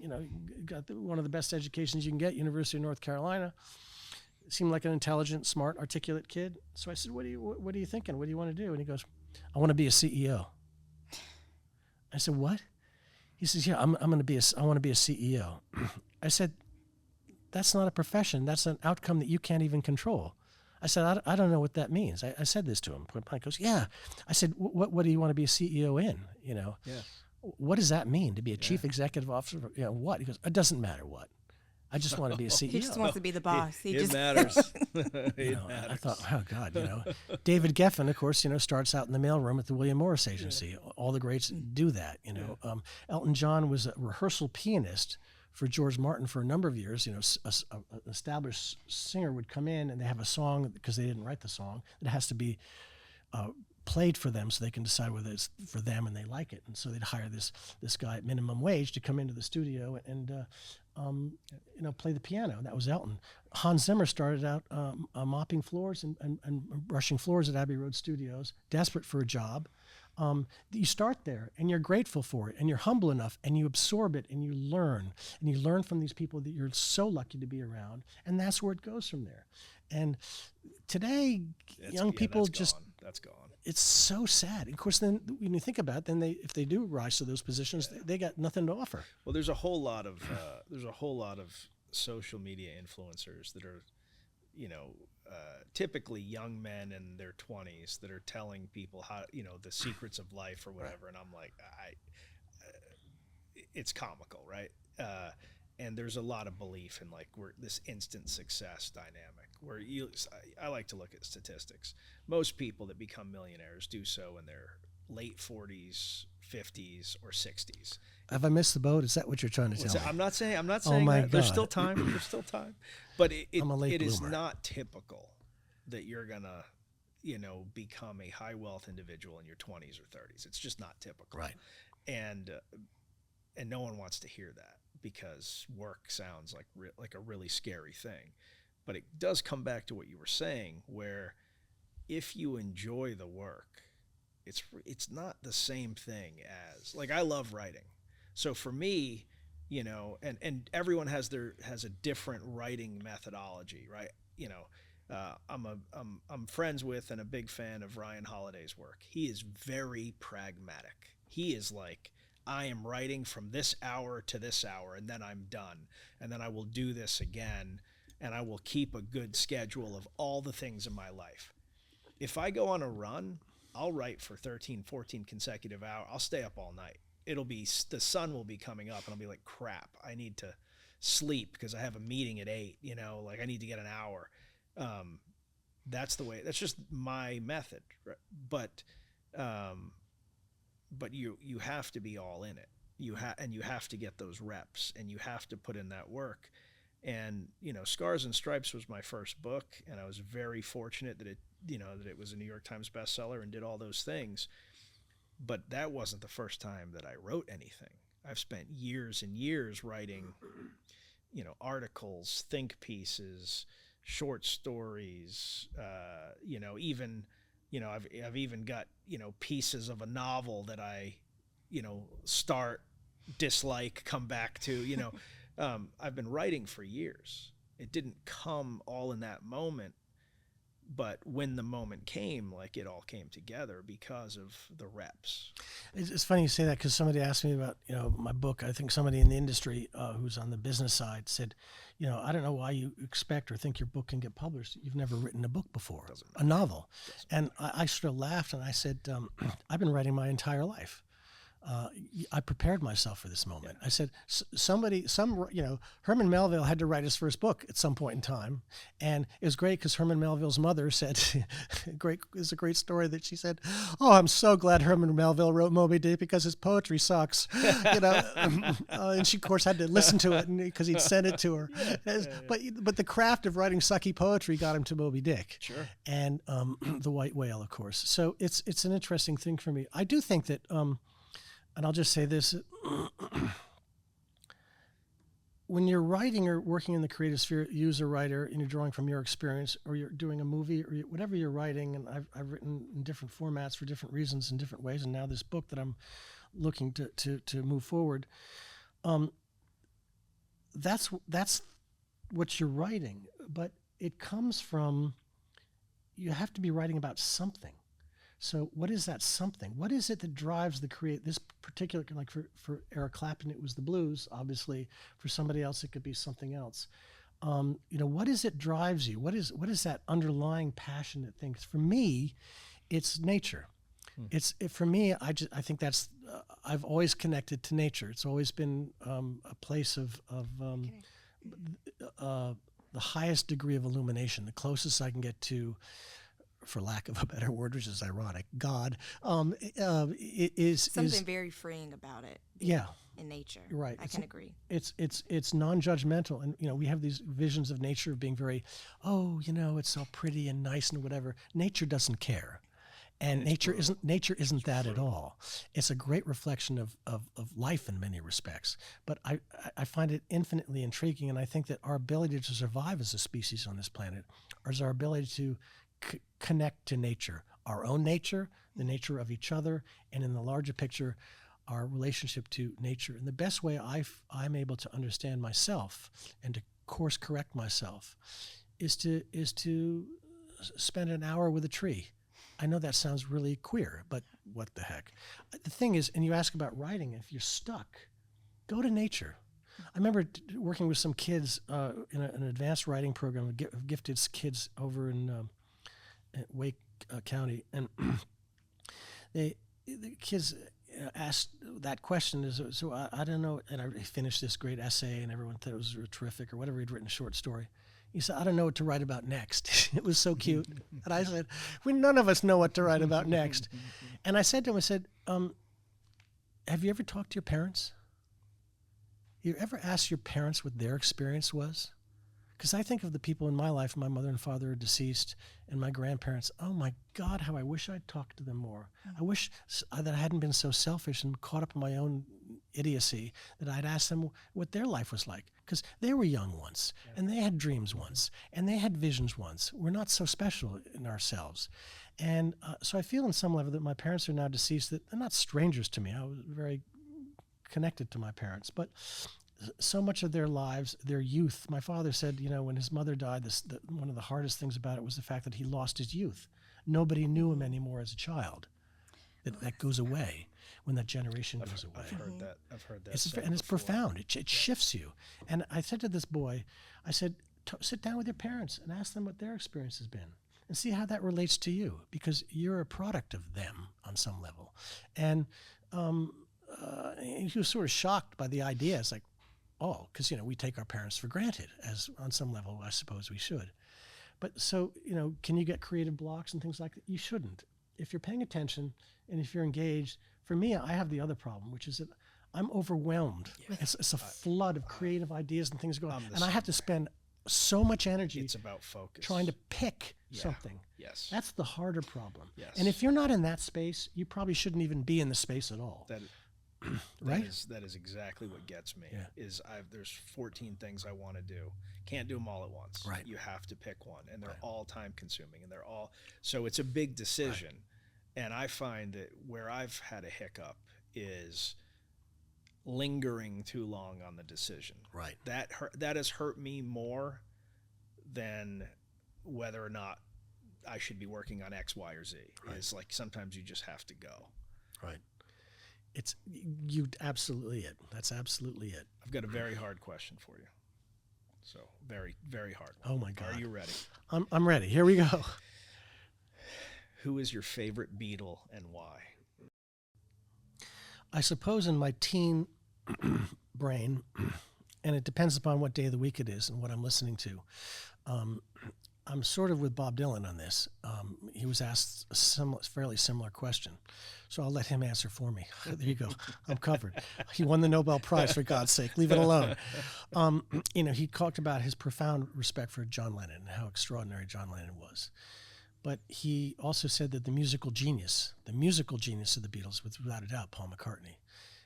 [SPEAKER 3] got one of the best educations you can get, University of North Carolina. Seemed like an intelligent, smart, articulate kid. So I said, what are you thinking? What do you want to do? And he goes, I want to be a CEO. I said, what? He says, yeah, I want to be a CEO. I said, that's not a profession. That's an outcome that you can't even control. I said, I don't know what that means. I said this to him. He goes, yeah. I said, what do you want to be a CEO in? Yeah. What does that mean to be a chief executive officer? What? He goes, it doesn't matter what. I just want to be a CEO.
[SPEAKER 4] He just wants to be the boss.
[SPEAKER 2] It matters. It matters.
[SPEAKER 3] I thought, oh God, David Geffen, of course, starts out in the mailroom at the William Morris Agency. All the greats do that. Elton John was a rehearsal pianist for George Martin for a number of years. An established singer would come in and they have a song because they didn't write the song. It has to be played for them so they can decide whether it's for them and they like it. And so they'd hire this guy at minimum wage to come into the studio and play the piano. That was Elton. Hans Zimmer started out mopping floors and brushing floors at Abbey Road Studios, desperate for a job. You start there and you're grateful for it and you're humble enough and you absorb it and you learn from these people that you're so lucky to be around, and that's where it goes from there. And today, young people
[SPEAKER 2] that's gone.
[SPEAKER 3] It's so sad. Of course, then when you think about it, then if they do rise to those positions, they got nothing to offer.
[SPEAKER 2] Well, there's a whole lot of social media influencers that are, typically young men in their 20s that are telling people how, the secrets of life or whatever. Right. And I'm like, it's comical, right? And there's a lot of belief in this instant success dynamic where I like to look at statistics. Most people that become millionaires do so in their late 40s, 50s, or 60s.
[SPEAKER 3] Have I missed the boat? Is that what you're trying to tell me?
[SPEAKER 2] I'm not saying
[SPEAKER 3] oh my
[SPEAKER 2] that.
[SPEAKER 3] God.
[SPEAKER 2] There's still time. But it is
[SPEAKER 3] bloomer.
[SPEAKER 2] not typical that you're going to, become a high wealth individual in your 20s or 30s. It's just not typical.
[SPEAKER 3] Right.
[SPEAKER 2] And no one wants to hear that because work sounds like a really scary thing. But it does come back to what you were saying, where if you enjoy the work, it's not the same thing as, I love writing. So for me, and everyone has a different writing methodology, right? I'm friends with and a big fan of Ryan Holiday's work. He is very pragmatic. He is like, I am writing from this hour to this hour, and then I'm done. And then I will do this again, and I will keep a good schedule of all the things in my life. If I go on a run, I'll write for 13, 14 consecutive hours. I'll stay up all night. The sun will be coming up and I'll be like, crap, I need to sleep because I have a meeting at 8, like I need to get an hour. That's just my method. Right? But you have to be all in it. You have to get those reps and you have to put in that work. And, Scars and Stripes was my first book, and I was very fortunate that it was a New York Times bestseller and did all those things. But that wasn't the first time that I wrote anything. I've spent years and years writing, articles, think pieces, short stories, even, I've even got, pieces of a novel that I, start, dislike, come back to, I've been writing for years. It didn't come all in that moment, but when the moment came, like it all came together because of the reps.
[SPEAKER 3] It's funny you say that because somebody asked me about, my book. I think somebody in the industry who's on the business side said, I don't know why you expect or think your book can get published. You've never written a book before, a novel. And I sort of laughed and I said, I've been writing my entire life. I prepared myself for this moment. Yeah. I said, Herman Melville had to write his first book at some point in time. And it was great because Herman Melville's mother said, it's a great story that she said, oh, I'm so glad Herman Melville wrote Moby Dick because his poetry sucks, and she of course had to listen to it because he'd sent it to her. But the craft of writing sucky poetry got him to Moby Dick.
[SPEAKER 2] Sure.
[SPEAKER 3] And The White Whale, of course. So it's an interesting thing for me. I do think that, and I'll just say this, when you're writing or working in the creative sphere, you as a writer and you're drawing from your experience, or you're doing a movie, or whatever you're writing, and I've written in different formats for different reasons in different ways, and now this book that I'm looking to move forward, that's what you're writing, but it comes from, you have to be writing about something. So what is that something? What is it that drives this particular, like for Eric Clapton, it was the blues, obviously. For somebody else, it could be something else. What is it drives you? What is that underlying passionate thing? For me, it's nature. For me, I think that's, I've always connected to nature. It's always been a place of the highest degree of illumination, the closest I can get to, for lack of a better word, which is ironic, God, is
[SPEAKER 4] something very freeing about it.
[SPEAKER 3] Yeah,
[SPEAKER 4] in nature,
[SPEAKER 3] right?
[SPEAKER 4] I can agree.
[SPEAKER 3] It's non-judgmental, and we have these visions of nature being very, it's all pretty and nice and whatever. Nature doesn't care, and nature isn't that at all. It's a great reflection of life in many respects. But I find it infinitely intriguing, and I think that our ability to survive as a species on this planet is our ability to connect to nature, our own nature, the nature of each other, and in the larger picture, our relationship to nature. And the best way I'm able to understand myself and to course correct myself is to spend an hour with a tree. I know that sounds really queer, but what the heck? The thing is, and you ask about writing, if you're stuck, go to nature. I remember working with some kids in an advanced writing program of gifted kids over in Wake County, and the kids asked that question. So I don't know, and I finished this great essay, and everyone thought it was terrific, or whatever. He'd written a short story. He said, I don't know what to write about next. It was so cute. And I said, none of us know what to write about next. And I said to him, have you ever talked to your parents? You ever asked your parents what their experience was? Because I think of the people in my life, my mother and father are deceased, and my grandparents, oh my God, how I wish I'd talked to them more. I wish that I hadn't been so selfish and caught up in my own idiocy, that I'd asked them what their life was like. Because they were young once, and they had dreams once, and they had visions once. We're not so special in ourselves. And so I feel on some level that my parents are now deceased, that they're not strangers to me. I was very connected to my parents, but so much of their lives, their youth. My father said, when his mother died, one of the hardest things about it was the fact that he lost his youth. Nobody knew him anymore as a child. That goes away when that generation goes away.
[SPEAKER 2] I've heard that.
[SPEAKER 3] It's profound. It shifts you. And I said to this boy, I said, sit down with your parents and ask them what their experience has been. and see how that relates to you, because you're a product of them on some level. And he was sort of shocked by the idea. It's like, oh, because, we take our parents for granted, as on some level I suppose we should. But so, can you get creative blocks and things like that? You shouldn't. If you're paying attention and if you're engaged, for me, I have the other problem, which is that I'm overwhelmed. Yeah. It's a flood of creative ideas and things going on. And I have to spend so much energy.
[SPEAKER 2] It's about focus.
[SPEAKER 3] Trying to pick something.
[SPEAKER 2] Yes.
[SPEAKER 3] That's the harder problem.
[SPEAKER 2] Yes.
[SPEAKER 3] And if you're not in that space, you probably shouldn't even be in the space at all. Right?
[SPEAKER 2] That is exactly what gets me.
[SPEAKER 3] Yeah.
[SPEAKER 2] There's 14 things I want to do. Can't do them all at once.
[SPEAKER 3] Right.
[SPEAKER 2] You have to pick one, and they're all time consuming, and so it's a big decision. Right. And I find that where I've had a hiccup is lingering too long on the decision.
[SPEAKER 3] Right.
[SPEAKER 2] That has hurt me more than whether or not I should be working on X, Y, or Z. Right. It's like sometimes you just have to go.
[SPEAKER 3] Right. That's absolutely it. That's absolutely it.
[SPEAKER 2] I've got a very hard question for you. So very, very hard one.
[SPEAKER 3] Oh my God.
[SPEAKER 2] Are you ready?
[SPEAKER 3] I'm ready. Here we go.
[SPEAKER 2] Who is your favorite Beatle and why?
[SPEAKER 3] I suppose in my teen brain, and it depends upon what day of the week it is and what I'm listening to, I'm sort of with Bob Dylan on this. He was asked a fairly similar question, so I'll let him answer for me. There you go. I'm covered. He won the Nobel Prize, for God's sake. Leave it alone. He talked about his profound respect for John Lennon and how extraordinary John Lennon was. But he also said that the musical genius of the Beatles was without a doubt Paul McCartney.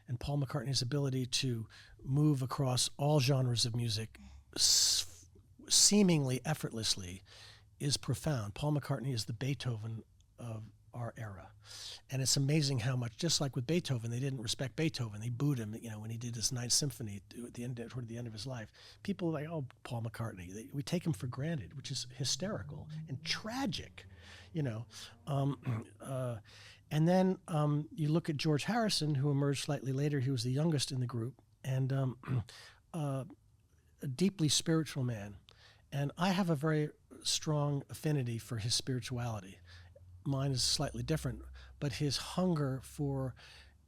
[SPEAKER 3] And Paul McCartney's ability to move across all genres of music seemingly effortlessly is profound. Paul McCartney is the Beethoven of our era. And it's amazing how much, just like with Beethoven, they didn't respect Beethoven. They booed him, when he did his Ninth Symphony toward the end of his life. People are like, oh, Paul McCartney. We take him for granted, which is hysterical and tragic, And then you look at George Harrison, who emerged slightly later. He was the youngest in the group, and a deeply spiritual man. And I have a very strong affinity for his spirituality. Mine is slightly different, but his hunger for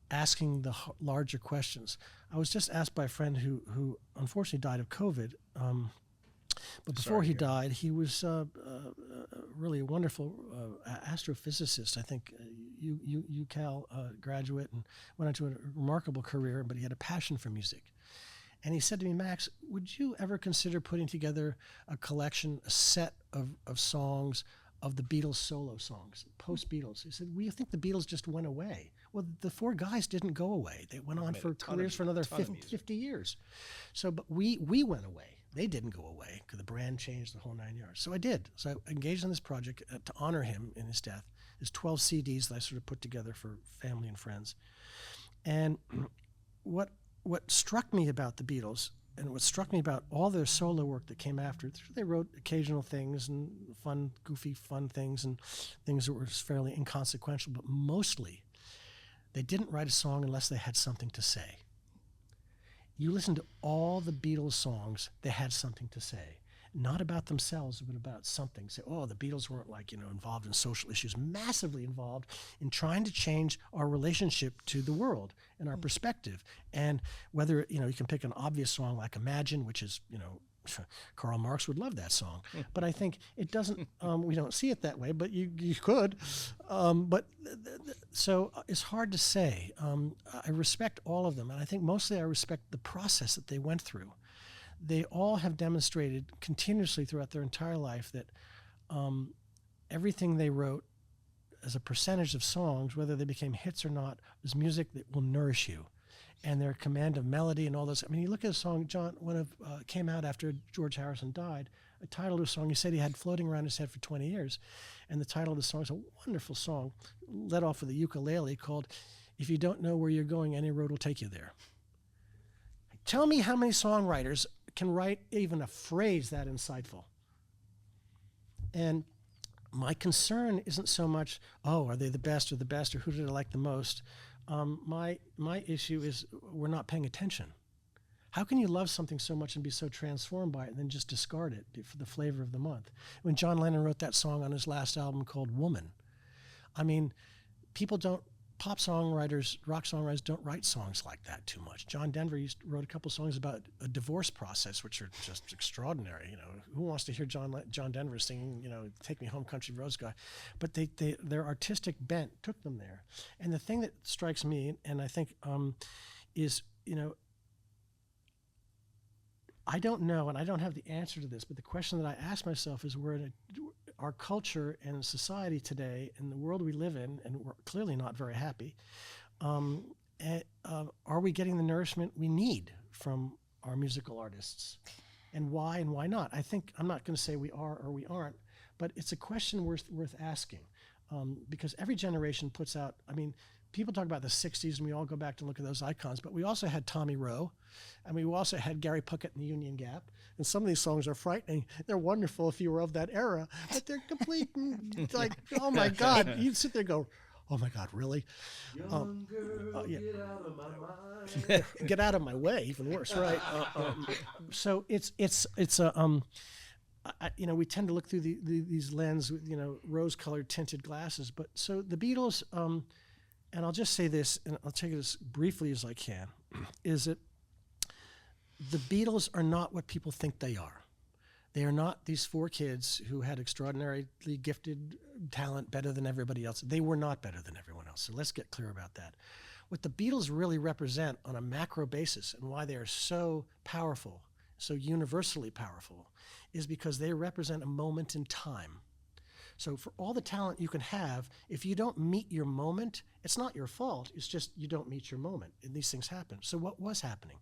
[SPEAKER 3] asking the larger questions. I was just asked by a friend who unfortunately died of COVID, but before he died, he was really a wonderful astrophysicist. I think UCal graduate, and went on to a remarkable career, but he had a passion for music. And he said to me, Max, would you ever consider putting together a collection, a set of songs of the Beatles solo songs, post-Beatles? He said, we think the Beatles just went away. Well, the four guys didn't go away. They went on for careers for another 50 years. So, but we went away. They didn't go away because the brand changed, the whole 9 yards. So I did. So I engaged in this project to honor him in his death. There's 12 CDs that I sort of put together for family and friends. And what struck me about the Beatles, and what struck me about all their solo work that came after, they wrote occasional things and goofy fun things and things that were fairly inconsequential, but mostly they didn't write a song unless they had something to say. You listen to all the Beatles songs, they had something to say. Not about themselves, but about something. Say, the Beatles weren't involved in social issues, massively involved in trying to change our relationship to the world and our perspective. And whether, you can pick an obvious song like Imagine, which is, Karl Marx would love that song. But I think it doesn't, we don't see it that way, but you could. So it's hard to say. I respect all of them. And I think mostly I respect the process that they went through. They all have demonstrated continuously throughout their entire life that everything they wrote as a percentage of songs, whether they became hits or not, is music that will nourish you. And their command of melody and all this. I mean, you look at a song, John, came out after George Harrison died, a title of a song he said he had floating around his head for 20 years. And the title of the song is a wonderful song, led off with a ukulele, called If You Don't Know Where You're Going, Any Road Will Take You There. Tell me how many songwriters can write even a phrase that insightful. And my concern isn't so much, are they the best, or who did I like the most? My issue is we're not paying attention. How can you love something so much and be so transformed by it and then just discard it for the flavor of the month? When John Lennon wrote that song on his last album called Woman, I mean, pop songwriters, rock songwriters don't write songs like that too much. John Denver wrote a couple songs about a divorce process, which are just extraordinary. You know, who wants to hear John Denver singing, you know, "Take Me Home, Country Roads Guy"? But their artistic bent took them there. And the thing that strikes me, and I think, is, you know, I don't know, and I don't have the answer to this, but the question that I ask myself is, our culture and society today, and the world we live in, and we're clearly not very happy, are we getting the nourishment we need from our musical artists? And why not? I think, I'm not going to say we are or we aren't, but it's a question worth asking, because every generation puts out, I mean, people talk about the 60s, and we all go back to look at those icons, but we also had Tommy Rowe, and we also had Gary Puckett and the Union Gap, and some of these songs are frightening. They're wonderful if you were of that era, but they're complete, like, oh my God, you'd sit there and go, oh my God, really?
[SPEAKER 1] Young girl, yeah. Get out of my mind.
[SPEAKER 3] Get out of my way, even worse, right? So it's you know, we tend to look through these lens with, you know, rose-colored tinted glasses, but so the Beatles, and I'll just say this, and I'll take it as briefly as I can, is that the Beatles are not what people think they are. They are not these four kids who had extraordinarily gifted talent, better than everybody else. They were not better than everyone else, so let's get clear about that. What the Beatles really represent on a macro basis, and why they are so powerful, so universally powerful, is because they represent a moment in time. So for all the talent you can have, if you don't meet your moment, it's not your fault. It's just you don't meet your moment, and these things happen. So what was happening?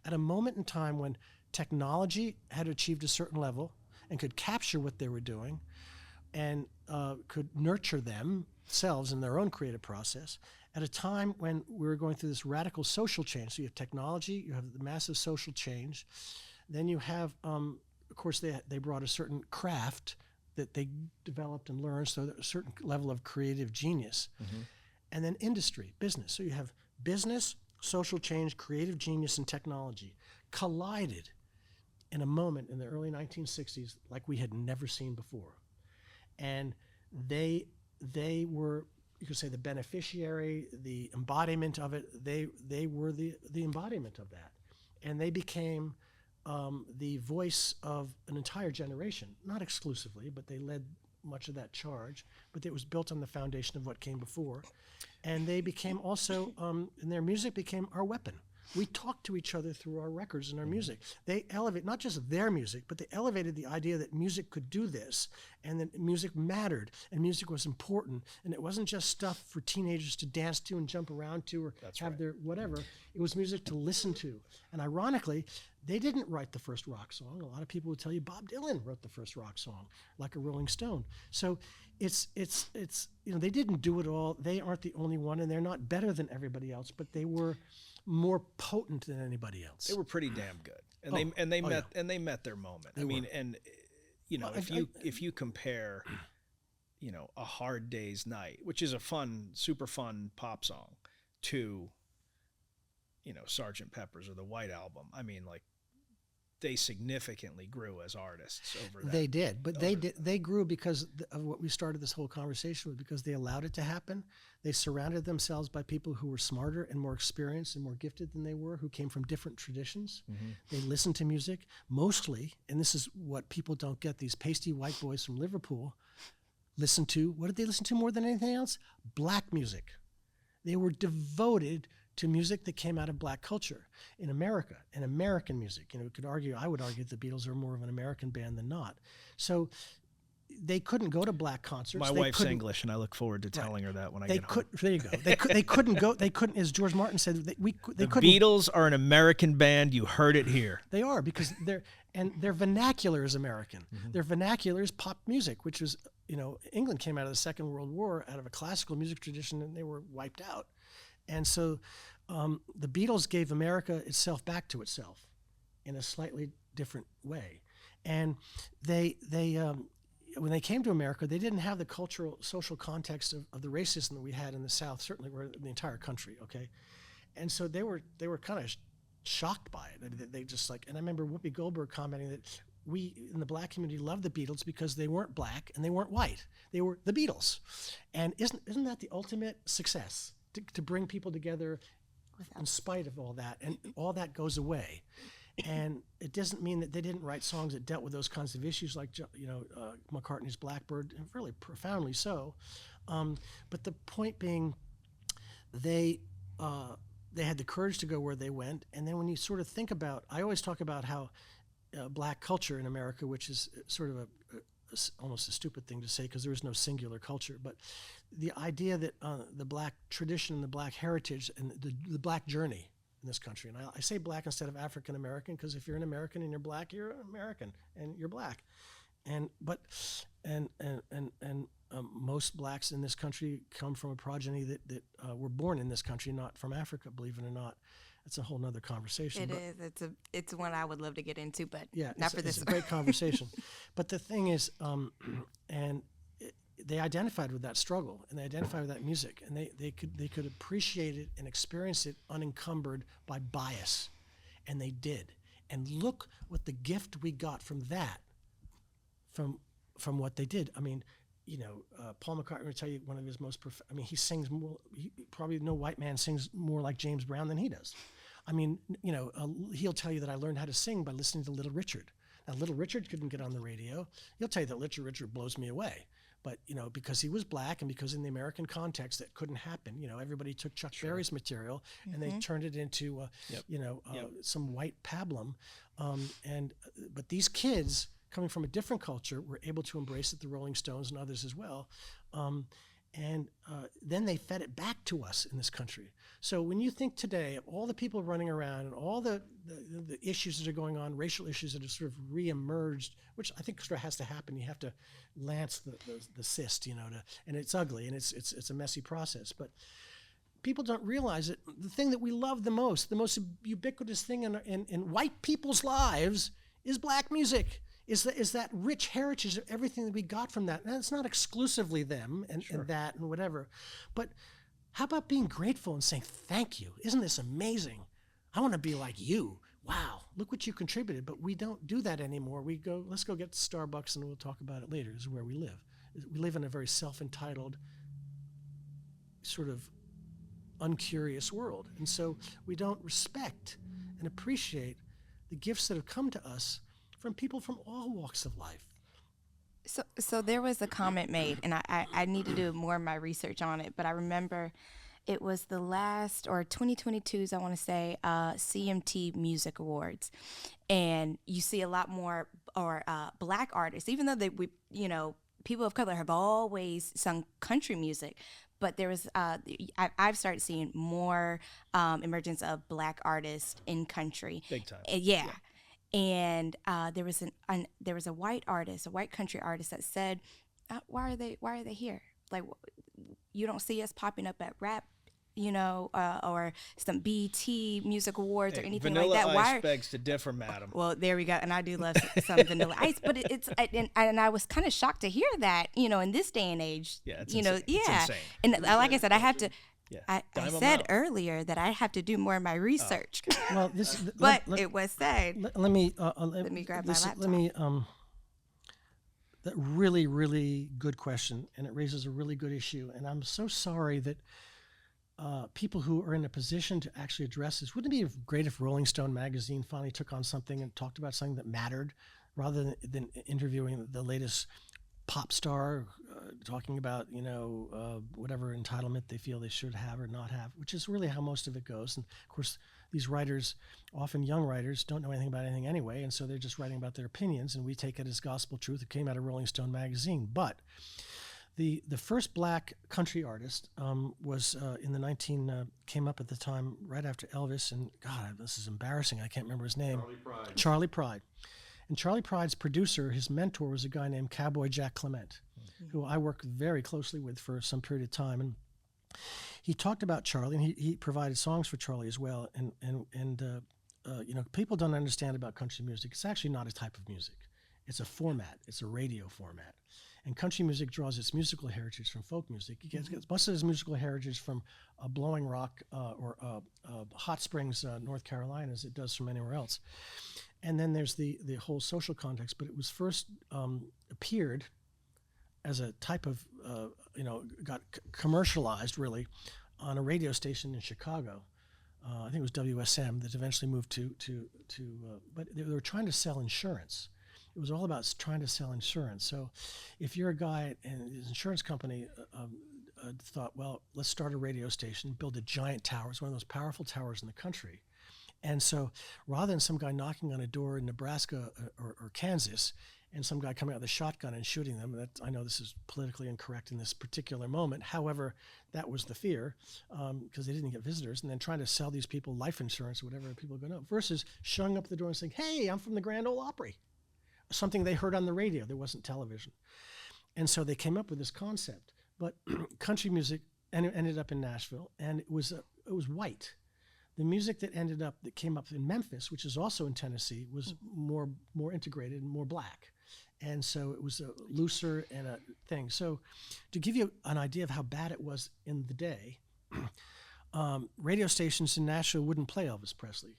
[SPEAKER 3] At a moment in time when technology had achieved a certain level and could capture what they were doing and could nurture themselves in their own creative process, at a time when we were going through this radical social change. So you have technology, you have the massive social change, then you have, of course, they brought a certain craft that they developed and learned, so a certain level of creative genius. Mm-hmm. And then industry, business. So you have business, social change, creative genius, and technology collided in a moment in the early 1960s like we had never seen before. And they were, you could say, the beneficiary, the embodiment of it. They were the embodiment of that. And they became the voice of an entire generation, not exclusively, but they led much of that charge, but it was built on the foundation of what came before. And they became also, and their music became our weapon. We talk to each other through our records and our music. They elevate, not just their music, but they elevated the idea that music could do this, and that music mattered, and music was important, and it wasn't just stuff for teenagers to dance to and jump around to, or have their whatever. It was music to listen to. And ironically, they didn't write the first rock song. A lot of people would tell you Bob Dylan wrote the first rock song, like a Rolling Stone. So it's you know, they didn't do it all. They aren't the only one, and they're not better than everybody else, but they were more potent than anybody else.
[SPEAKER 2] They were pretty damn good, and they met their moment. I mean, and you know, if you compare, you know, A Hard Day's Night, which is a fun, super fun pop song, to, you know, Sgt. Pepper's or the White Album. I mean, like, they significantly grew as artists over that.
[SPEAKER 3] They did, but they grew because of what we started this whole conversation with, because they allowed it to happen. They surrounded themselves by people who were smarter and more experienced and more gifted than they were, who came from different traditions. Mm-hmm. They listened to music mostly, and this is what people don't get, these pasty white boys from Liverpool listened to, what did they listen to more than anything else? Black music. They were devoted to music that came out of black culture in America, and American music. You know, I would argue the Beatles are more of an American band than not. So they couldn't go to black concerts.
[SPEAKER 2] My wife's English, and I look forward to telling her that when I get home.
[SPEAKER 3] There you go. They couldn't go. They couldn't, as George Martin said, they couldn't.
[SPEAKER 2] The Beatles are an American band. You heard it here.
[SPEAKER 3] They are, because their vernacular is American. Mm-hmm. Their vernacular is pop music, which was, you know, England came out of the Second World War out of a classical music tradition, and they were wiped out. And so the Beatles gave America itself back to itself in a slightly different way. And they when they came to America, they didn't have the cultural, social context of the racism that we had in the South, certainly in the entire country, okay? And so they were kind of shocked by it. I mean, they just like, and I remember Whoopi Goldberg commenting that we in the black community loved the Beatles because they weren't black and they weren't white. They were the Beatles. And isn't that the ultimate success, to bring people together in spite of all that? And all that goes away. And it doesn't mean that they didn't write songs that dealt with those kinds of issues, like McCartney's Blackbird, and really profoundly so. But the point being, they had the courage to go where they went. And then when you sort of think about, I always talk about how black culture in America, which is sort of almost a stupid thing to say because there is no singular culture, but the idea that the black tradition and the black heritage and the black journey in this country, and I say black instead of African American because if you're an American and you're black, you're an American and you're black, and most blacks in this country come from a progeny that were born in this country, not from Africa, believe it or not. It's a whole nother conversation.
[SPEAKER 4] It is. It's one I would love to get into, but
[SPEAKER 3] yeah,
[SPEAKER 4] not for this.
[SPEAKER 3] It's a great conversation. But the thing is, they identified with that struggle, and they identified with that music, and they could appreciate it and experience it unencumbered by bias, and they did. And look what the gift we got from that, from what they did. I mean, Paul McCartney would tell you one of his most he sings more. Probably no white man sings more like James Brown than he does. I mean, he'll tell you that I learned how to sing by listening to Little Richard. Now, Little Richard couldn't get on the radio. He'll tell you that Little Richard blows me away. But, because he was black and because in the American context that couldn't happen. Everybody took Chuck Berry's material and they turned it into, some white pablum. But these kids coming from a different culture were able to embrace it, the Rolling Stones and others as well. Then they fed it back to us in this country. So when you think today of all the people running around and all the issues that are going on, racial issues that have sort of re-emerged, which I think sort of has to happen. You have to lance the cyst, and it's ugly and it's a messy process. But people don't realize it. The thing that we love the most ubiquitous thing in white people's lives is black music. Is that rich heritage of everything that we got from that. And it's not exclusively them and that and whatever. But how about being grateful and saying, thank you. Isn't this amazing? I want to be like you. Wow, look what you contributed. But we don't do that anymore. We go, let's go get to Starbucks and we'll talk about it later. This is where we live. We live in a very self-entitled, sort of uncurious world. And so we don't respect and appreciate the gifts that have come to us from people from all walks of life.
[SPEAKER 4] So there was a comment made, and I need to do more of my research on it, but I remember it was the last, or 2022's, I want to say, CMT Music Awards. And you see a lot more black artists, even though people of color have always sung country music, but there was I've started seeing more emergence of black artists in country.
[SPEAKER 2] Big time.
[SPEAKER 4] Yeah. And there was a white artist, a white country artist that said, "Why are they here? Like, you don't see us popping up at rap, or some BET Music Awards or anything
[SPEAKER 2] Vanilla
[SPEAKER 4] like that.
[SPEAKER 2] Ice
[SPEAKER 4] Why?"
[SPEAKER 2] begs to differ, madam.
[SPEAKER 4] Well, there we go, and I do love some Vanilla Ice, but and I was kind of shocked to hear that, in this day and age.
[SPEAKER 2] Yeah, it's
[SPEAKER 4] insane.
[SPEAKER 2] It's insane.
[SPEAKER 4] And like I said, I have to.
[SPEAKER 2] Yeah.
[SPEAKER 4] I said earlier that I have to do more of my research.
[SPEAKER 3] Well,
[SPEAKER 4] it was said.
[SPEAKER 3] Let me
[SPEAKER 4] grab my laptop.
[SPEAKER 3] That really, really good question, and it raises a really good issue. And I'm so sorry that people who are in a position to actually address this, wouldn't it be great if Rolling Stone magazine finally took on something and talked about something that mattered, rather than interviewing the latest pop star, talking about whatever entitlement they feel they should have or not have, which is really how most of it goes. And of course, these writers, often young writers, don't know anything about anything anyway, and so they're just writing about their opinions, and we take it as gospel truth. It came out of Rolling Stone magazine. But the first black country artist was came up at the time right after Elvis, and God, this is embarrassing. I can't remember his name. Charlie Pride. And Charlie Pride's producer, his mentor, was a guy named Cowboy Jack Clement, who I worked very closely with for some period of time. And he talked about Charlie, and he provided songs for Charlie as well. And people don't understand about country music. It's actually not a type of music. It's a format. It's a radio format. And country music draws its musical heritage from folk music. It gets most of its musical heritage from Blowing Rock or Hot Springs, North Carolina, as it does from anywhere else. And then there's the whole social context. But it was first appeared as a type of, got commercialized really on a radio station in Chicago. I think it was WSM that eventually moved to but they were trying to sell insurance. It was all about trying to sell insurance. So if you're a guy and his insurance company thought, well, let's start a radio station, build a giant tower. It's one of those powerful towers in the country. And so rather than some guy knocking on a door in Nebraska or Kansas and some guy coming out with a shotgun and shooting them, I know this is politically incorrect in this particular moment. However, that was the fear because they didn't get visitors, and then trying to sell these people life insurance or whatever people are going to know, versus showing up at the door and saying, hey, I'm from the Grand Ole Opry. Something they heard on the radio. There wasn't television. And so they came up with this concept. But country music ended up in Nashville, and it was white. The music that came up in Memphis, which is also in Tennessee, was more integrated and more black. And so it was a looser and a thing. So to give you an idea of how bad it was in the day, radio stations in Nashville wouldn't play Elvis Presley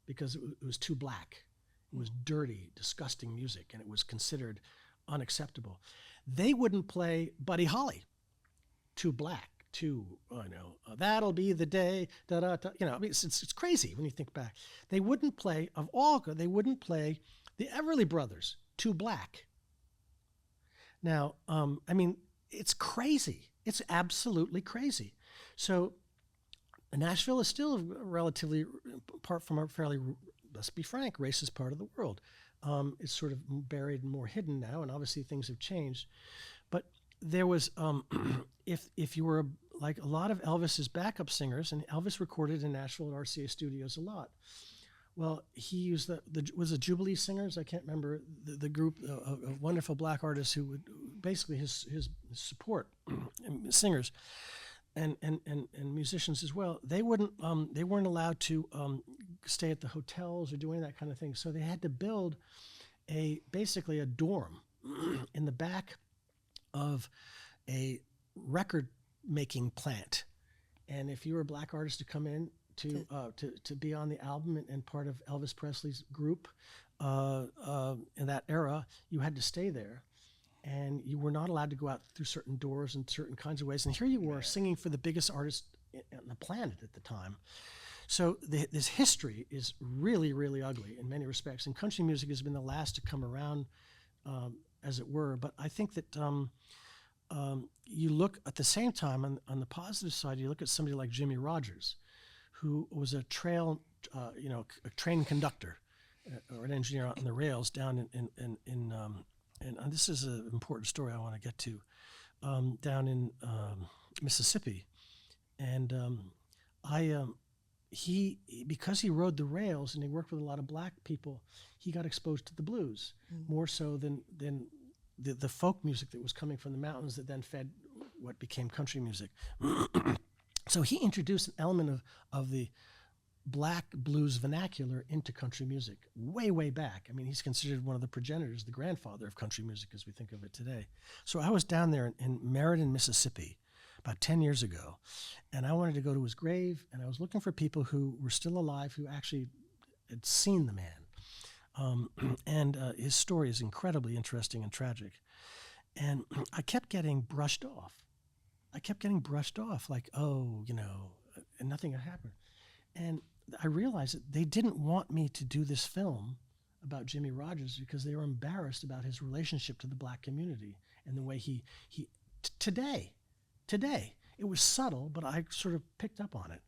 [SPEAKER 3] because it was too black. It was dirty, disgusting music, and it was considered unacceptable. They wouldn't play Buddy Holly, too black, too, that'll be the day, da-da-da. I mean, it's crazy when you think back. They wouldn't play, they wouldn't play the Everly Brothers, too black. Now, it's crazy. It's absolutely crazy. So Nashville is still relatively, apart from a fairly, let's be frank, racist part of the world. It's sort of buried and more hidden now, and obviously things have changed. But there was, if you were like a lot of Elvis's backup singers, and Elvis recorded in Nashville at RCA Studios a lot. Well, he used was the Jubilee Singers? I can't remember the group of wonderful black artists who would basically his support singers. And musicians as well. They weren't allowed to stay at the hotels or do any of that kind of thing. So they had to build basically a dorm in the back of a record making plant. And if you were a black artist to come in to be on the album and part of Elvis Presley's group in that era, you had to stay there. And you were not allowed to go out through certain doors in certain kinds of ways. And here you were singing for the biggest artist on the planet at the time. So this history is really, really ugly in many respects. And country music has been the last to come around, as it were. But I think that you look at the same time on the positive side, you look at somebody like Jimmy Rogers, who was a train conductor or an engineer on the rails down in and this is an important story I want to get to, down in Mississippi. And because he rode the rails and he worked with a lot of black people, he got exposed to the blues more so than the folk music that was coming from the mountains that then fed what became country music. So he introduced an element of the black blues vernacular into country music way, way back. I mean, he's considered one of the progenitors, the grandfather of country music as we think of it today. So I was down there in Meriden, Mississippi about 10 years ago, and I wanted to go to his grave, and I was looking for people who were still alive who actually had seen the man. And his story is incredibly interesting and tragic. And I kept getting brushed off. Like, and nothing had happened. And I realized that they didn't want me to do this film about Jimmy Rogers because they were embarrassed about his relationship to the black community and the way he today, it was subtle, but I sort of picked up on it.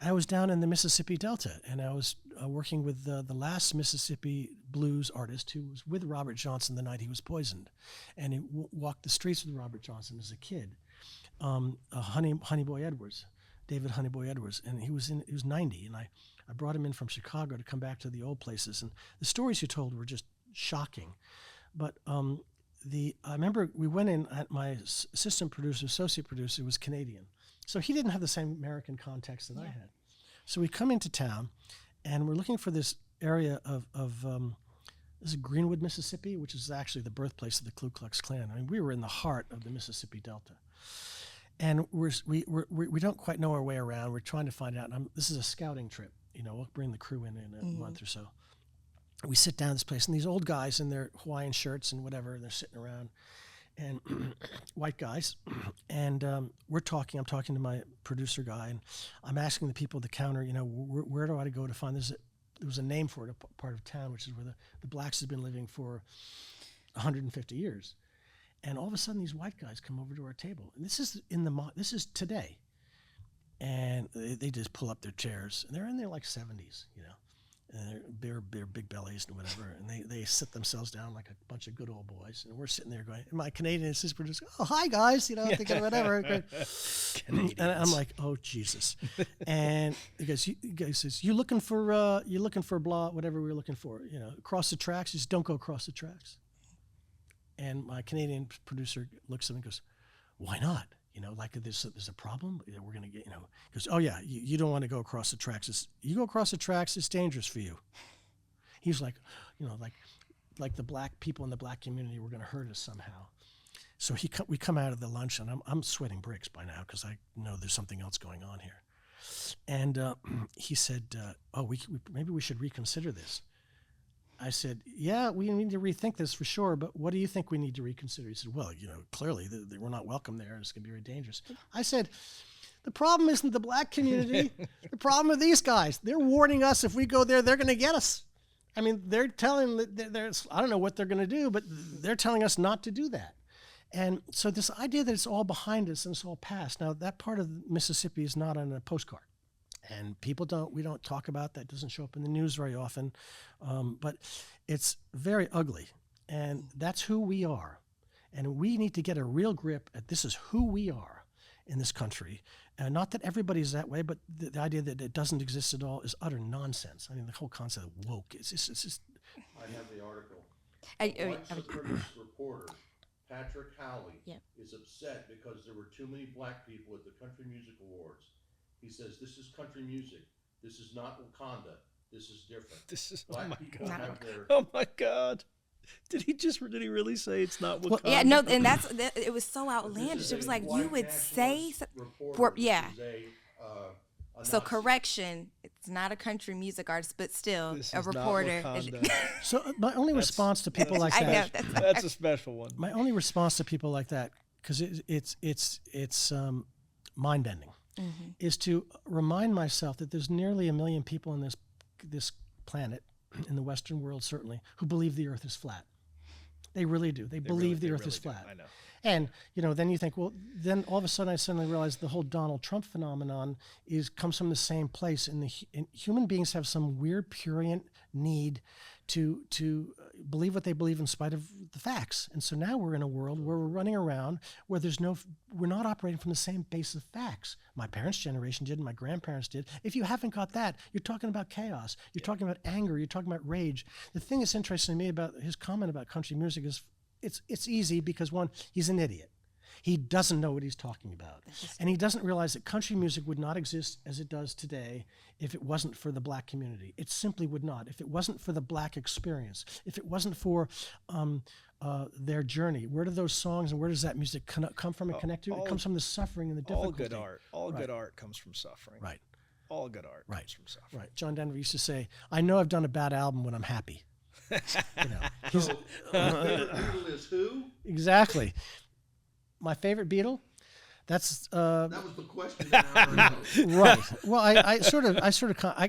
[SPEAKER 3] I was down in the Mississippi Delta, and I was working with the last Mississippi blues artist who was with Robert Johnson the night he was poisoned. And he walked the streets with Robert Johnson as a kid, Honey Boy Edwards. David Honeyboy Edwards, and he was 90, and I brought him in from Chicago to come back to the old places, and the stories he told were just shocking. But I remember we went in, at my associate producer was Canadian, so he didn't have the same American context that I had. So we come into town, and we're looking for this area of This is Greenwood, Mississippi, which is actually the birthplace of the Ku Klux Klan. I mean, we were in the heart of the Mississippi Delta. And we don't quite know our way around. We're trying to find out. And this is a scouting trip. We'll bring the crew in a month or so. We sit down at this place, and these old guys in their Hawaiian shirts and whatever, they're sitting around, and white guys. And I'm talking to my producer guy, and I'm asking the people at the counter, where do I go to find this? There was a name for it, a part of town, which is where the blacks have been living for 150 years. And all of a sudden, these white guys come over to our table, and this is today. And they just pull up their chairs, and they're in their like 70s, and they're big bellies and whatever, and they sit themselves down like a bunch of good old boys, and we're sitting there going, and my Canadian assistant producer, oh hi guys, thinking whatever, and I'm like, oh Jesus, and he says, you looking for blah whatever we were looking for, across the tracks. He says, don't go across the tracks. And my Canadian producer looks at him and goes, why not? Like there's a problem. We're going to get, he goes, oh yeah, you don't want to go across the tracks. You go across the tracks, it's dangerous for you. He's like, like the black people in the black community were going to hurt us somehow. So we come out of the lunch, and I'm sweating bricks by now because I know there's something else going on here. And he said, maybe we should reconsider this. I said, yeah, we need to rethink this for sure, but what do you think we need to reconsider? He said, well, clearly we're not welcome there, and it's going to be very dangerous. I said, the problem isn't the black community. The problem are these guys. They're warning us if we go there, they're going to get us. I mean, they're telling, I don't know what they're going to do, but they're telling us not to do that. And so this idea that it's all behind us and it's all past. Now, that part of Mississippi is not on a postcard. And we don't talk about that. It doesn't show up in the news very often. But it's very ugly. And that's who we are. And we need to get a real grip at this is who we are in this country. And not that everybody's that way, but the idea that it doesn't exist at all is utter nonsense. I mean, the whole concept of woke, it's just...
[SPEAKER 1] I have the article.
[SPEAKER 5] White supremacist reporter Patrick Howley is upset because there were too many black people at the Country Music Awards. He says, this is country music. This is not Wakanda. This is different.
[SPEAKER 2] This is,
[SPEAKER 5] black people have their...
[SPEAKER 2] Oh my God. Did he really say it's not Wakanda?
[SPEAKER 4] Well, yeah, no, and it was so outlandish. It was like you would say, so correction, it's not a country music artist, but still a reporter.
[SPEAKER 3] So my only response to people like that,
[SPEAKER 2] I know, that's a special one.
[SPEAKER 3] My only response to people like that, because it's mind bending. Mm-hmm. Is to remind myself that there's nearly 1 million people on this planet, in the Western world certainly, who believe the Earth is flat. They really do. They believe the Earth is flat.
[SPEAKER 2] I know.
[SPEAKER 3] And then you think, well, then all of a sudden I suddenly realized the whole Donald Trump phenomenon comes from the same place. And human beings have some weird prurient need to believe what they believe in spite of the facts. And so now we're in a world where we're running around where we're not operating from the same base of facts. My parents' generation did, and my grandparents did. If you haven't got that, you're talking about chaos. You're talking about anger. You're talking about rage. The thing that's interesting to me about his comment about country music is it's easy because, one, he's an idiot. He doesn't know what he's talking about. And he doesn't realize that country music would not exist as it does today if it wasn't for the black community. It simply would not. If it wasn't for the black experience, if it wasn't for their journey. Where do those songs and where does that music come from and connect to? It comes from the suffering and the difficulty.
[SPEAKER 2] All good art comes from suffering.
[SPEAKER 3] Right.
[SPEAKER 2] All good art comes from suffering.
[SPEAKER 3] Right. John Denver used to say, I know I've done a bad album when I'm happy.
[SPEAKER 5] Favorite Beatle is who?
[SPEAKER 3] Exactly. My favorite Beatle? That
[SPEAKER 5] was the question.
[SPEAKER 3] Right. Well,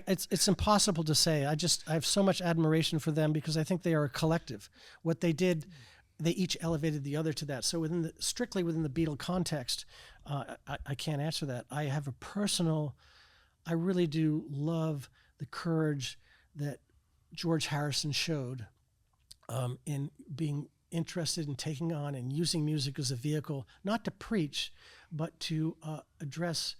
[SPEAKER 3] it's impossible to say. I have so much admiration for them because I think they are a collective. What they did, they each elevated the other to that. So strictly within the Beatle context, I can't answer that. I really do love the courage that George Harrison showed in being interested in taking on and using music as a vehicle, not to preach, but to address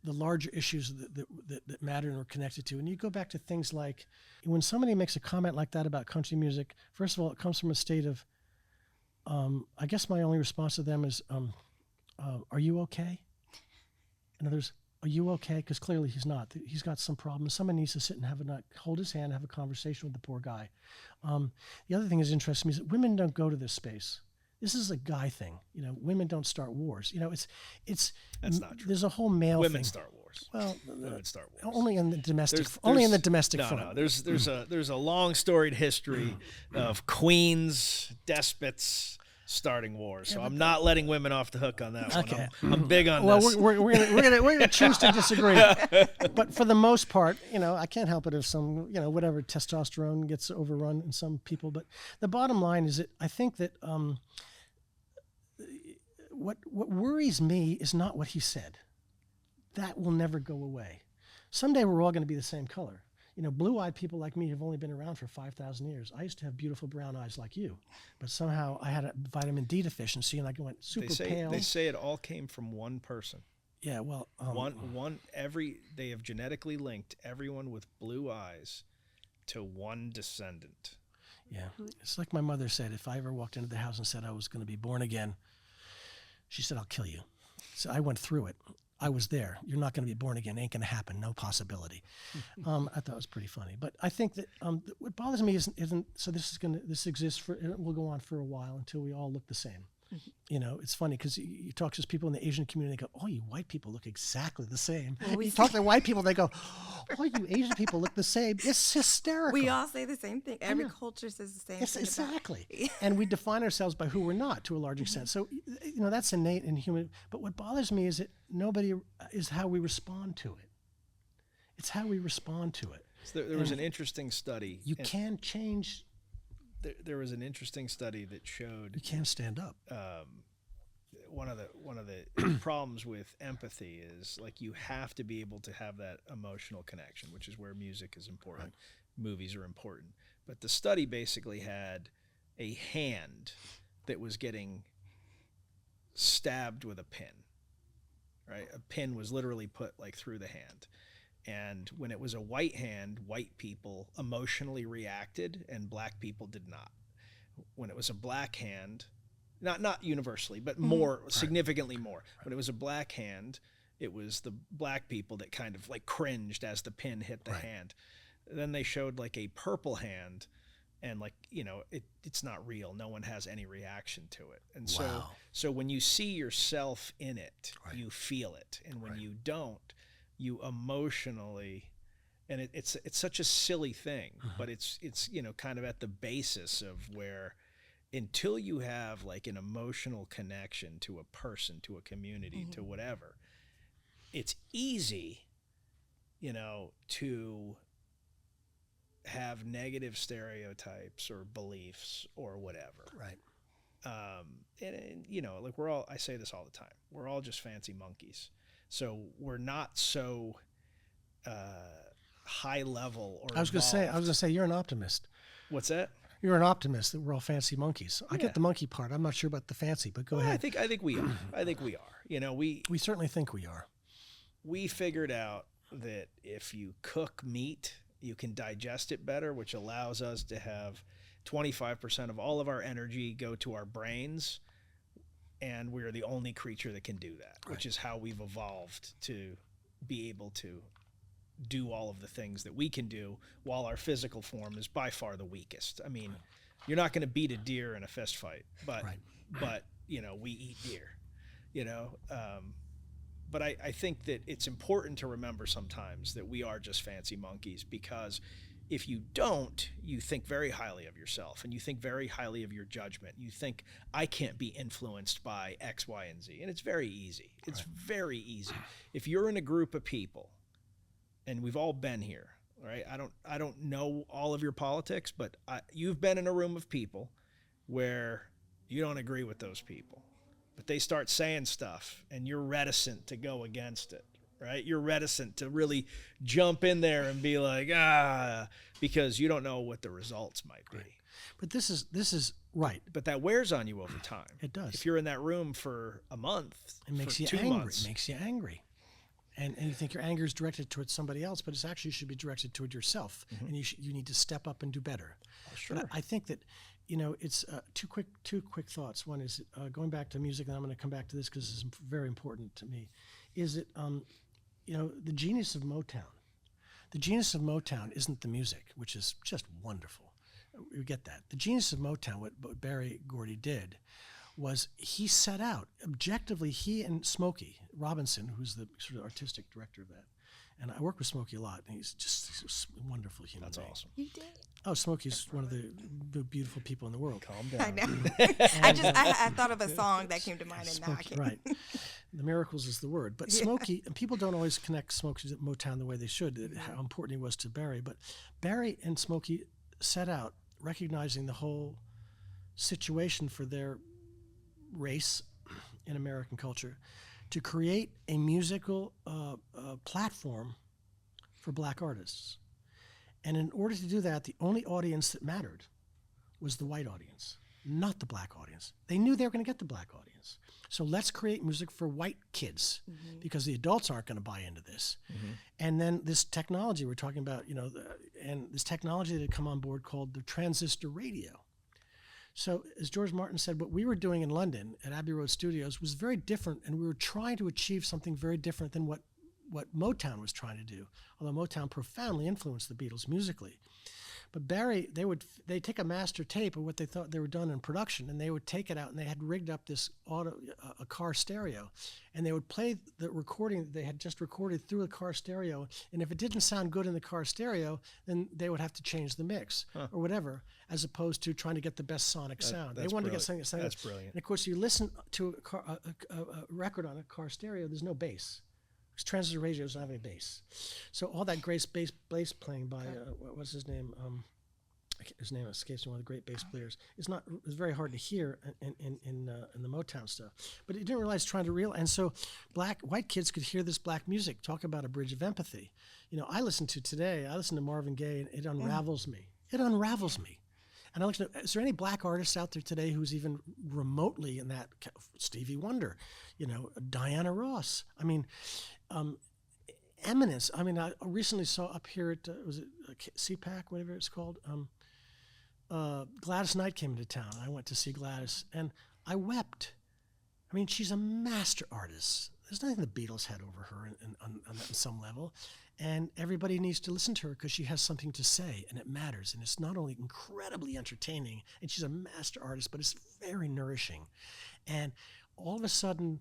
[SPEAKER 3] the larger issues that matter and are connected to. And you go back to things like, when somebody makes a comment like that about country music, first of all, it comes from a state of, I guess my only response to them is, are you okay? In other words, are you okay? Because clearly he's not. He's got some problems. Someone needs to sit and hold his hand, have a conversation with the poor guy. The other thing that interests me is that women don't go to this space. This is a guy thing. Women don't start wars. It's
[SPEAKER 2] That's not true.
[SPEAKER 3] There's a whole male
[SPEAKER 2] Women
[SPEAKER 3] thing.
[SPEAKER 2] start wars.
[SPEAKER 3] Well,
[SPEAKER 2] Women start wars.
[SPEAKER 3] only in the domestic.
[SPEAKER 2] There's-
[SPEAKER 3] only in the
[SPEAKER 2] there's-
[SPEAKER 3] domestic
[SPEAKER 2] no,
[SPEAKER 3] front.
[SPEAKER 2] No, there's a long storied history of queens, despots starting wars. So I'm not letting women off the hook on that one.
[SPEAKER 3] Okay.
[SPEAKER 2] I'm big on
[SPEAKER 3] Well,
[SPEAKER 2] this.
[SPEAKER 3] we're gonna choose to disagree, but for the most part, I can't help it if some, whatever testosterone gets overrun in some people. But the bottom line is that I think that what worries me is not what he said. That will never go away. Someday we're all going to be the same color. Blue-eyed people like me have only been around for 5,000 years. I used to have beautiful brown eyes like you, but somehow I had a vitamin D deficiency and I went super pale.
[SPEAKER 2] They say it all came from one person.
[SPEAKER 3] Yeah, well,
[SPEAKER 2] they have genetically linked everyone with blue eyes to one descendant.
[SPEAKER 3] Yeah, it's like my mother said, if I ever walked into the house and said I was going to be born again, she said, I'll kill you. So I went through it. I was there. You're not going to be born again. Ain't going to happen. No possibility. I thought it was pretty funny. But I think that what bothers me isn't so this exists for, it will go on for a while until we all look the same. It's funny because you talk to people in the Asian community, they go, oh, you white people look exactly the same.
[SPEAKER 4] Well,
[SPEAKER 3] you talk to white people, they go, oh, you Asian people look the same. It's hysterical.
[SPEAKER 4] We all say the same thing. Every culture says the same thing.
[SPEAKER 3] Exactly. And we define ourselves by who we're not to a large extent. So, that's innate in human. But what bothers me is that nobody is how we respond to it. It's how we respond to it.
[SPEAKER 2] So there was an interesting study.
[SPEAKER 3] You can change.
[SPEAKER 2] There was an interesting study that showed
[SPEAKER 3] you can't stand up.
[SPEAKER 2] One of the problems with empathy is like you have to be able to have that emotional connection, which is where music is important. Right. Movies are important. But the study basically had a hand that was getting stabbed with a pin. Right? A pin was literally put like through the hand. And when it was a white hand, white people emotionally reacted and black people did not. When it was a black hand, not universally, but more, significantly more. When it was a black hand, it was the black people that kind of like cringed as the pin hit the hand. Then they showed like a purple hand and like, it's not real. No one has any reaction to it. And so when you see yourself in it, you feel it. And when you don't, you emotionally, and it's such a silly thing, but it's kind of at the basis of where until you have like an emotional connection to a person, to a community, to whatever, it's easy, to have negative stereotypes or beliefs or whatever. Right. And like I say this all the time, we're all just fancy monkeys. So we're not so high level or
[SPEAKER 3] I was going to say you're an optimist.
[SPEAKER 2] What's that?
[SPEAKER 3] You're an optimist that we're all fancy monkeys. I get the monkey part. I'm not sure about the fancy, but go ahead.
[SPEAKER 2] I think we are. I think we are.
[SPEAKER 3] We certainly think we are.
[SPEAKER 2] We figured out that if you cook meat, you can digest it better, which allows us to have 25% of all of our energy go to our brains. And we're the only creature that can do that, which is how we've evolved to be able to do all of the things that we can do while our physical form is by far the weakest. I mean, you're not going to beat a deer in a fist fight, but we eat deer, but I think that it's important to remember sometimes that we are just fancy monkeys, because if you don't, you think very highly of yourself and you think very highly of your judgment. You think, I can't be influenced by X, Y, and Z. And it's very easy. It's very easy. If you're in a group of people, and we've all been here, right? I don't know all of your politics, but you've been in a room of people where you don't agree with those people, but they start saying stuff and you're reticent to go against it. Right? You're reticent to really jump in there and be like, because you don't know what the results might be.
[SPEAKER 3] Right. But this is right.
[SPEAKER 2] But that wears on you over time.
[SPEAKER 3] It does.
[SPEAKER 2] If you're in that room for a month,
[SPEAKER 3] it makes you
[SPEAKER 2] 2
[SPEAKER 3] angry.
[SPEAKER 2] months.
[SPEAKER 3] It makes you angry. And you think your anger is directed towards somebody else, but it actually should be directed toward yourself. And you need to step up and do better.
[SPEAKER 2] Oh, sure.
[SPEAKER 3] But I think that, it's two quick thoughts. One is going back to music, and I'm going to come back to this because this is very important to me, is that the genius of Motown. The genius of Motown isn't the music, which is just wonderful. We get that. The genius of Motown, what Barry Gordy did, was he set out, objectively, he and Smokey Robinson, who's the sort of artistic director of that, and I work with Smokey a lot, and he's just a wonderful human being.
[SPEAKER 2] That's awesome.
[SPEAKER 4] You did.
[SPEAKER 3] Oh, Smokey's one of the beautiful people in the world.
[SPEAKER 2] Calm down.
[SPEAKER 4] I know. I thought of a song that came to mind, and now I can't.
[SPEAKER 3] Right. The miracles is the word. But Smokey, and people don't always connect Smokey to Motown the way they should, how important he was to Barry. But Barry and Smokey set out recognizing the whole situation for their race in American culture to create a musical platform for black artists. And in order to do that, the only audience that mattered was the white audience, not the black audience. They knew they were going to get the black audience. So let's create music for white kids because the adults aren't going to buy into this. And then this technology we're talking about, and this technology that had come on board called the transistor radio. So as George Martin said, what we were doing in London at Abbey Road Studios was very different, and we were trying to achieve something very different than what Motown was trying to do, although Motown profoundly influenced the Beatles musically. But Barry, they'd take a master tape of what they thought they were done in production, and they would take it out, and they had rigged up this a car stereo, and they would play the recording that they had just recorded through a car stereo, and if it didn't sound good in the car stereo, then they would have to change the mix or whatever, as opposed to trying to get the best sonic sound. They wanted to get something that sounded.
[SPEAKER 2] That's brilliant.
[SPEAKER 3] And of course, you listen to a record on a car stereo, there's no bass. Transistor radio doesn't have any bass, so all that great bass playing by what's his name? His name escapes me. One of the great bass players. It's very hard to hear in the Motown stuff. But he didn't realize trying to realize, and so white kids could hear this black music. Talk about a bridge of empathy. I listen to Marvin Gaye, and it unravels me. It unravels me. And I looked at, is there any black artists out there today who's even remotely in that? Stevie Wonder, Diana Ross. I mean, eminence. I mean, I recently saw up here at, was it CPAC, whatever it's called? Gladys Knight came into town. I went to see Gladys, and I wept. I mean, she's a master artist. There's nothing the Beatles had over her on some level. And everybody needs to listen to her because she has something to say, and it matters. And it's not only incredibly entertaining, and she's a master artist, but it's very nourishing. And all of a sudden,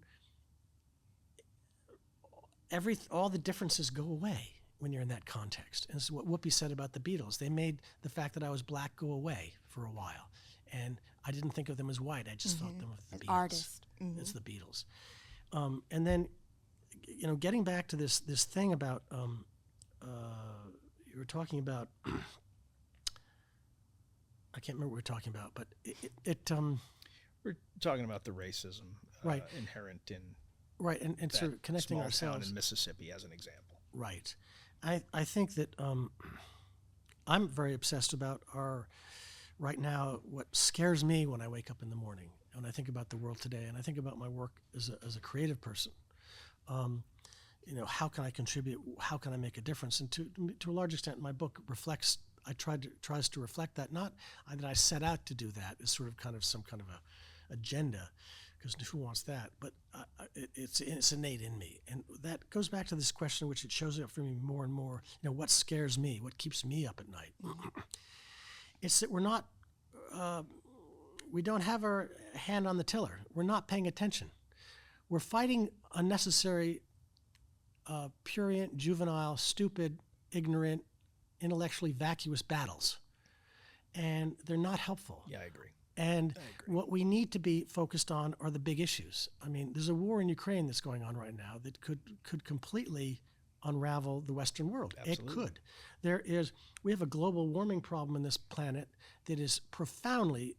[SPEAKER 3] all the differences go away when you're in that context. And this is what Whoopi said about the Beatles. They made the fact that I was black go away for a while. And I didn't think of them as white. I just thought them of the Beatles.
[SPEAKER 4] Artist.
[SPEAKER 3] It's the Beatles. And then, getting back to this thing about, you were talking about, I can't remember what we were talking about, but
[SPEAKER 2] We're talking about the racism
[SPEAKER 3] right.
[SPEAKER 2] inherent in
[SPEAKER 3] right, and sort of connecting
[SPEAKER 2] small
[SPEAKER 3] ourselves.
[SPEAKER 2] town in Mississippi as an example.
[SPEAKER 3] Right. I think that I'm very obsessed about right now, what scares me when I wake up in the morning, when I think about the world today, and I think about my work as a creative person. How can I contribute? How can I make a difference? And to a large extent, my book tries to reflect that. Not that I set out to do that as sort of some kind of a agenda, because who wants that? But it's innate in me, and that goes back to this question, which it shows up for me more and more. What scares me? What keeps me up at night? It's that we're not. We don't have our hand on the tiller. We're not paying attention. We're fighting unnecessary, prurient, juvenile, stupid, ignorant, intellectually vacuous battles, and they're not helpful.
[SPEAKER 2] Yeah, I agree.
[SPEAKER 3] And what we need to be focused on are the big issues. I mean, there's a war in Ukraine that's going on right now that could completely unravel the Western world.
[SPEAKER 2] Absolutely.
[SPEAKER 3] It could. We have a global warming problem on this planet that is profoundly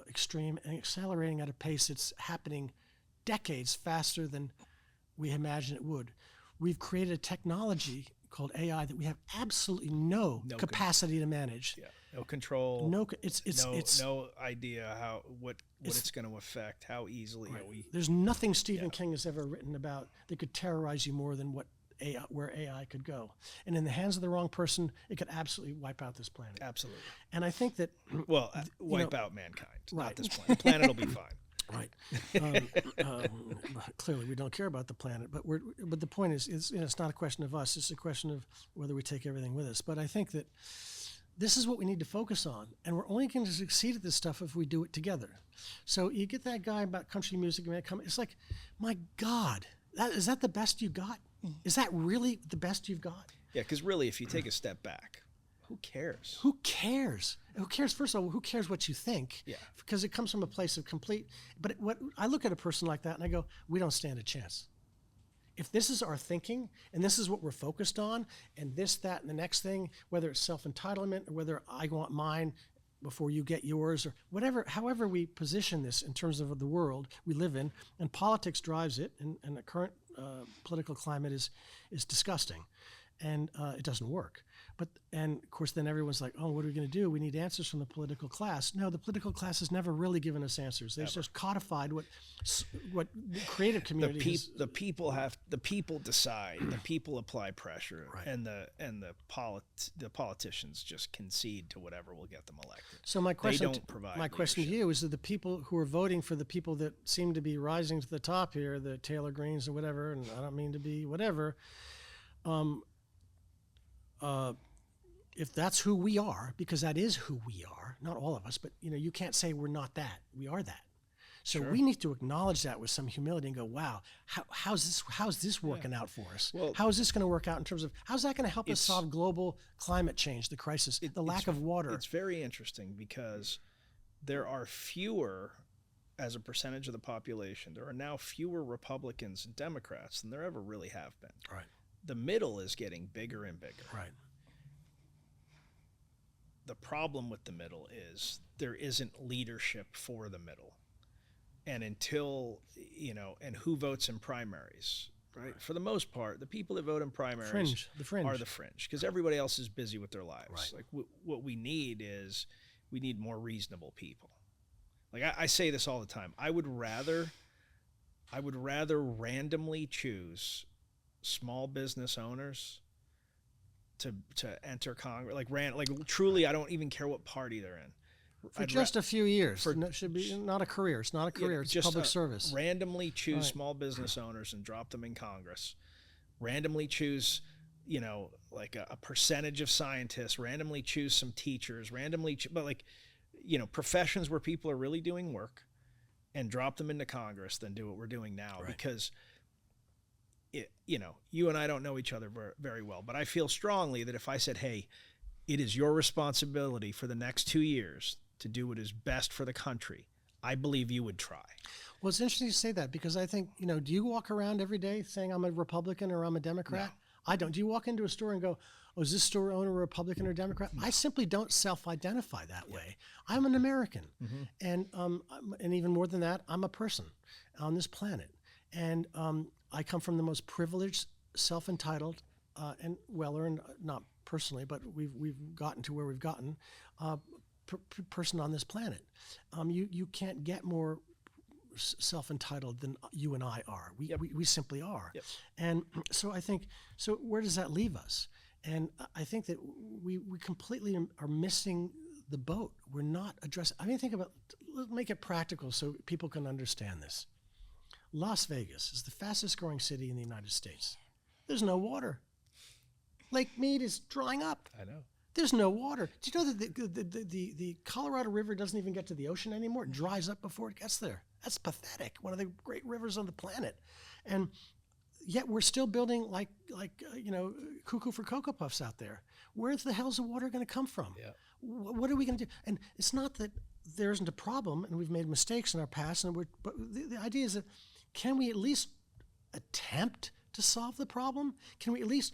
[SPEAKER 3] extreme and accelerating at a pace that's happening decades faster than we imagined it would. We've created a technology called AI that we have absolutely no capacity to manage.
[SPEAKER 2] Yeah, no control.
[SPEAKER 3] It's
[SPEAKER 2] no idea what it's going to affect. How easily are we?
[SPEAKER 3] There's nothing Stephen King has ever written about that could terrorize you more than where AI could go. And in the hands of the wrong person, it could absolutely wipe out this planet.
[SPEAKER 2] Absolutely.
[SPEAKER 3] And I think that
[SPEAKER 2] wipe out mankind.
[SPEAKER 3] Right.
[SPEAKER 2] Not this planet. The planet will be fine.
[SPEAKER 3] Right. Clearly, we don't care about the planet, but the point is, it's not a question of us. It's a question of whether we take everything with us. But I think that this is what we need to focus on, and we're only going to succeed at this stuff if we do it together. So you get that guy about country music, man, it's like, my God, is that the best you got? Is that really the best you've got?
[SPEAKER 2] Yeah, because really, if you take a step back, who cares?
[SPEAKER 3] Who cares? Who cares? First of all, who cares what you think?
[SPEAKER 2] Yeah.
[SPEAKER 3] Because it comes from a place of complete. But what I look at a person like that and I go, we don't stand a chance. If this is our thinking and this is what we're focused on, and this, that, and the next thing, whether it's self-entitlement or whether I want mine before you get yours or whatever, however we position this in terms of the world we live in, and politics drives it, and the current political climate is disgusting, and it doesn't work. And of course, then everyone's like, oh, what are we going to do? We need answers from the political class. No, the political class has never really given us answers. They've just codified what the creative community
[SPEAKER 2] the people decide. The people apply pressure,
[SPEAKER 3] Right.
[SPEAKER 2] and the politicians just concede to whatever will get them elected.
[SPEAKER 3] So my question,
[SPEAKER 2] they don't provide
[SPEAKER 3] my question to
[SPEAKER 2] leadership.
[SPEAKER 3] you is that the people who are voting for the people that seem to be rising to the top here, the Taylor Greens or whatever, and I don't mean to be whatever, if that's who we are, because that is who we are, not all of us, but you can't say we're not that. We are that. So we need to acknowledge that with some humility and go, wow, how's this working out for us?
[SPEAKER 2] Well,
[SPEAKER 3] how is this going to work out in terms of how's that going to help us solve global climate change, the crisis, the lack of water?
[SPEAKER 2] It's very interesting because there are fewer, as a percentage of the population, there are now fewer Republicans and Democrats than there ever really have been.
[SPEAKER 3] Right.
[SPEAKER 2] The middle is getting bigger and bigger.
[SPEAKER 3] Right.
[SPEAKER 2] The problem with the middle is there isn't leadership for the middle. And until, and who votes in primaries, right? For the most part, the people that vote in primaries
[SPEAKER 3] The fringe.
[SPEAKER 2] are the fringe, because everybody else is busy with their lives.
[SPEAKER 3] Right.
[SPEAKER 2] Like what we need is we need more reasonable people. Like I say this all the time. I would rather randomly choose small business owners to enter Congress, like truly, I don't even care what party they're in.
[SPEAKER 3] For just a few years. It should be not a career. It's not a career. It's
[SPEAKER 2] just
[SPEAKER 3] public service.
[SPEAKER 2] Randomly choose
[SPEAKER 3] Right.
[SPEAKER 2] small business owners and drop them in Congress. Randomly choose, like a percentage of scientists. Randomly choose some teachers. Professions where people are really doing work, and drop them into Congress than do what we're doing now.
[SPEAKER 3] Right.
[SPEAKER 2] Because you and I don't know each other very well, but I feel strongly that if I said, hey, it is your responsibility for the next 2 years to do what is best for the country, I believe you would try.
[SPEAKER 3] Well, it's interesting you say that, because I think, do you walk around every day saying I'm a Republican or I'm a Democrat? No. I don't. Do you walk into a store and go, oh, is this store owner a Republican or Democrat? No. I simply don't self-identify that way. I'm an American. Mm-hmm. And even more than that, I'm a person on this planet. And I come from the most privileged, self-entitled, and well-earned, not personally, but we've gotten to where we've gotten, person on this planet. You can't get more self-entitled than you and I are. We simply are. Yep. And so I think, where does that leave us? And I think that we completely are missing the boat. We're not addressing, let's make it practical so people can understand this. Las Vegas is the fastest growing city in the United States. There's no water. Lake Mead is drying up.
[SPEAKER 2] I know.
[SPEAKER 3] There's no water. Do you know that the Colorado River doesn't even get to the ocean anymore? It dries up before it gets there. That's pathetic. One of the great rivers on the planet. And yet we're still building like cuckoo for Cocoa Puffs out there. Where the hell's the water going to come from? Yeah. What are we going to do? And it's not that there isn't a problem and we've made mistakes in our past. But the idea is that, can we at least attempt to solve the problem? Can we at least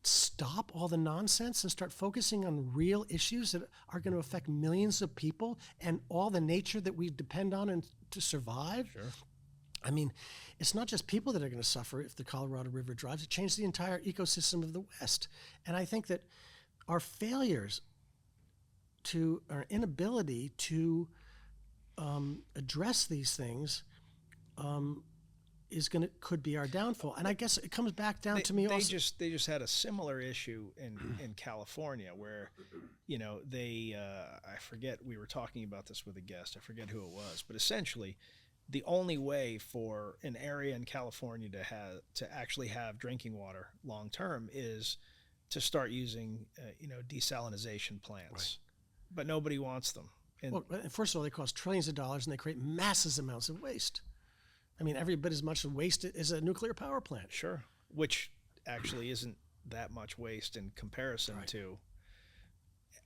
[SPEAKER 3] stop all the nonsense and start focusing on real issues that are going to affect millions of people and all the nature that we depend on to survive?
[SPEAKER 2] Sure.
[SPEAKER 3] I mean, it's not just people that are going to suffer if the Colorado River dries. It changes the entire ecosystem of the West. And I think that our failures our inability to address these things could be our downfall. And I guess it comes back down to me also.
[SPEAKER 2] They just had a similar issue in California where, I forget, we were talking about this with a guest, I forget who it was, but essentially the only way for an area in California to actually have drinking water long term is to start using desalination plants, right. But nobody wants them. And
[SPEAKER 3] well, first of all, they cost trillions of dollars and they create massive amounts of waste. I mean, every bit as much waste as a nuclear power plant.
[SPEAKER 2] Sure, which actually isn't that much waste in comparison right. to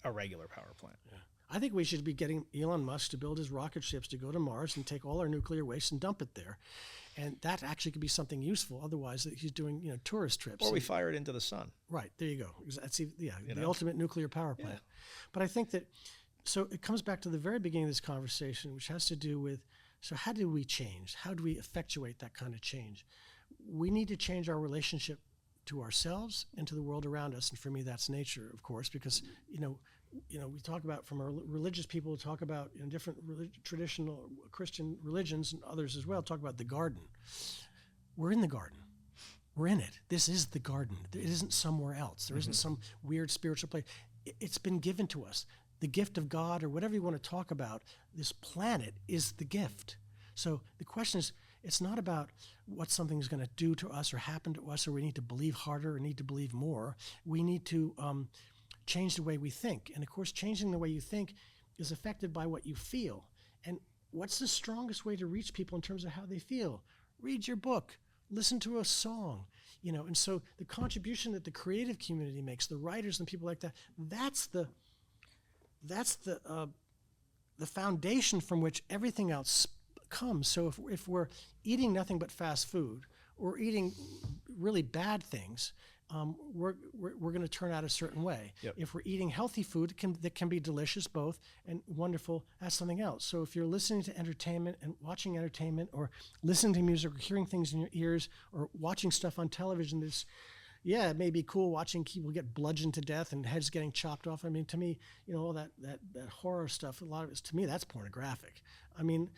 [SPEAKER 2] a regular power plant.
[SPEAKER 3] Yeah. I think we should be getting Elon Musk to build his rocket ships to go to Mars and take all our nuclear waste and dump it there. And that actually could be something useful. Otherwise, he's doing tourist trips.
[SPEAKER 2] Or we fire it into the sun.
[SPEAKER 3] Right, there you go. That's the ultimate nuclear power plant. Yeah. But I think that, so it comes back to the very beginning of this conversation, which has to do with, so how do we change? How do we effectuate that kind of change? We need to change our relationship to ourselves and to the world around us. And for me, that's nature, of course, because, we talk about, from our religious people, talk about in different traditional Christian religions and others as well, talk about the garden. We're in the garden. We're in it. This is the garden. It isn't somewhere else. There isn't some weird spiritual place. It's been given to us. The gift of God, or whatever you want to talk about, this planet is the gift. So the question is, it's not about what something's going to do to us or happen to us, or we need to believe harder or need to believe more. We need to change the way we think. And of course, changing the way you think is affected by what you feel. And what's the strongest way to reach people in terms of how they feel? Read your book, listen to a song, and so the contribution that the creative community makes, the writers and people like that, that's the foundation from which everything else comes. So if we're eating nothing but fast food, or eating really bad things, we're going to turn out a certain way.
[SPEAKER 2] Yep.
[SPEAKER 3] If we're eating healthy food that can be delicious both and wonderful, that's something else. So if you're listening to entertainment and watching entertainment, or listening to music, or hearing things in your ears, or watching stuff on television that's, it may be cool watching people get bludgeoned to death and heads getting chopped off. I mean, to me, all that horror stuff, a lot of it, to me, that's pornographic. I mean,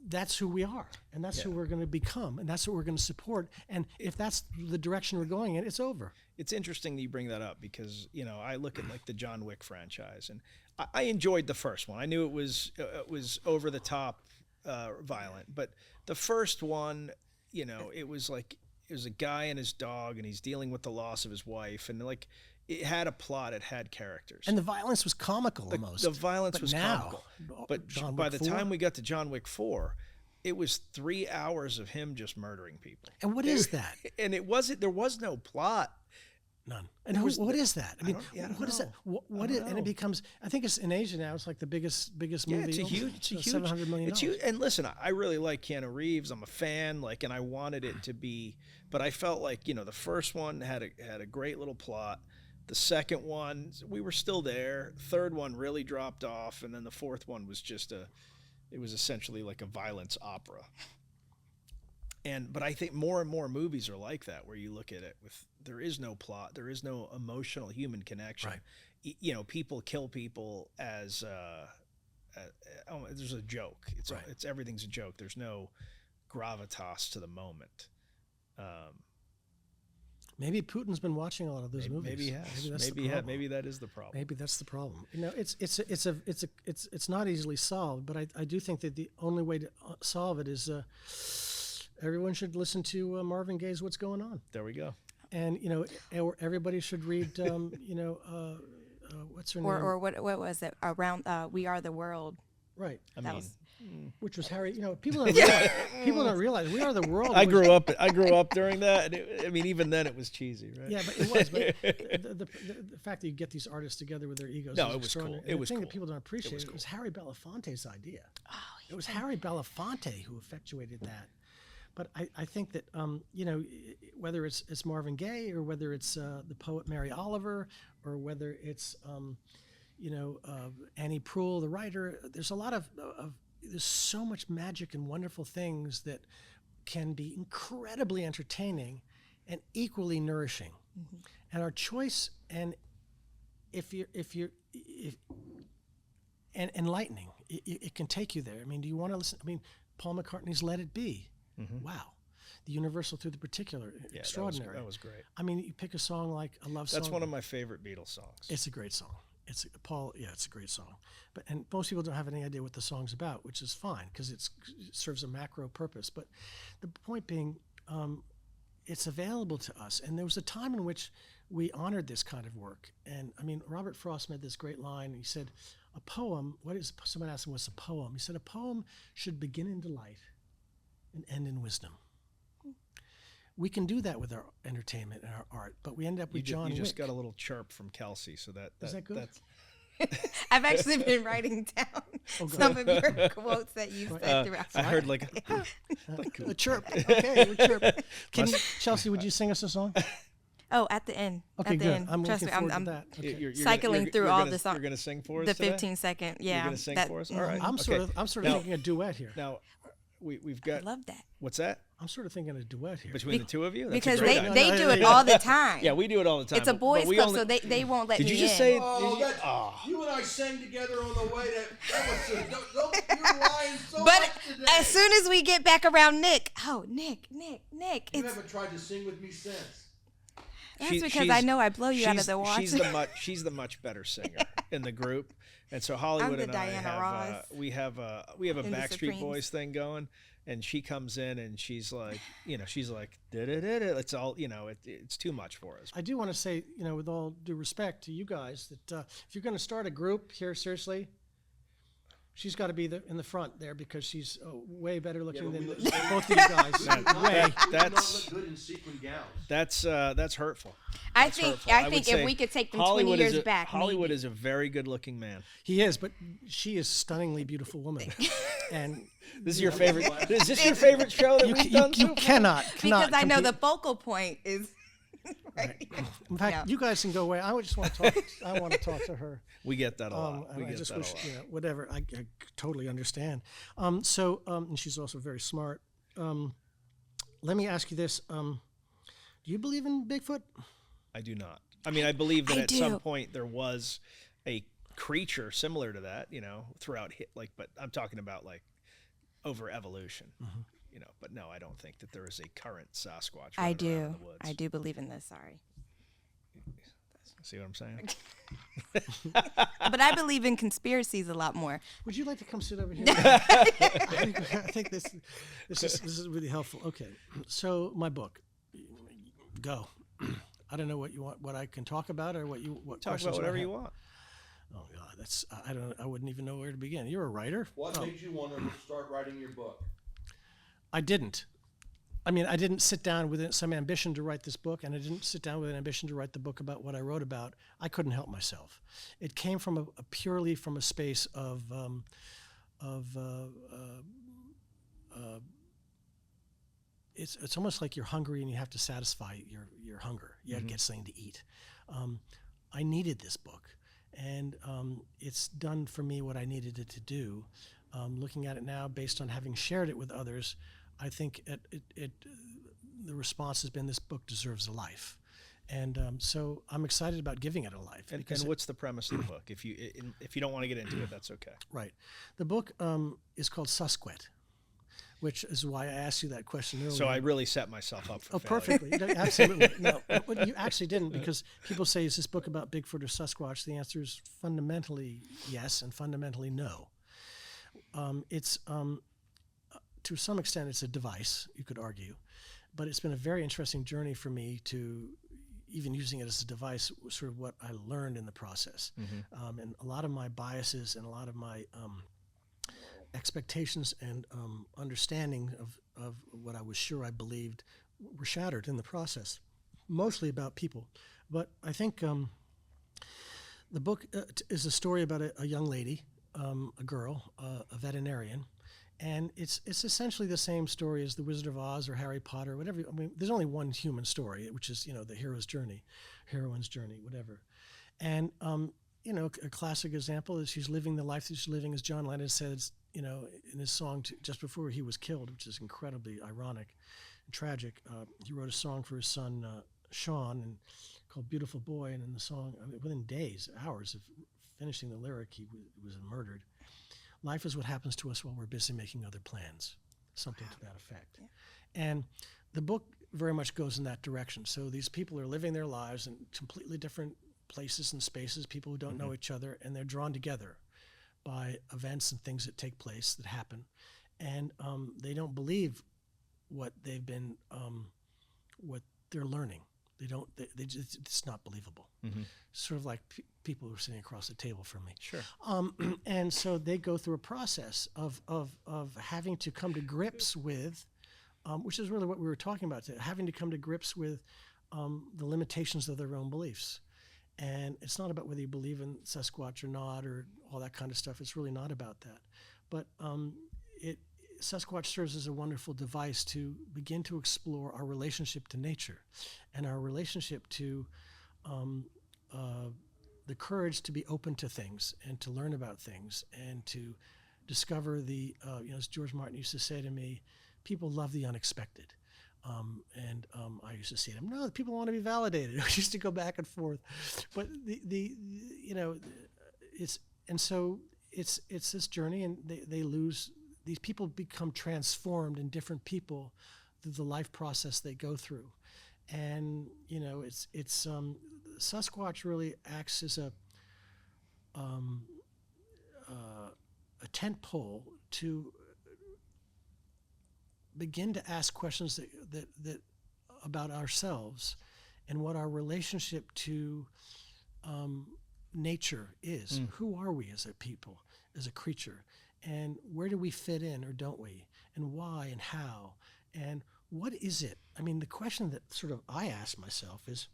[SPEAKER 3] that's who we are, and that's who we're going to become, and that's what we're going to support. And if that's the direction we're going in, it's over.
[SPEAKER 2] It's interesting that you bring that up, because I look at like the John Wick franchise, and I enjoyed the first one. I knew it was over the top violent, but the first one, it was a guy and his dog, and he's dealing with the loss of his wife, and it had a plot, it had characters.
[SPEAKER 3] And the violence was comical almost.
[SPEAKER 2] The violence was comical. But by the time we got to John Wick 4, it was 3 hours of him just murdering people.
[SPEAKER 3] And what is that?
[SPEAKER 2] And there was no plot.
[SPEAKER 3] None. And what is that? I mean, what is that? What is, and it becomes, I think it's in Asia now, it's like the biggest movie.
[SPEAKER 2] It's a huge,
[SPEAKER 3] $700 million.
[SPEAKER 2] It's huge. And listen, I really like Keanu Reeves. I'm a fan, and I wanted it to be, but I felt like, the first one had a great little plot. The second one, we were still there. Third one really dropped off, and then the fourth one was it was essentially like a violence opera. But I think more and more movies are like that, where you look at it with, there is no plot, there is no emotional human connection. Right. People kill people as there's a joke. It's everything's a joke. There's no gravitas to the moment.
[SPEAKER 3] Maybe Putin's been watching a lot of those movies.
[SPEAKER 2] Maybe he has. Maybe that is the problem.
[SPEAKER 3] Maybe that's the problem. It's not easily solved, but I do think that the only way to solve it is everyone should listen to Marvin Gaye's "What's Going On."
[SPEAKER 2] There we go.
[SPEAKER 3] And everybody should read what's her name?
[SPEAKER 4] Or what was it? Around We Are the World.
[SPEAKER 3] Right. Which was Harry. People don't realize We Are the World.
[SPEAKER 2] I grew up during that, and even then it was cheesy, right?
[SPEAKER 3] Yeah, but it was. But the fact that you get these artists together with their egos.
[SPEAKER 2] No, it was cool.
[SPEAKER 3] The thing that people don't appreciate it was Harry Belafonte's idea.
[SPEAKER 4] Oh,
[SPEAKER 3] it was Harry Belafonte who effectuated that. But I think that whether it's Marvin Gaye, or whether it's the poet Mary Oliver, or whether it's Annie Proulx, the writer, there's a lot of there's so much magic and wonderful things that can be incredibly entertaining and equally nourishing. Mm-hmm. And our choice, and and enlightening, it can take you there. I mean, do you want to listen? I mean, Paul McCartney's "Let It Be." Mm-hmm. Wow. The universal through the particular, extraordinary.
[SPEAKER 2] That was great.
[SPEAKER 3] I mean, you pick a song like a love song.
[SPEAKER 2] That's one of my favorite Beatles songs.
[SPEAKER 3] It's a great song. It's a great song. And most people don't have any idea what the song's about, which is fine because it serves a macro purpose. But the point being, it's available to us. And there was a time in which we honored this kind of work. And I mean, Robert Frost made this great line. He said, a poem, someone asked him what's a poem? He said, a poem should begin in delight and end in wisdom. We can do that with our entertainment and our art, but we end up with John Wick.
[SPEAKER 2] You just got a little chirp from Kelsey, so
[SPEAKER 3] Is that good?
[SPEAKER 4] I've actually been writing down some of your quotes that you've said throughout.
[SPEAKER 2] I heard like
[SPEAKER 3] a chirp. Okay, a chirp. Chelsea, would you sing us a song?
[SPEAKER 4] Oh, at the end.
[SPEAKER 3] Okay,
[SPEAKER 4] at the
[SPEAKER 3] good.
[SPEAKER 4] end.
[SPEAKER 3] I'm
[SPEAKER 4] Trust
[SPEAKER 3] looking
[SPEAKER 4] me,
[SPEAKER 3] forward
[SPEAKER 4] I'm
[SPEAKER 3] to that. Okay.
[SPEAKER 2] you're
[SPEAKER 4] cycling
[SPEAKER 2] gonna,
[SPEAKER 4] through
[SPEAKER 2] you're
[SPEAKER 4] all
[SPEAKER 2] gonna,
[SPEAKER 4] the songs.
[SPEAKER 2] You're going to sing for us
[SPEAKER 4] the
[SPEAKER 2] today?
[SPEAKER 4] 15-second. Yeah.
[SPEAKER 2] You're going to sing for us? All right.
[SPEAKER 3] I'm sort of thinking a duet here.
[SPEAKER 2] Now, we've got.
[SPEAKER 4] I love that.
[SPEAKER 2] What's that?
[SPEAKER 3] I'm sort of thinking a duet here.
[SPEAKER 2] Between the two of you? That's
[SPEAKER 4] Because
[SPEAKER 2] a great idea.
[SPEAKER 4] they do it all the time.
[SPEAKER 2] Yeah, we do it all the time.
[SPEAKER 4] It's a boys'
[SPEAKER 2] but we
[SPEAKER 4] club,
[SPEAKER 2] only,
[SPEAKER 4] so they won't let me in.
[SPEAKER 2] Did you just say?
[SPEAKER 5] You and I sang together on the way to. You're lying so
[SPEAKER 4] But
[SPEAKER 5] much today.
[SPEAKER 4] as soon as we get back around Nick, Nick,
[SPEAKER 5] You
[SPEAKER 4] it's
[SPEAKER 5] haven't tried to sing with me since.
[SPEAKER 4] that's because I know I blow you out of the water.
[SPEAKER 2] She's the much better singer in the group, and so Hollywood
[SPEAKER 4] the
[SPEAKER 2] and
[SPEAKER 4] Diana
[SPEAKER 2] I have
[SPEAKER 4] Ross
[SPEAKER 2] we have a
[SPEAKER 4] and the
[SPEAKER 2] Backstreet
[SPEAKER 4] Supremes.
[SPEAKER 2] Boys thing going, and she comes in and she's like da-da-da-da. It's all it's too much for us.
[SPEAKER 3] I do want to say, with all due respect to you guys, that if you're going to start a group here, seriously, she's got to be in the front there because she's way better looking than both of you guys. Way.
[SPEAKER 5] That's good in sequin gowns.
[SPEAKER 2] That's hurtful.
[SPEAKER 4] I
[SPEAKER 2] That's
[SPEAKER 4] think
[SPEAKER 2] hurtful.
[SPEAKER 4] I
[SPEAKER 2] would
[SPEAKER 4] think
[SPEAKER 2] say
[SPEAKER 4] if we could take them
[SPEAKER 2] Hollywood
[SPEAKER 4] 20
[SPEAKER 2] is
[SPEAKER 4] years back,
[SPEAKER 2] Hollywood
[SPEAKER 4] maybe.
[SPEAKER 2] is a very good-looking man.
[SPEAKER 3] He is, but she is a stunningly beautiful woman. And
[SPEAKER 2] This is your favorite. Is this your favorite show that we've done?
[SPEAKER 3] you cannot
[SPEAKER 4] because I know
[SPEAKER 3] compete.
[SPEAKER 4] the focal point is.
[SPEAKER 3] Right. In fact,
[SPEAKER 4] No.
[SPEAKER 3] you guys can go away. I just want to talk. I want to talk to her.
[SPEAKER 2] We get that a lot. We
[SPEAKER 3] I
[SPEAKER 2] get
[SPEAKER 3] just
[SPEAKER 2] that
[SPEAKER 3] wish,
[SPEAKER 2] a lot.
[SPEAKER 3] whatever. I totally understand. And she's also very smart. Let me ask you this: do you believe in Bigfoot?
[SPEAKER 2] I do not. I mean, I believe that
[SPEAKER 4] I
[SPEAKER 2] at
[SPEAKER 4] do.
[SPEAKER 2] some point there was a creature similar to that, throughout but I'm talking about like over evolution, but no, I don't think that there is a current Sasquatch.
[SPEAKER 4] I
[SPEAKER 2] running around
[SPEAKER 4] do.
[SPEAKER 2] in the woods.
[SPEAKER 4] I do believe in this. Sorry,
[SPEAKER 2] See what I'm saying?
[SPEAKER 4] but I believe in conspiracies a lot more.
[SPEAKER 3] Would you like to come sit over here? I think this is really helpful. Okay, so my book, go. I don't know what you want, what I can talk about, or what
[SPEAKER 2] Talk
[SPEAKER 3] questions
[SPEAKER 2] about whatever
[SPEAKER 3] have.
[SPEAKER 2] you want.
[SPEAKER 3] Oh God, I wouldn't even know where to begin. You're a writer.
[SPEAKER 5] What made you want to start writing your book?
[SPEAKER 3] I didn't. I mean, I didn't sit down with some ambition to write this book, and I didn't sit down with an ambition to write the book about what I wrote about. I couldn't help myself. It came from purely from a space of it's almost like you're hungry and you have to satisfy your hunger. You have to get something to eat. I needed this book, and it's done for me what I needed it to do. Looking at it now, based on having shared it with others, I think the response has been this book deserves a life, and so I'm excited about giving it a life.
[SPEAKER 2] And
[SPEAKER 3] because
[SPEAKER 2] what's the premise of the book? If you don't want to get into it, that's okay.
[SPEAKER 3] right, the book is called Susquet, which is why I asked you that question earlier.
[SPEAKER 2] So I really set myself up for failure.
[SPEAKER 3] Perfectly. No, absolutely. No, but you actually didn't, because people say, is this book about Bigfoot or Sasquatch? The answer is fundamentally yes and fundamentally no. It's to some extent, it's a device, you could argue, but it's been a very interesting journey for me to even using it as a device, sort of what I learned in the process. And a lot of my biases and a lot of my expectations and understanding of what I was sure I believed were shattered in the process, mostly about people. But I think the book is a story about a young lady, a girl, a veterinarian, and it's essentially the same story as The Wizard of Oz or Harry Potter, whatever. I mean, there's only one human story, which is the heroine's journey, whatever. And a classic example is she's living the life that she's living, as John Lennon says, in his song just before he was killed, which is incredibly ironic and tragic. He wrote a song for his son Sean, called "Beautiful Boy," and in the song, within days, hours of finishing the lyric, he was murdered. Life is what happens to us while we're busy making other plans, something to that effect. Yeah. And the book very much goes in that direction. So these people are living their lives in completely different places and spaces, people who don't know each other, and they're drawn together by events and things that take place, that happen, and they don't believe what they've been, what they're learning. They just, it's not believable. Sort of like people who are sitting across the table from me.
[SPEAKER 2] Sure.
[SPEAKER 3] And so they go through a process of having to come to grips with, which is really what we were talking about today, having to come to grips with the limitations of their own beliefs. And it's not about whether you believe in Sasquatch or not or all that kind of stuff. It's really not about that. But Sasquatch serves as a wonderful device to begin to explore our relationship to nature and our relationship to the courage to be open to things and to learn about things and to discover the, as George Martin used to say to me, people love the unexpected. I used to say to him, no, people want to be validated. We used to go back and forth. But it's this journey, and they lose. These people become transformed in different people through the life process they go through, and Sasquatch really acts as a tent pole to begin to ask questions that about ourselves and what our relationship to nature is. Who are we as a people, as a creature? And where do we fit in or don't we? And why and how? And what is it? I mean, the question that sort of I ask myself is,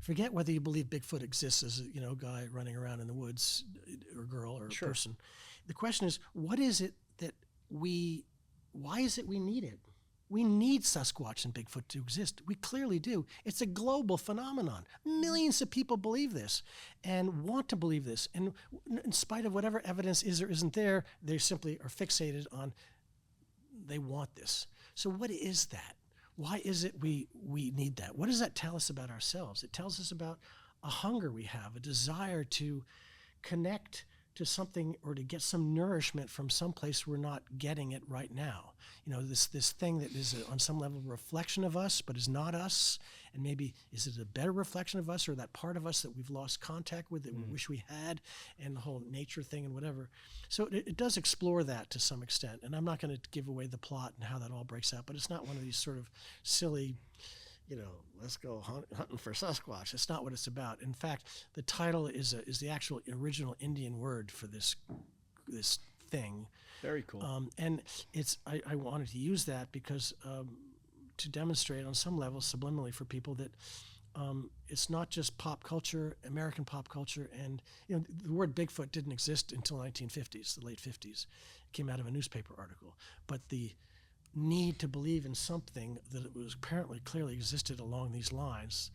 [SPEAKER 3] forget whether you believe Bigfoot exists as a guy running around in the woods or girl or
[SPEAKER 2] Sure.
[SPEAKER 3] person. The question is, what is it that why is it we need it? We need Sasquatch and Bigfoot to exist. We clearly do. It's a global phenomenon. Millions of people believe this and want to believe this. And in spite of whatever evidence is or isn't there, they simply are fixated on, they want this. So what is that? Why is it we need that? What does that tell us about ourselves? It tells us about a hunger we have, a desire to connect to something or to get some nourishment from some place we're not getting it right now. This thing that is on some level a reflection of us but is not us, and maybe is it a better reflection of us or that part of us that we've lost contact with that we wish we had, and the whole nature thing and whatever. So it does explore that to some extent, and I'm not going to give away the plot and how that all breaks out, but it's not one of these sort of silly, let's go hunting for Sasquatch. It's not what it's about. In fact, the title is the actual original Indian word for this thing.
[SPEAKER 2] Very cool.
[SPEAKER 3] And I wanted to use that because to demonstrate on some level subliminally for people that it's not just pop culture, American pop culture, and the word Bigfoot didn't exist until the 1950s, the late 50s. It came out of a newspaper article. But the need to believe in something that it was apparently clearly existed along these lines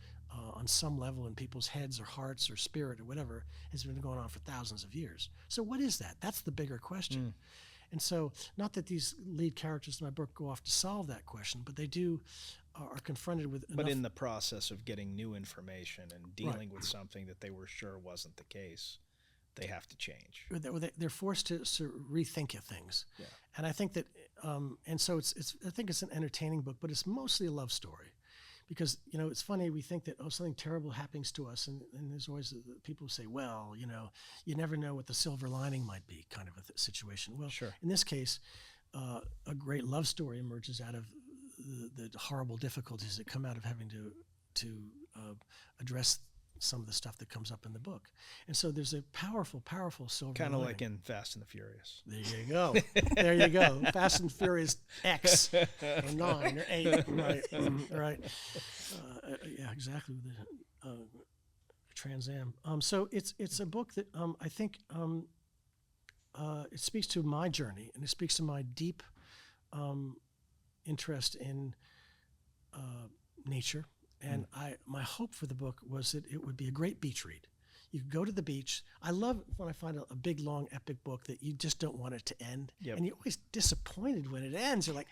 [SPEAKER 3] on some level in people's heads or hearts or spirit or whatever has been going on for thousands of years. So what is that? That's the bigger question. And so, not that these lead characters in my book go off to solve that question, but they are confronted with
[SPEAKER 2] But in the process of getting new information and dealing
[SPEAKER 3] Right.
[SPEAKER 2] with something that they were sure wasn't the case, they have to change.
[SPEAKER 3] they're forced to rethink things.
[SPEAKER 2] Yeah.
[SPEAKER 3] And I think that, and so I think it's an entertaining book, but it's mostly a love story. Because, it's funny, we think that, something terrible happens to us, and there's always the people who say, well, you never know what the silver lining might be, kind of a situation. Well,
[SPEAKER 2] Sure.
[SPEAKER 3] In this case, a great love story emerges out of the horrible difficulties that come out of having to address some of the stuff that comes up in the book. And so there's a powerful, powerful silver
[SPEAKER 2] Kind of
[SPEAKER 3] lining.
[SPEAKER 2] like in Fast and the Furious.
[SPEAKER 3] There you go. There you go. Fast and Furious X or 9 or 8. Right. Right. Yeah, exactly. The Trans Am. So it's a book that I think it speaks to my journey, and it speaks to my deep interest in nature. And my hope for the book was that it would be a great beach read. You could go to the beach. I love when I find a big, long, epic book that you just don't want it to end.
[SPEAKER 2] Yep.
[SPEAKER 3] And you're always disappointed when it ends. You're like,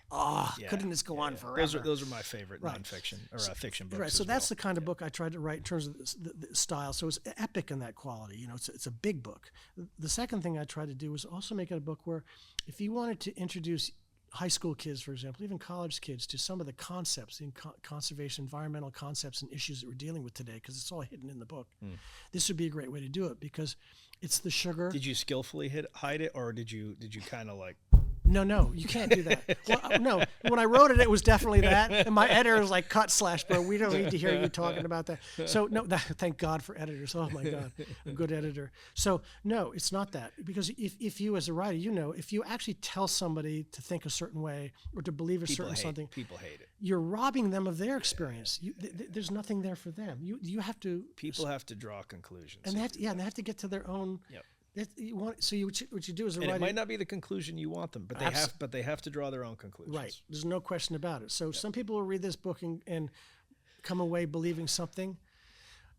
[SPEAKER 3] couldn't this go on forever?
[SPEAKER 2] Those are my favorite
[SPEAKER 3] Right.
[SPEAKER 2] nonfiction or fiction books.
[SPEAKER 3] Right, so
[SPEAKER 2] as
[SPEAKER 3] that's
[SPEAKER 2] well.
[SPEAKER 3] the kind of book I tried to write in terms of the style. So it's epic in that quality. It's a big book. The second thing I tried to do was also make it a book where if you wanted to introduce high school kids, for example, even college kids, to some of the concepts in conservation, environmental concepts and issues that we're dealing with today, because it's all hidden in the book. This would be a great way to do it, because it's the sugar.
[SPEAKER 2] Did you skillfully hide it, or did you kind of like?
[SPEAKER 3] No, you can't do that. Well, no, when I wrote it, it was definitely that. And my editor was like, cut / bro, we don't need to hear you talking about that. So no, thank God for editors. Oh my God, a good editor. So no, it's not that. Because if you as a writer, if you actually tell somebody to think a certain way or to believe a certain something,
[SPEAKER 2] people hate it.
[SPEAKER 3] You're robbing them of their experience. There's nothing there for them. You have to.
[SPEAKER 2] People have to draw conclusions.
[SPEAKER 3] And they have to get to their own.
[SPEAKER 2] Yep.
[SPEAKER 3] What you do as a
[SPEAKER 2] and
[SPEAKER 3] writer,
[SPEAKER 2] it might not be the conclusion you want them, but they have to draw their own conclusions.
[SPEAKER 3] Right. There's no question about it. So some people will read this book and come away believing something.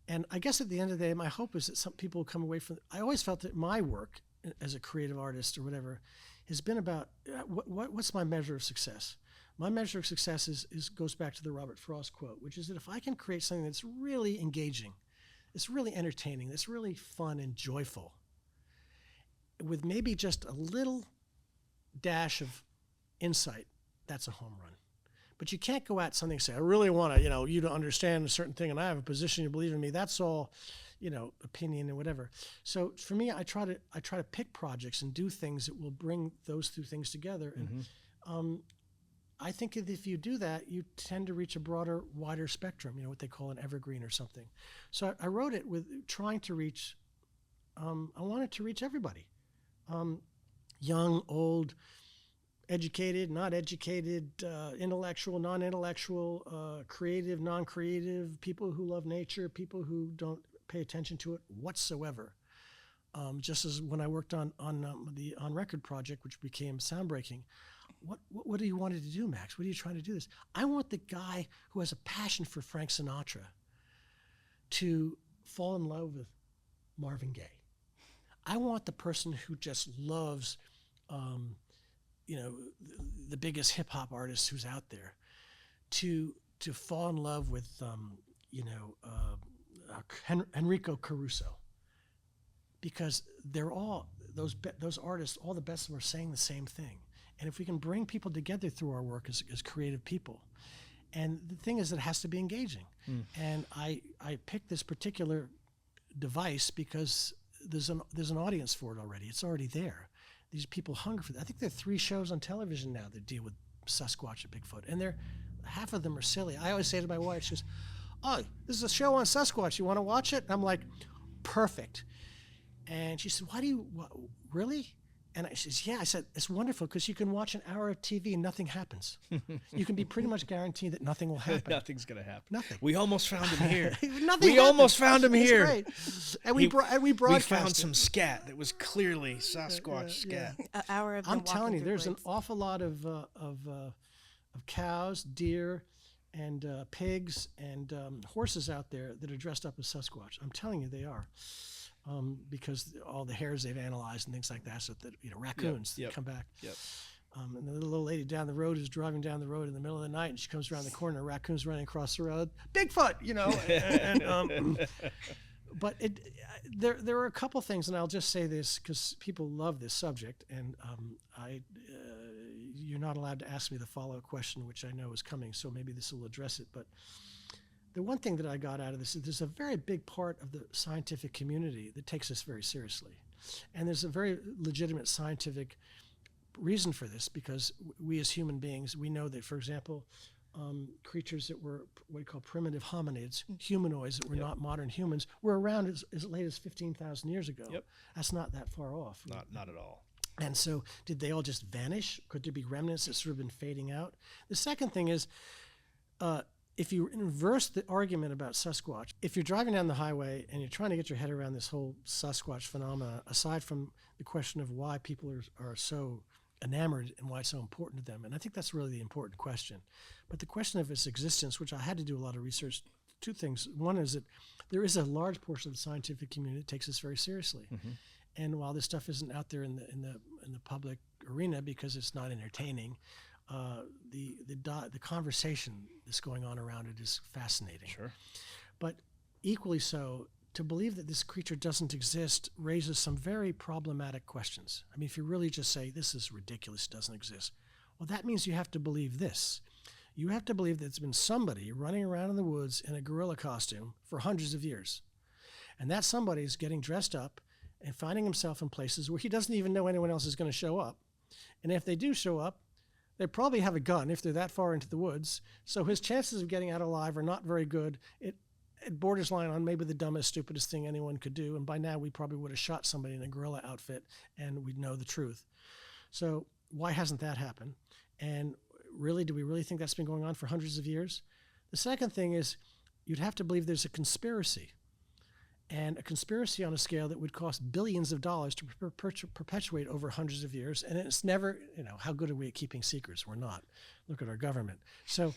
[SPEAKER 3] And I guess at the end of the day, my hope is that some people will come away from. I always felt that my work as a creative artist or whatever has been about what's my measure of success. My measure of success goes back to the Robert Frost quote, which is that if I can create something that's really engaging, it's really entertaining, it's really fun and joyful, with maybe just a little dash of insight, that's a home run. But you can't go at something and say, I really want to, you to understand a certain thing, and I have a position, you believe in me. That's all, opinion and whatever. So for me, I try to pick projects and do things that will bring those two things together. And I think that if you do that, you tend to reach a broader, wider spectrum, what they call an evergreen or something. So I wrote it with trying to reach, I wanted to reach everybody. Young, old, educated, not educated, intellectual, non-intellectual, creative, non-creative, people who love nature, people who don't pay attention to it whatsoever. Just as when I worked on the On Record project, which became Soundbreaking, what do you want to do, Max? What are you trying to do this? I want the guy who has a passion for Frank Sinatra to fall in love with Marvin Gaye. I want the person who just loves, the biggest hip hop artist who's out there, to fall in love with, Enrico Caruso, because they're all those artists. All the best of them are saying the same thing, and if we can bring people together through our work as creative people, and the thing is, it has to be engaging. And I picked this particular device because there's an audience for it already. It's already there. These people hunger for that. I think there are 3 shows on television now that deal with Sasquatch and Bigfoot, and half of them are silly. I always say to my wife, she goes, "Oh, this is a show on Sasquatch. You want to watch it?" And I'm like, "Perfect." And she said, "Really?" And I says, "Yeah." I said, "It's wonderful because you can watch an hour of TV and nothing happens. You can be pretty much guaranteed that nothing will happen.
[SPEAKER 2] Nothing's going to happen.
[SPEAKER 3] Nothing.
[SPEAKER 2] We almost found him here.
[SPEAKER 3] We
[SPEAKER 2] almost found him here.
[SPEAKER 3] Great. And we broadcast.
[SPEAKER 2] We found some scat that was clearly Sasquatch scat.
[SPEAKER 4] An hour of
[SPEAKER 3] I'm telling you, there's
[SPEAKER 4] woods.
[SPEAKER 3] an awful lot of cows, deer, and pigs and horses out there that are dressed up as Sasquatch. I'm telling you, they are. Because all the hairs they've analyzed and things like that, so that raccoons come back.
[SPEAKER 2] Yep.
[SPEAKER 3] And the little lady down the road is driving down the road in the middle of the night, and she comes around the corner, and a raccoon's running across the road. Bigfoot, But there are a couple things, and I'll just say this because people love this subject, and you're not allowed to ask me the follow-up question, which I know is coming, so maybe this will address it. But the one thing that I got out of this is there's a very big part of the scientific community that takes this very seriously. And there's a very legitimate scientific reason for this, because we as human beings, we know that, for example, creatures that were what we call primitive hominids, humanoids that were not modern humans, were around as late as 15,000 years ago.
[SPEAKER 2] Yep.
[SPEAKER 3] That's not that far off.
[SPEAKER 2] Not at all.
[SPEAKER 3] And so did they all just vanish? Could there be remnants that sort of been fading out? The second thing is, if you reverse the argument about Sasquatch, if you're driving down the highway and you're trying to get your head around this whole Sasquatch phenomena, aside from the question of why people are so enamored and why it's so important to them, and I think that's really the important question. But the question of its existence, which I had to do a lot of research, 2 things. One is that there is a large portion of the scientific community that takes this very seriously. Mm-hmm. And while this stuff isn't out there in the public arena because it's not entertaining, the conversation that's going on around it is fascinating.
[SPEAKER 2] Sure.
[SPEAKER 3] But equally so, to believe that this creature doesn't exist raises some very problematic questions. I mean, if you really just say, this is ridiculous, it doesn't exist, Well, that means you have to believe this. You have to believe that it's been somebody running around in the woods in a gorilla costume for hundreds of years. And that somebody is getting dressed up and finding himself in places where he doesn't even know anyone else is going to show up. And if they do show up, they probably have a gun if they're that far into the woods. So his chances of getting out alive are not very good. It borders line on maybe the dumbest, stupidest thing anyone could do. And by now we probably would have shot somebody in a gorilla outfit and we'd know the truth. So why hasn't that happened? And really, do we really think that's been going on for hundreds of years? The second thing is you'd have to believe there's a conspiracy, and a conspiracy on a scale that would cost billions of dollars to perpetuate over hundreds of years. And it's never, how good are we at keeping secrets? We're not. Look at our government. So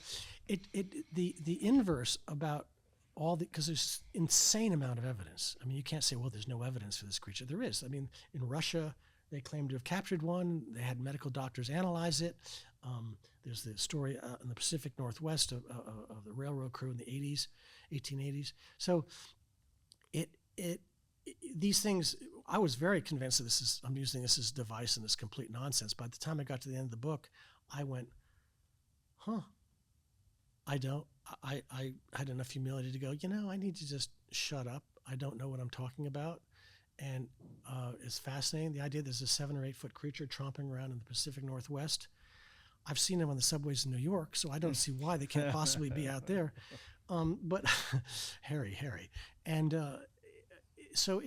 [SPEAKER 3] the inverse about all because there's insane amount of evidence. I mean, you can't say, well, there's no evidence for this creature. There is. I mean, in Russia, they claim to have captured one. They had medical doctors analyze it. There's the story in the Pacific Northwest of the railroad crew in the 1880s. So these things, I was very convinced that I'm using this as a device and this complete nonsense. By the time I got to the end of the book, I went, I had enough humility to go, I need to just shut up. I don't know what I'm talking about. And it's fascinating. The idea there's a 7 or 8 foot creature tromping around in the Pacific Northwest. I've seen them on the subways in New York, so I don't see why they can't possibly be out there. But hairy. And so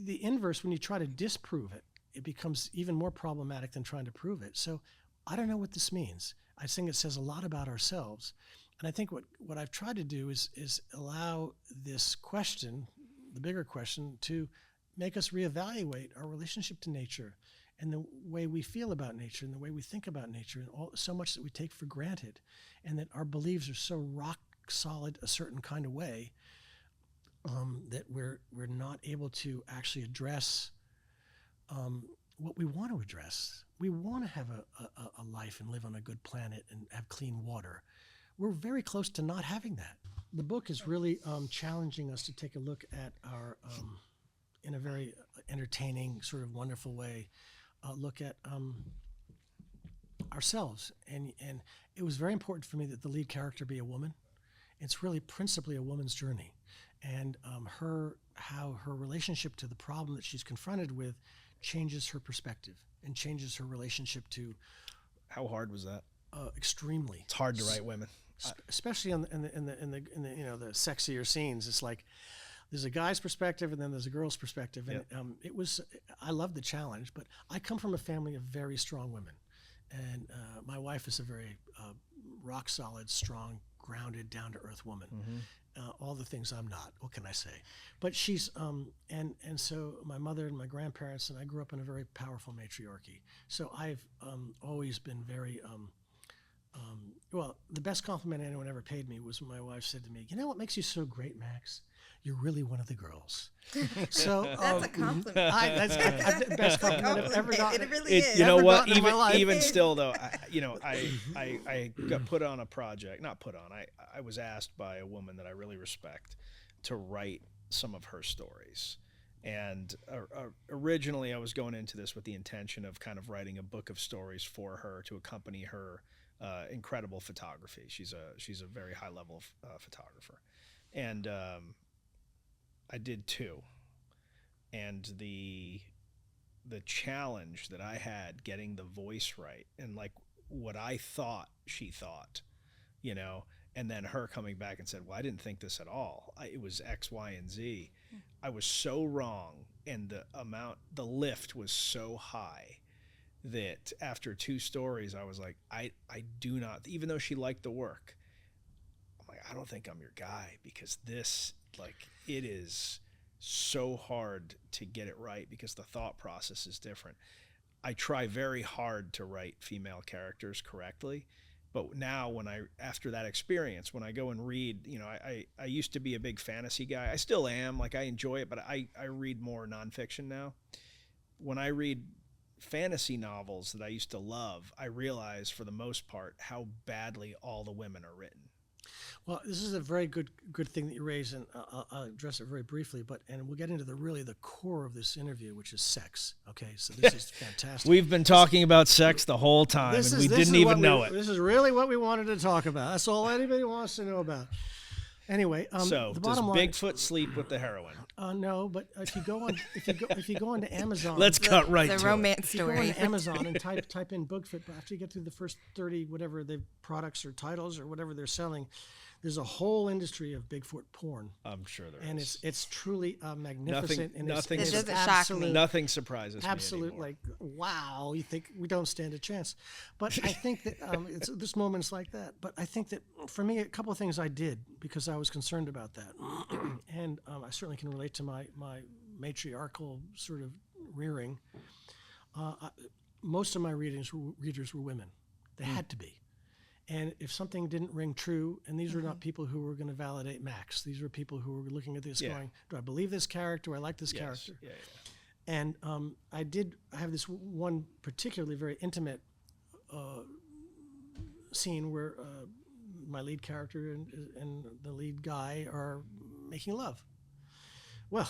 [SPEAKER 3] the inverse, when you try to disprove it, it becomes even more problematic than trying to prove it. So I don't know what this means. I think it says a lot about ourselves. And I think what I've tried to do is allow this question, the bigger question, to make us reevaluate our relationship to nature and the way we feel about nature and the way we think about nature and so much that we take for granted, and that our beliefs are so rock solid a certain kind of way that we're not able to actually address what we want to address. We want to have a life and live on a good planet and have clean water. We're very close to not having that. The book is really challenging us to take a look at our, in a very entertaining, sort of wonderful way, look at ourselves. And it was very important for me that the lead character be a woman. It's really principally a woman's journey. And how her relationship to the problem that she's confronted with changes her perspective and changes her relationship to.
[SPEAKER 2] How hard was that?
[SPEAKER 3] Extremely.
[SPEAKER 2] It's hard to write women,
[SPEAKER 3] especially in the the sexier scenes. It's like there's a guy's perspective and then there's a girl's perspective, and I love the challenge. But I come from a family of very strong women, and my wife is a very rock solid, strong, grounded, down to earth woman. Mm-hmm. All the things I'm not. What can I say? But she's and so my mother and my grandparents, and I grew up in a very powerful matriarchy. So I've always been very well, the best compliment anyone ever paid me was when my wife said to me, "You know what makes you so great, Max? You're really one of the girls." So
[SPEAKER 4] that's a compliment.
[SPEAKER 3] That's the best compliment I've ever gotten.
[SPEAKER 4] It really is.
[SPEAKER 2] You know what? Even still, though, I got put on a project. Not put on. I was asked by a woman that I really respect to write some of her stories. And originally, I was going into this with the intention of kind of writing a book of stories for her to accompany her incredible photography. She's a very high level photographer, and I did 2. And the challenge that I had getting the voice right and like what I thought she thought, and then her coming back and said, "Well, I didn't think this at all. It was X, Y, and Z." I was so wrong, and the lift was so high that after 2 stories, I was like, I do not, even though she liked the work, I'm like, I don't think I'm your guy, because this, it is so hard to get it right because the thought process is different. I try very hard to write female characters correctly, but now after that experience, when I go and read, I used to be a big fantasy guy. I still am, I enjoy it, but I read more nonfiction now. When I read fantasy novels that I used to love, I realize for the most part how badly all the women are written.
[SPEAKER 3] Well, this is a very good thing that you raise, and I'll address it very briefly. And we'll get into the core of this interview, which is sex. Okay, so this is fantastic.
[SPEAKER 2] We've been talking about sex the whole time, and we didn't even know it.
[SPEAKER 3] This is really what we wanted to talk about. That's all anybody wants to know about. Anyway,
[SPEAKER 2] so
[SPEAKER 3] the
[SPEAKER 2] does
[SPEAKER 3] bottom line,
[SPEAKER 2] Bigfoot sleep with the heroine?
[SPEAKER 3] No, but if you go onto Amazon,
[SPEAKER 2] let's cut right to
[SPEAKER 4] the romance
[SPEAKER 3] it. If you go
[SPEAKER 4] story.
[SPEAKER 3] on Amazon and type in Bigfoot, but after you get through the first 30 whatever the products or titles or whatever they're selling, there's a whole industry of Bigfoot porn.
[SPEAKER 2] I'm sure there is.
[SPEAKER 3] And it's truly magnificent.
[SPEAKER 2] Nothing
[SPEAKER 3] it's
[SPEAKER 4] doesn't shock me.
[SPEAKER 2] Nothing surprises me
[SPEAKER 3] absolute
[SPEAKER 2] anymore.
[SPEAKER 3] Like, wow, you think we don't stand a chance. But I think that this moment's like that. But I think that for me, a couple of things I did because I was concerned about that. And I certainly can relate to my matriarchal sort of rearing. Most of my readers were women. They had to be. And if something didn't ring true, and these were not people who were going to validate Max. These were people who were looking at this going, do I believe this character? Do I like this character?
[SPEAKER 2] Yeah.
[SPEAKER 3] And I have this one particularly very intimate scene where my lead character and the lead guy are making love. Well,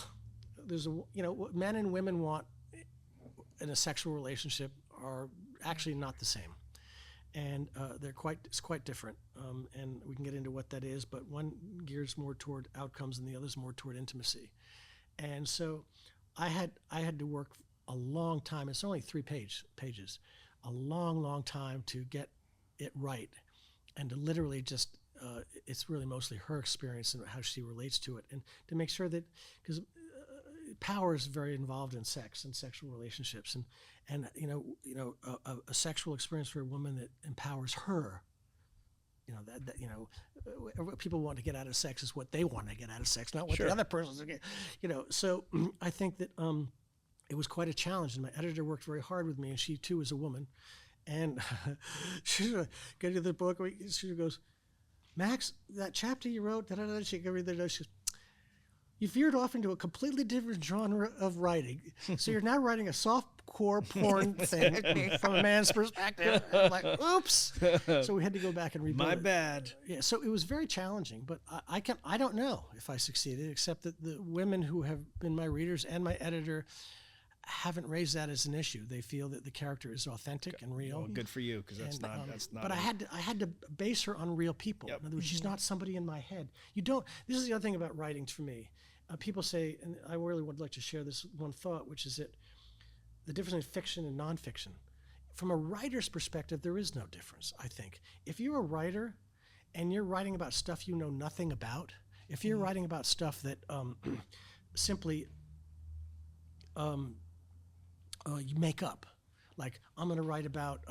[SPEAKER 3] there's what men and women want in a sexual relationship are actually not the same. And it's quite different, and we can get into what that is. But one gears more toward outcomes, and the other's more toward intimacy. And so, I had to work a long time. It's only 3 pages, a long time to get it right, and to literally just it's really mostly her experience and how she relates to it, and to make sure that because power is very involved in sex and sexual relationships, and a sexual experience for a woman that empowers her. What people want to get out of sex is what they want to get out of sex, not what the other person's getting. So I think that it was quite a challenge, and my editor worked very hard with me, and she too is a woman, and she get to the book. She goes, Max, that chapter you wrote, she could read the. She goes, you veered off into a completely different genre of writing. So you're now writing a soft-core porn thing from a man's perspective. I'm like, oops. So we had to go back and rebuild
[SPEAKER 2] My bad.
[SPEAKER 3] Yeah, so it was very challenging, but I don't know if I succeeded, except that the women who have been my readers and my editor haven't raised that as an issue. They feel that the character is authentic and real.
[SPEAKER 2] Well, good for you, because that's not.
[SPEAKER 3] But I had to base her on real people.
[SPEAKER 2] Yep.
[SPEAKER 3] In other words, she's not somebody in my head. You don't. This is the other thing about writing for me. People say, and I really would like to share this one thought, which is that the difference in fiction and nonfiction. From a writer's perspective, there is no difference, I think. If you're a writer and you're writing about stuff you know nothing about, if you're writing about stuff that simply you make up, like I'm going to write about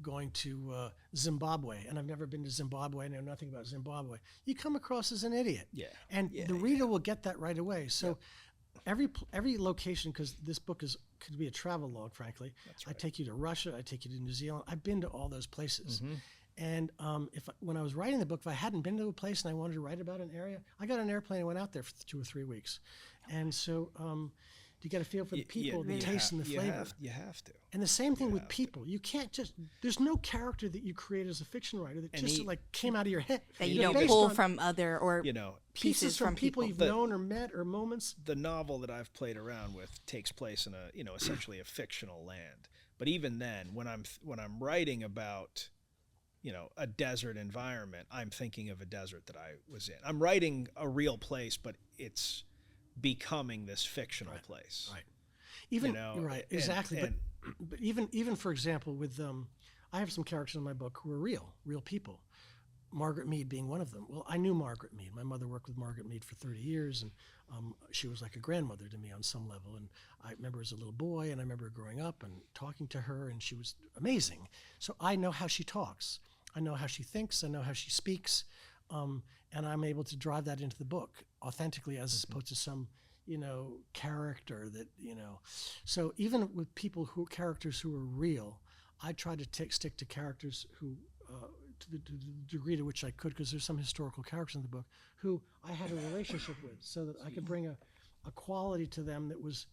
[SPEAKER 3] going to Zimbabwe, and I've never been to Zimbabwe, I know nothing about Zimbabwe. You come across as an idiot.
[SPEAKER 2] Yeah.
[SPEAKER 3] And the reader will get that right away. So every location, because this book could be a travel log, frankly. That's right. I take you to Russia, I take you to New Zealand. I've been to all those places. Mm-hmm. And when I was writing the book, if I hadn't been to a place and I wanted to write about an area, I got on an airplane and went out there for 2 or 3 weeks. And so you got to feel for the people, the taste and the flavor.
[SPEAKER 2] You have to.
[SPEAKER 3] And the same thing with people. You can't there's no character that you create as a fiction writer that came out of your head.
[SPEAKER 4] That you don't pull from other or
[SPEAKER 3] pieces from people you've known or met or moments.
[SPEAKER 2] The novel that I've played around with takes place in essentially a fictional land. But even then, when I'm writing about a desert environment, I'm thinking of a desert that I was in. I'm writing a real place, but it's becoming this fictional place.
[SPEAKER 3] Right. Even right, exactly. But even for example, with I have some characters in my book who are real people. Margaret Mead being one of them. Well, I knew Margaret Mead. My mother worked with Margaret Mead for 30 years, and she was like a grandmother to me on some level. And I remember as a little boy, and I remember growing up and talking to her, and she was amazing. So I know how she talks. I know how she thinks. I know how she speaks. And I'm able to drive that into the book authentically, as opposed to some, character that, So even with characters who are real, I try to stick to characters who, to the degree to which I could, because there's some historical characters in the book who I had a relationship with, so that I could bring a quality to them that was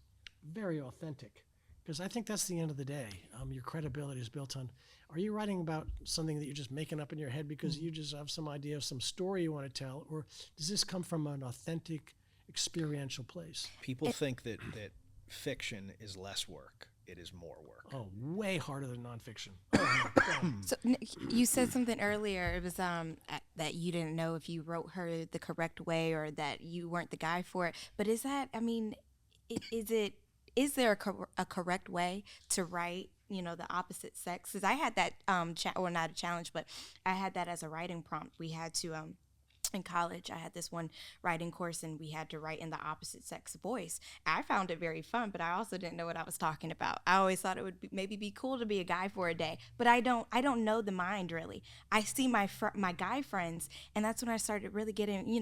[SPEAKER 3] very authentic. Because I think that's the end of the day. Your credibility is built on, are you writing about something that you're just making up in your head because you just have some idea of some story you want to tell, or does this come from an authentic, experiential place?
[SPEAKER 2] People think that fiction is less work. It is more work.
[SPEAKER 3] Oh, way harder than nonfiction. Oh, my God.
[SPEAKER 4] So Nick, you said something earlier. It was that you didn't know if you wrote her the correct way or that you weren't the guy for it. But is that? I mean, is there a correct way to write? The opposite sex? Because I had that or not a challenge, but I had that as a writing prompt. We had to in college, I had this one writing course, and we had to write in the opposite sex voice. I found it very fun, but I also didn't know what I was talking about. I always thought it would maybe be cool to be a guy for a day, but I don't know the mind really. I see my guy friends, and that's when I started really getting,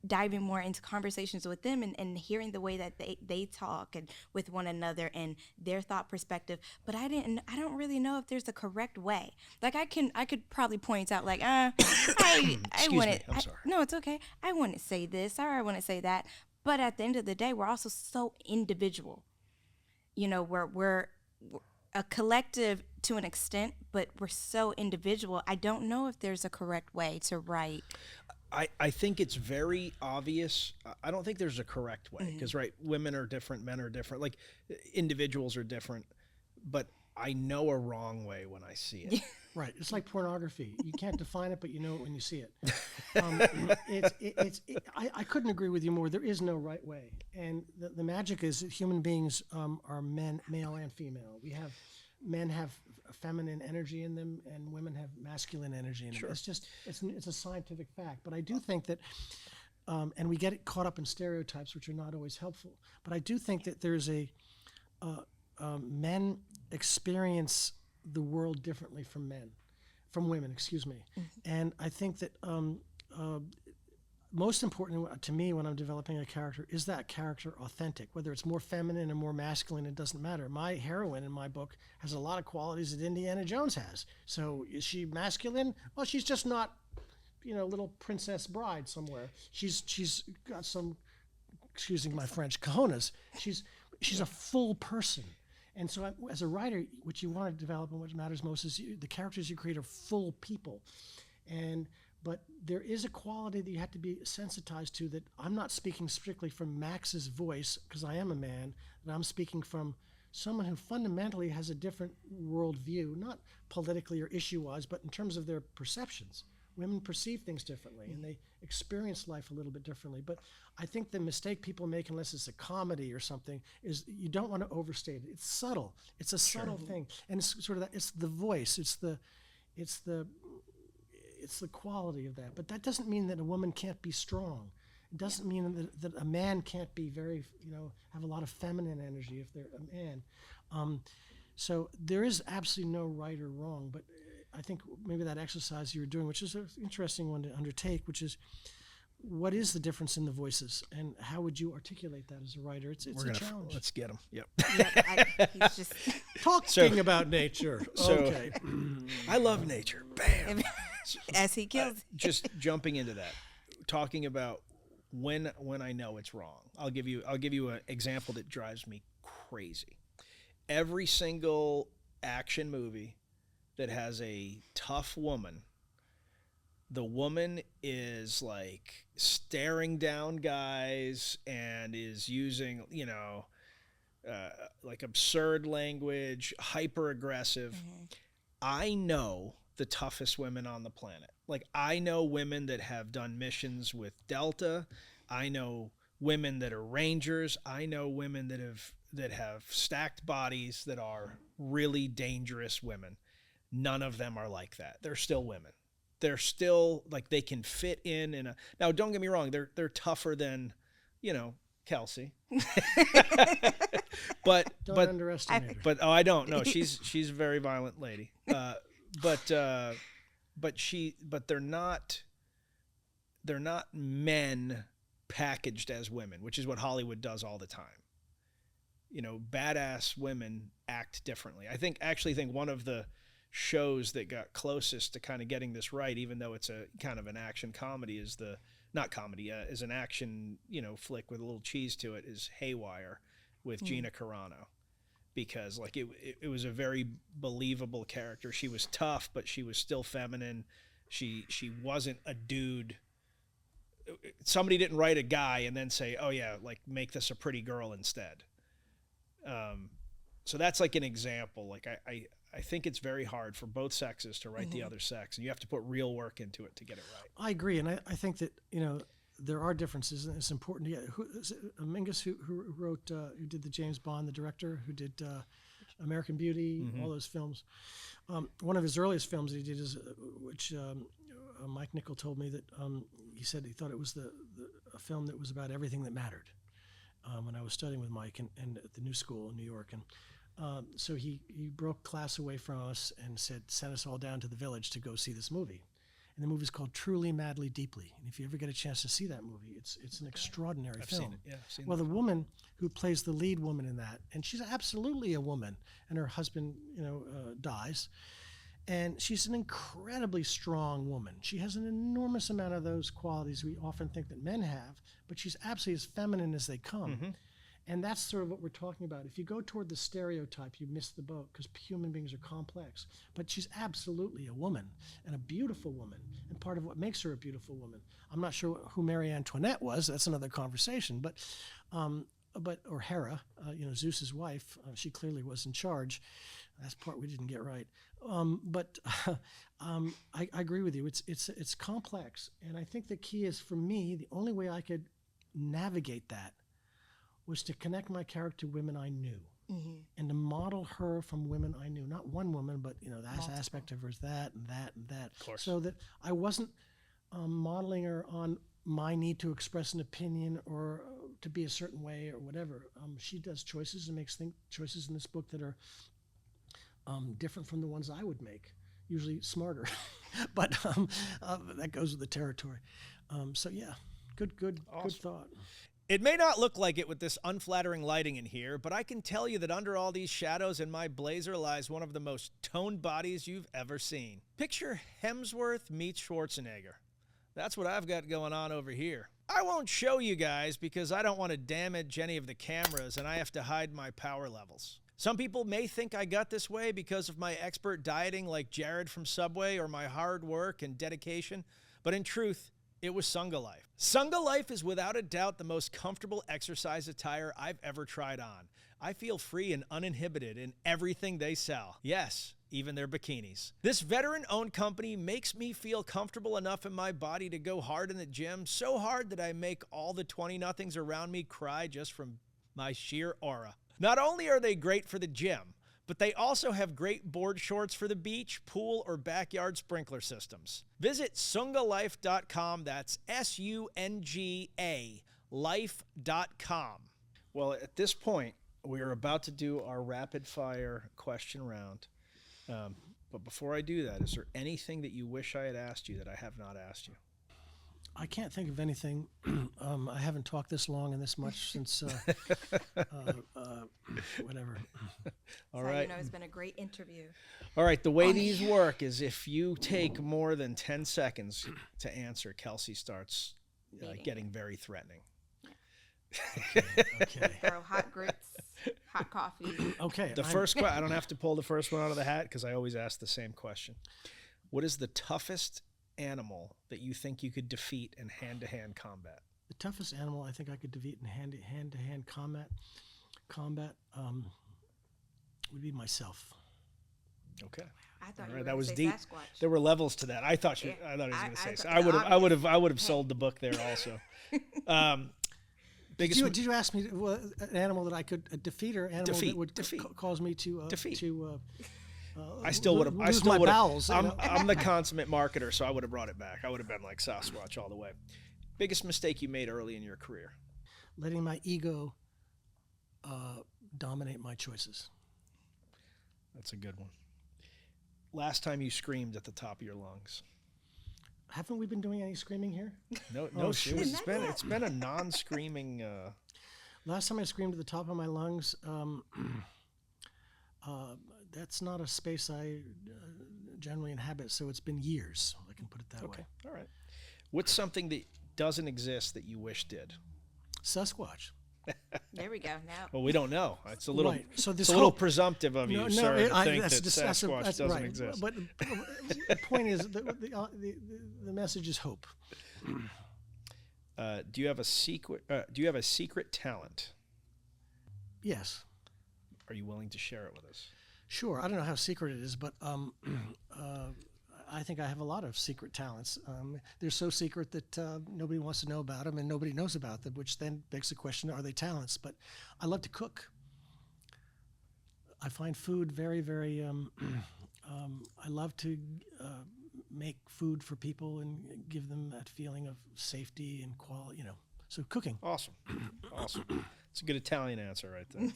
[SPEAKER 4] diving more into conversations with them and hearing the way that they talk and with one another and their thought perspective. But I don't really know if there's a correct way. Like I could probably point out like, I wouldn't.
[SPEAKER 2] I'm sorry.
[SPEAKER 4] No, it's okay. I wouldn't say this or I wouldn't say that. But at the end of the day, we're also so individual. We're a collective to an extent, but we're so individual. I don't know if there's a correct way to write.
[SPEAKER 2] I think it's very obvious. I don't think there's a correct way because, right, women are different, men are different, like individuals are different, but I know a wrong way when I see it.
[SPEAKER 3] Right. It's like pornography. You can't define it, but you know it when you see it. I couldn't agree with you more. There is no right way. And the magic is that human beings are men, male and female. Men have feminine energy in them and women have masculine energy in them. Sure. It's a scientific fact. But I do think that, and we get caught up in stereotypes, which are not always helpful. But I do think that there's men experience the world differently from women, excuse me. And I think that most important to me when I'm developing a character is that character authentic, whether it's more feminine or more masculine, it doesn't matter. My heroine in my book has a lot of qualities that Indiana Jones has. So is she masculine? Well, she's just not, little princess bride somewhere. She's got some, excusing my French, cojones. She's a full person. And so as a writer, what you want to develop and what matters most is the characters you create are full people. But there is a quality that you have to be sensitized to that I'm not speaking strictly from Max's voice, because I am a man, and I'm speaking from someone who fundamentally has a different worldview, not politically or issue-wise, but in terms of their perceptions. Women perceive things differently, and they experience life a little bit differently. But I think the mistake people make, unless it's a comedy or something, is you don't want to overstate it. It's subtle. It's a subtle thing, and it's sort of that. It's the voice. It's the quality of that. But that doesn't mean that a woman can't be strong. It doesn't mean that a man can't be very, have a lot of feminine energy if they're a man. So there is absolutely no right or wrong, but I think maybe that exercise you were doing, which is an interesting one to undertake, which is what is the difference in the voices and how would you articulate that as a writer? It's a challenge.
[SPEAKER 2] Let's get them. Yep.
[SPEAKER 4] He's just
[SPEAKER 3] talking about nature. Okay.
[SPEAKER 2] I love nature. Bam.
[SPEAKER 4] As he kills.
[SPEAKER 2] Just jumping into that, talking about when I know it's wrong. I'll give you an example that drives me crazy. Every single action movie that has a tough woman, the woman is like staring down guys and is using, like absurd language, hyper aggressive. Mm-hmm. I know the toughest women on the planet. Like I know women that have done missions with Delta. I know women that are Rangers. I know women that have stacked bodies that are really dangerous women. None of them are like that. They're still women. They're still like they can fit in a. Now, don't get me wrong. They're tougher than, Kelsey. But
[SPEAKER 3] don't underestimate her.
[SPEAKER 2] But I don't. No, she's a very violent lady. But they're not men packaged as women, which is what Hollywood does all the time. Badass women act differently. I actually think one of the shows that got closest to kind of getting this right, even though it's a kind of an action comedy, is is an action, flick with a little cheese to it, is Haywire with Gina Carano. because like it was a very believable character. She was tough, but she was still feminine. She wasn't a dude. Somebody didn't write a guy and then say, oh yeah, like make this a pretty girl instead. So that's like an example. Like I think it's very hard for both sexes to write the other sex, and you have to put real work into it to get it right.
[SPEAKER 3] I agree, and I think that there are differences, and it's important to get. Who is it, Mingus who wrote, who did the James Bond, the director who did American Beauty, all those films. One of his earliest films that he did is, which Mike Nichol told me that he said he thought it was a film that was about everything that mattered. When I was studying with Mike and at the New School in New York, and so he broke class away from us and said, send us all down to the village to go see this movie. And the movie's called Truly, Madly, Deeply. And if you ever get a chance to see that movie, it's an extraordinary film.
[SPEAKER 2] Seen it. Yeah, I've seen
[SPEAKER 3] well, the woman who plays the lead woman in that, and she's absolutely a woman, and her husband, dies. And she's an incredibly strong woman. She has an enormous amount of those qualities we often think that men have, but she's absolutely as feminine as they come. And that's sort of what we're talking about. If you go toward the stereotype, you miss the boat, because human beings are complex. But she's absolutely a woman, and a beautiful woman, and part of what makes her a beautiful woman. I'm not sure who Marie Antoinette was. That's another conversation. But or Hera, Zeus's wife, she clearly was in charge. That's the part we didn't get right. I agree with you. It's complex, and I think the key is, for me, the only way I could navigate that was to connect my character to women I knew, and to model her from women I knew. Not one woman, but that aspect of her is that and that and that.
[SPEAKER 2] Of course.
[SPEAKER 3] So that I wasn't modeling her on my need to express an opinion or to be a certain way or whatever. She does choices and makes choices in this book that are different from the ones I would make, usually smarter, but that goes with the territory. So yeah, good thought.
[SPEAKER 2] It may not look like it with this unflattering lighting in here, but I can tell you that under all these shadows in my blazer lies one of the most toned bodies you've ever seen. Picture Hemsworth meets Schwarzenegger. That's what I've got going on over here. I won't show you guys because I don't want to damage any of the cameras, and I have to hide my power levels. Some people may think I got this way because of my expert dieting like Jared from Subway, or my hard work and dedication, but in truth, it was Sunga Life. Sunga Life is without a doubt the most comfortable exercise attire I've ever tried on. I feel free and uninhibited in everything they sell. Yes, even their bikinis. This veteran-owned company makes me feel comfortable enough in my body to go hard in the gym, so hard that I make all the 20-nothings around me cry just from my sheer aura. Not only are they great for the gym, but they also have great board shorts for the beach, pool, or backyard sprinkler systems. Visit sungalife.com. That's SUNGA life.com. Well, at this point, we are about to do our rapid fire question round. But before I do that, is there anything that you wish I had asked you that I have not asked you?
[SPEAKER 3] I can't think of anything. I haven't talked this long and this much since whatever.
[SPEAKER 2] All right.
[SPEAKER 4] It's been a great interview.
[SPEAKER 2] All right. The way these work is if you take more than 10 seconds to answer, Kelsey starts getting very threatening.
[SPEAKER 3] Okay.
[SPEAKER 4] Throw hot grits, hot coffee.
[SPEAKER 3] Okay.
[SPEAKER 2] I don't have to pull the first one out of the hat because I always ask the same question. What is the toughest animal that you think you could defeat in hand-to-hand combat?
[SPEAKER 3] The toughest animal I think I could defeat in hand-to-hand combat would be myself.
[SPEAKER 2] Okay.
[SPEAKER 4] I thought
[SPEAKER 2] All
[SPEAKER 4] you were
[SPEAKER 2] that
[SPEAKER 4] going
[SPEAKER 2] was
[SPEAKER 4] to say
[SPEAKER 2] deep.
[SPEAKER 4] Sasquatch.
[SPEAKER 2] There were levels to that. I thought he was going to say.
[SPEAKER 4] thought
[SPEAKER 2] I would have sold the book there also. Biggest.
[SPEAKER 3] Did you ask me an animal that I could defeat, or animal that would cause me to
[SPEAKER 2] defeat?
[SPEAKER 3] I
[SPEAKER 2] still would have.
[SPEAKER 3] lose my bowels.
[SPEAKER 2] I'm the consummate marketer, so I would have brought it back. I would have been like Sasquatch all the way. Biggest mistake you made early in your career?
[SPEAKER 3] Letting my ego dominate my choices.
[SPEAKER 2] That's a good one. Last time you screamed at the top of your lungs?
[SPEAKER 3] Haven't we been doing any screaming here?
[SPEAKER 2] No.
[SPEAKER 3] Shoot.
[SPEAKER 2] It's been a non-screaming.
[SPEAKER 3] Last time I screamed at the top of my lungs. That's not a space I generally inhabit, so it's been years. I can put it that way.
[SPEAKER 2] All right. What's something that doesn't exist that you wish did?
[SPEAKER 3] Sasquatch.
[SPEAKER 4] There we go. Now.
[SPEAKER 2] Well, we don't know. It's a little,
[SPEAKER 3] Right. So
[SPEAKER 2] it's
[SPEAKER 3] this
[SPEAKER 2] a little
[SPEAKER 3] whole-
[SPEAKER 2] presumptive of you, sir, to think that Sasquatch doesn't
[SPEAKER 3] right.
[SPEAKER 2] exist.
[SPEAKER 3] But the point is, the message is hope.
[SPEAKER 2] Do you have a secret talent?
[SPEAKER 3] Yes.
[SPEAKER 2] Are you willing to share it with us?
[SPEAKER 3] Sure. I don't know how secret it is, but I think I have a lot of secret talents. They're so secret that nobody wants to know about them, and nobody knows about them, which then begs the question, are they talents? But I love to cook. I find food very, very, I love to make food for people and give them that feeling of safety and quality, so cooking.
[SPEAKER 2] Awesome. It's a good Italian answer right there.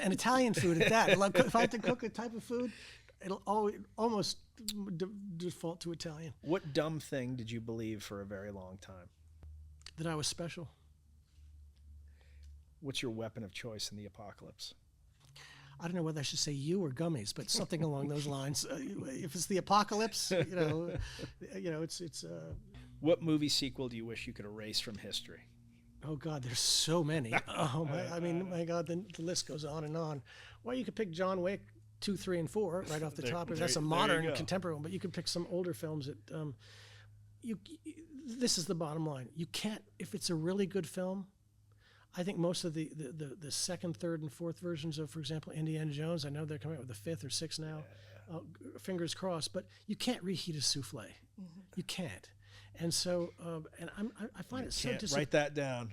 [SPEAKER 3] And Italian food at that. If I have to cook a type of food, it'll almost default to Italian.
[SPEAKER 2] What dumb thing did you believe for a very long time?
[SPEAKER 3] That I was special.
[SPEAKER 2] What's your weapon of choice in the apocalypse?
[SPEAKER 3] I don't know whether I should say you or gummies, but something along those lines. If it's the apocalypse, it's.
[SPEAKER 2] What movie sequel do you wish you could erase from history?
[SPEAKER 3] Oh God, there's so many. My God, the list goes on and on. Well, you could pick John Wick 2, 3, and 4 right off the top. That's a modern, contemporary one. But you could pick some older films that. This is the bottom line. You can't, if it's a really good film. I think most of the second, third, and fourth versions of, for example, Indiana Jones, I know they're coming out with the fifth or sixth now, fingers crossed, but you can't reheat a souffle. Mm-hmm. You can't. And so, I find it so disappointing.
[SPEAKER 2] Write that down.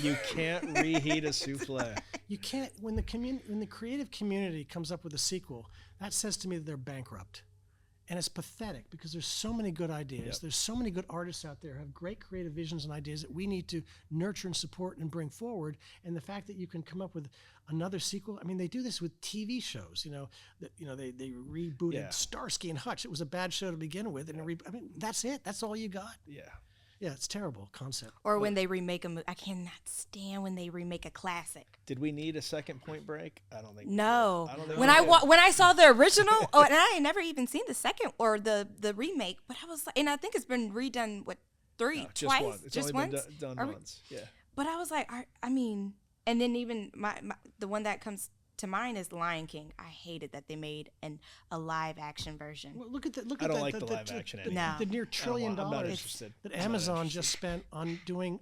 [SPEAKER 2] You can't reheat a souffle.
[SPEAKER 3] You can't, when the creative community comes up with a sequel, that says to me that they're bankrupt. And it's pathetic because there's so many good ideas. Yep. There's so many good artists out there who have great creative visions and ideas that we need to nurture and support and bring forward. And the fact that you can come up with another sequel, I mean, they do this with TV shows. They rebooted Starsky and Hutch. It was a bad show to begin with, and that's it. That's all you got. Yeah, it's terrible concept.
[SPEAKER 4] Or when they remake a movie. I cannot stand when they remake a classic.
[SPEAKER 2] Did we need a second Point Break? I don't think.
[SPEAKER 4] No.
[SPEAKER 2] I don't think
[SPEAKER 4] when I saw the original, and I had never even seen the second or the remake, but I was like, and I think it's been redone twice.
[SPEAKER 2] Just
[SPEAKER 4] once.
[SPEAKER 2] Done once. Yeah.
[SPEAKER 4] But I was like, and then even the one that comes to mind is Lion King. I hated that they made a live action version.
[SPEAKER 3] Well, look at that.
[SPEAKER 2] I don't like the live action anymore.
[SPEAKER 4] No.
[SPEAKER 3] The near $1 trillion
[SPEAKER 2] I'm not interested.
[SPEAKER 3] that Amazon just spent on doing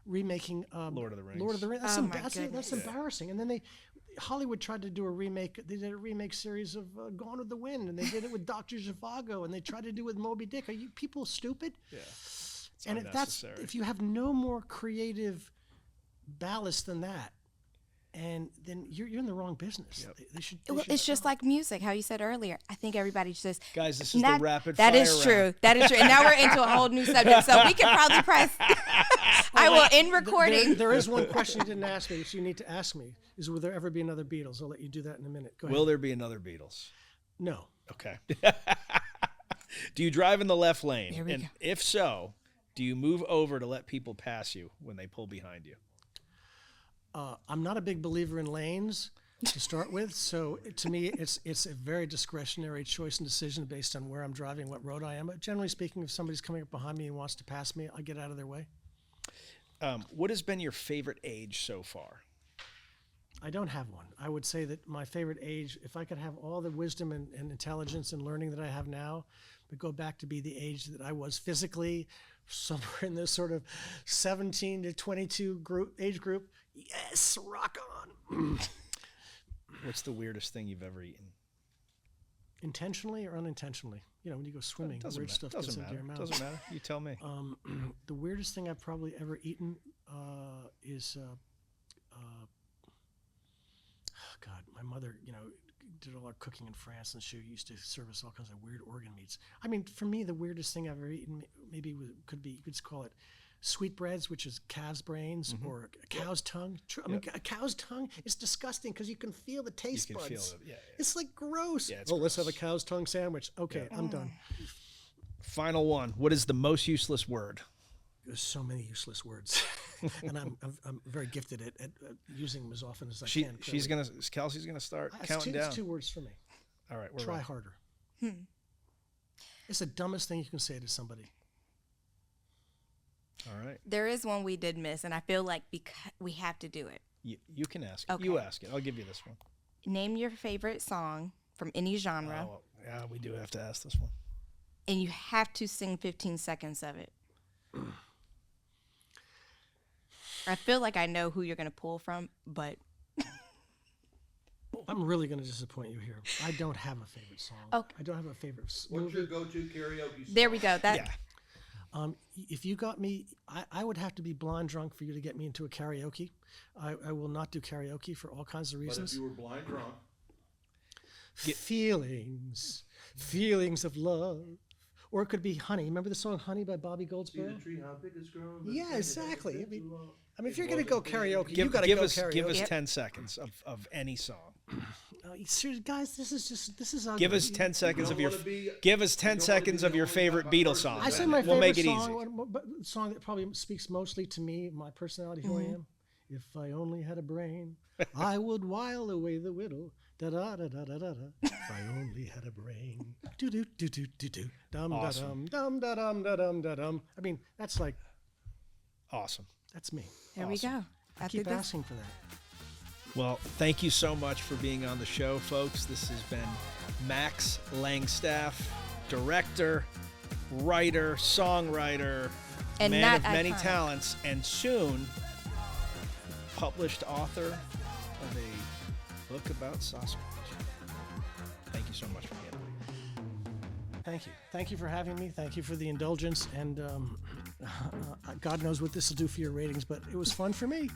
[SPEAKER 3] remaking
[SPEAKER 2] Lord of the Rings.
[SPEAKER 3] That's embarrassing. And then Hollywood tried to do a remake. They did a remake series of Gone with the Wind, and they did it with Dr. Zhivago, and they tried to do it with Moby Dick. Are you people stupid?
[SPEAKER 2] Yeah.
[SPEAKER 3] And if you have no more creative ballast than that, and then you're in the wrong business.
[SPEAKER 4] Yep. It's just like music, how you said earlier. I think everybody just...
[SPEAKER 2] Guys, this is the rapid fire
[SPEAKER 4] That is true. That is true. And now we're into a whole new subject, so we can probably press... I will end recording.
[SPEAKER 3] There is one question you didn't ask me, which you need to ask me, is will there ever be another Beatles? I'll let you do that in a minute. Go ahead.
[SPEAKER 2] Will there be another Beatles?
[SPEAKER 3] No.
[SPEAKER 2] Okay. Do you drive in the left lane?
[SPEAKER 4] Here we go.
[SPEAKER 2] If so, do you move over to let people pass you when they pull behind you?
[SPEAKER 3] I'm not a big believer in lanes to start with, so to me, it's a very discretionary choice and decision based on where I'm driving, what road I am. But generally speaking, if somebody's coming up behind me and wants to pass me, I get out of their way.
[SPEAKER 2] What has been your favorite age so far?
[SPEAKER 3] I don't have one. I would say that my favorite age, if I could have all the wisdom and intelligence and learning that I have now, but go back to be the age that I was physically, somewhere in this sort of 17 to 22 age group. Yes, rock on.
[SPEAKER 2] What's the weirdest thing you've ever eaten?
[SPEAKER 3] Intentionally or unintentionally? When you go swimming, weird stuff gets into your mouth.
[SPEAKER 2] Doesn't matter. You tell me.
[SPEAKER 3] The weirdest thing I've probably ever eaten is, God, my mother, did all our cooking in France, and she used to serve us all kinds of weird organ meats. I mean, for me, the weirdest thing I've ever eaten maybe could be, you could just call it sweetbreads, which is calf's brains, or a cow's tongue. I mean, a cow's tongue is disgusting because you can feel the taste buds.
[SPEAKER 2] Feel it. Yeah.
[SPEAKER 3] It's like gross.
[SPEAKER 2] Yeah,
[SPEAKER 3] let's have a cow's tongue sandwich. Okay, I'm done.
[SPEAKER 2] Final one. What is the most useless word?
[SPEAKER 3] There's so many useless words, and I'm very gifted at using them as often as I can.
[SPEAKER 2] Kelsey's gonna start counting down.
[SPEAKER 3] It's 2 words for me.
[SPEAKER 2] All right,
[SPEAKER 3] try harder. It's the dumbest thing you can say to somebody.
[SPEAKER 2] All right.
[SPEAKER 4] There is one we did miss, and I feel like we have to do it.
[SPEAKER 2] You can ask it.
[SPEAKER 4] Okay.
[SPEAKER 2] You ask it. I'll give you this one.
[SPEAKER 4] Name your favorite song from any genre,
[SPEAKER 2] Oh, yeah, we do have to ask this one.
[SPEAKER 4] and you have to sing 15 seconds of it. I feel like I know who you're going to pull from, but
[SPEAKER 3] I'm really going to disappoint you here. I don't have a favorite song.
[SPEAKER 4] Okay.
[SPEAKER 3] I don't have a favorite
[SPEAKER 5] What's your
[SPEAKER 3] movie.
[SPEAKER 5] go-to karaoke song?
[SPEAKER 4] there we go. That
[SPEAKER 2] Yeah.
[SPEAKER 3] If you got me, I would have to be blind drunk for you to get me into a karaoke. I will not do karaoke for all kinds of
[SPEAKER 5] But if
[SPEAKER 3] reasons.
[SPEAKER 5] you were blind drunk,
[SPEAKER 3] Feelings of love. Or it could be Honey. Remember the song Honey by Bobby
[SPEAKER 5] see the
[SPEAKER 3] Goldsboro?
[SPEAKER 5] tree how big it's grown. but
[SPEAKER 3] Yeah,
[SPEAKER 5] it's
[SPEAKER 3] exactly.
[SPEAKER 5] been
[SPEAKER 3] I mean,
[SPEAKER 5] too long.
[SPEAKER 3] if you're going to go karaoke, you
[SPEAKER 2] Give,
[SPEAKER 3] got to
[SPEAKER 2] give
[SPEAKER 3] go
[SPEAKER 2] us
[SPEAKER 3] karaoke.
[SPEAKER 2] give us
[SPEAKER 4] Yep.
[SPEAKER 2] 10 seconds of any song.
[SPEAKER 3] Seriously, guys, this is ugly.
[SPEAKER 2] Give us 10 seconds
[SPEAKER 5] don't
[SPEAKER 2] of your
[SPEAKER 5] wanna be-
[SPEAKER 2] give us
[SPEAKER 5] you
[SPEAKER 2] 10
[SPEAKER 5] don't wanna
[SPEAKER 2] seconds
[SPEAKER 5] be
[SPEAKER 2] of
[SPEAKER 5] the
[SPEAKER 2] your
[SPEAKER 5] only
[SPEAKER 2] favorite
[SPEAKER 5] type of
[SPEAKER 2] Beatles
[SPEAKER 5] person
[SPEAKER 2] song.
[SPEAKER 3] I
[SPEAKER 5] that
[SPEAKER 3] say my
[SPEAKER 2] We'll
[SPEAKER 3] favorite
[SPEAKER 2] make it
[SPEAKER 3] song,
[SPEAKER 2] easy.
[SPEAKER 3] but the song that probably speaks mostly to me, my personality, who I am. If I only had a brain, I would while away the widow. Da da da da da da da. If I only had a brain. Do do do do do do. Dum
[SPEAKER 2] Awesome.
[SPEAKER 3] da dum da dum da dum da dum. I mean, that's like
[SPEAKER 2] Awesome.
[SPEAKER 3] that's me.
[SPEAKER 4] there we go.
[SPEAKER 3] I keep asking for that.
[SPEAKER 2] Well, thank you so much for being on the show, folks. This has been Max Langstaff, director, writer, songwriter,
[SPEAKER 4] And
[SPEAKER 2] man
[SPEAKER 4] not
[SPEAKER 2] of many
[SPEAKER 4] iconic.
[SPEAKER 2] talents, and soon published author of a book about Sasquatch. Thank you so much for being on.
[SPEAKER 3] Thank you. Thank you for having me. Thank you for the indulgence. And God knows what this will do for your ratings, but it was fun for me.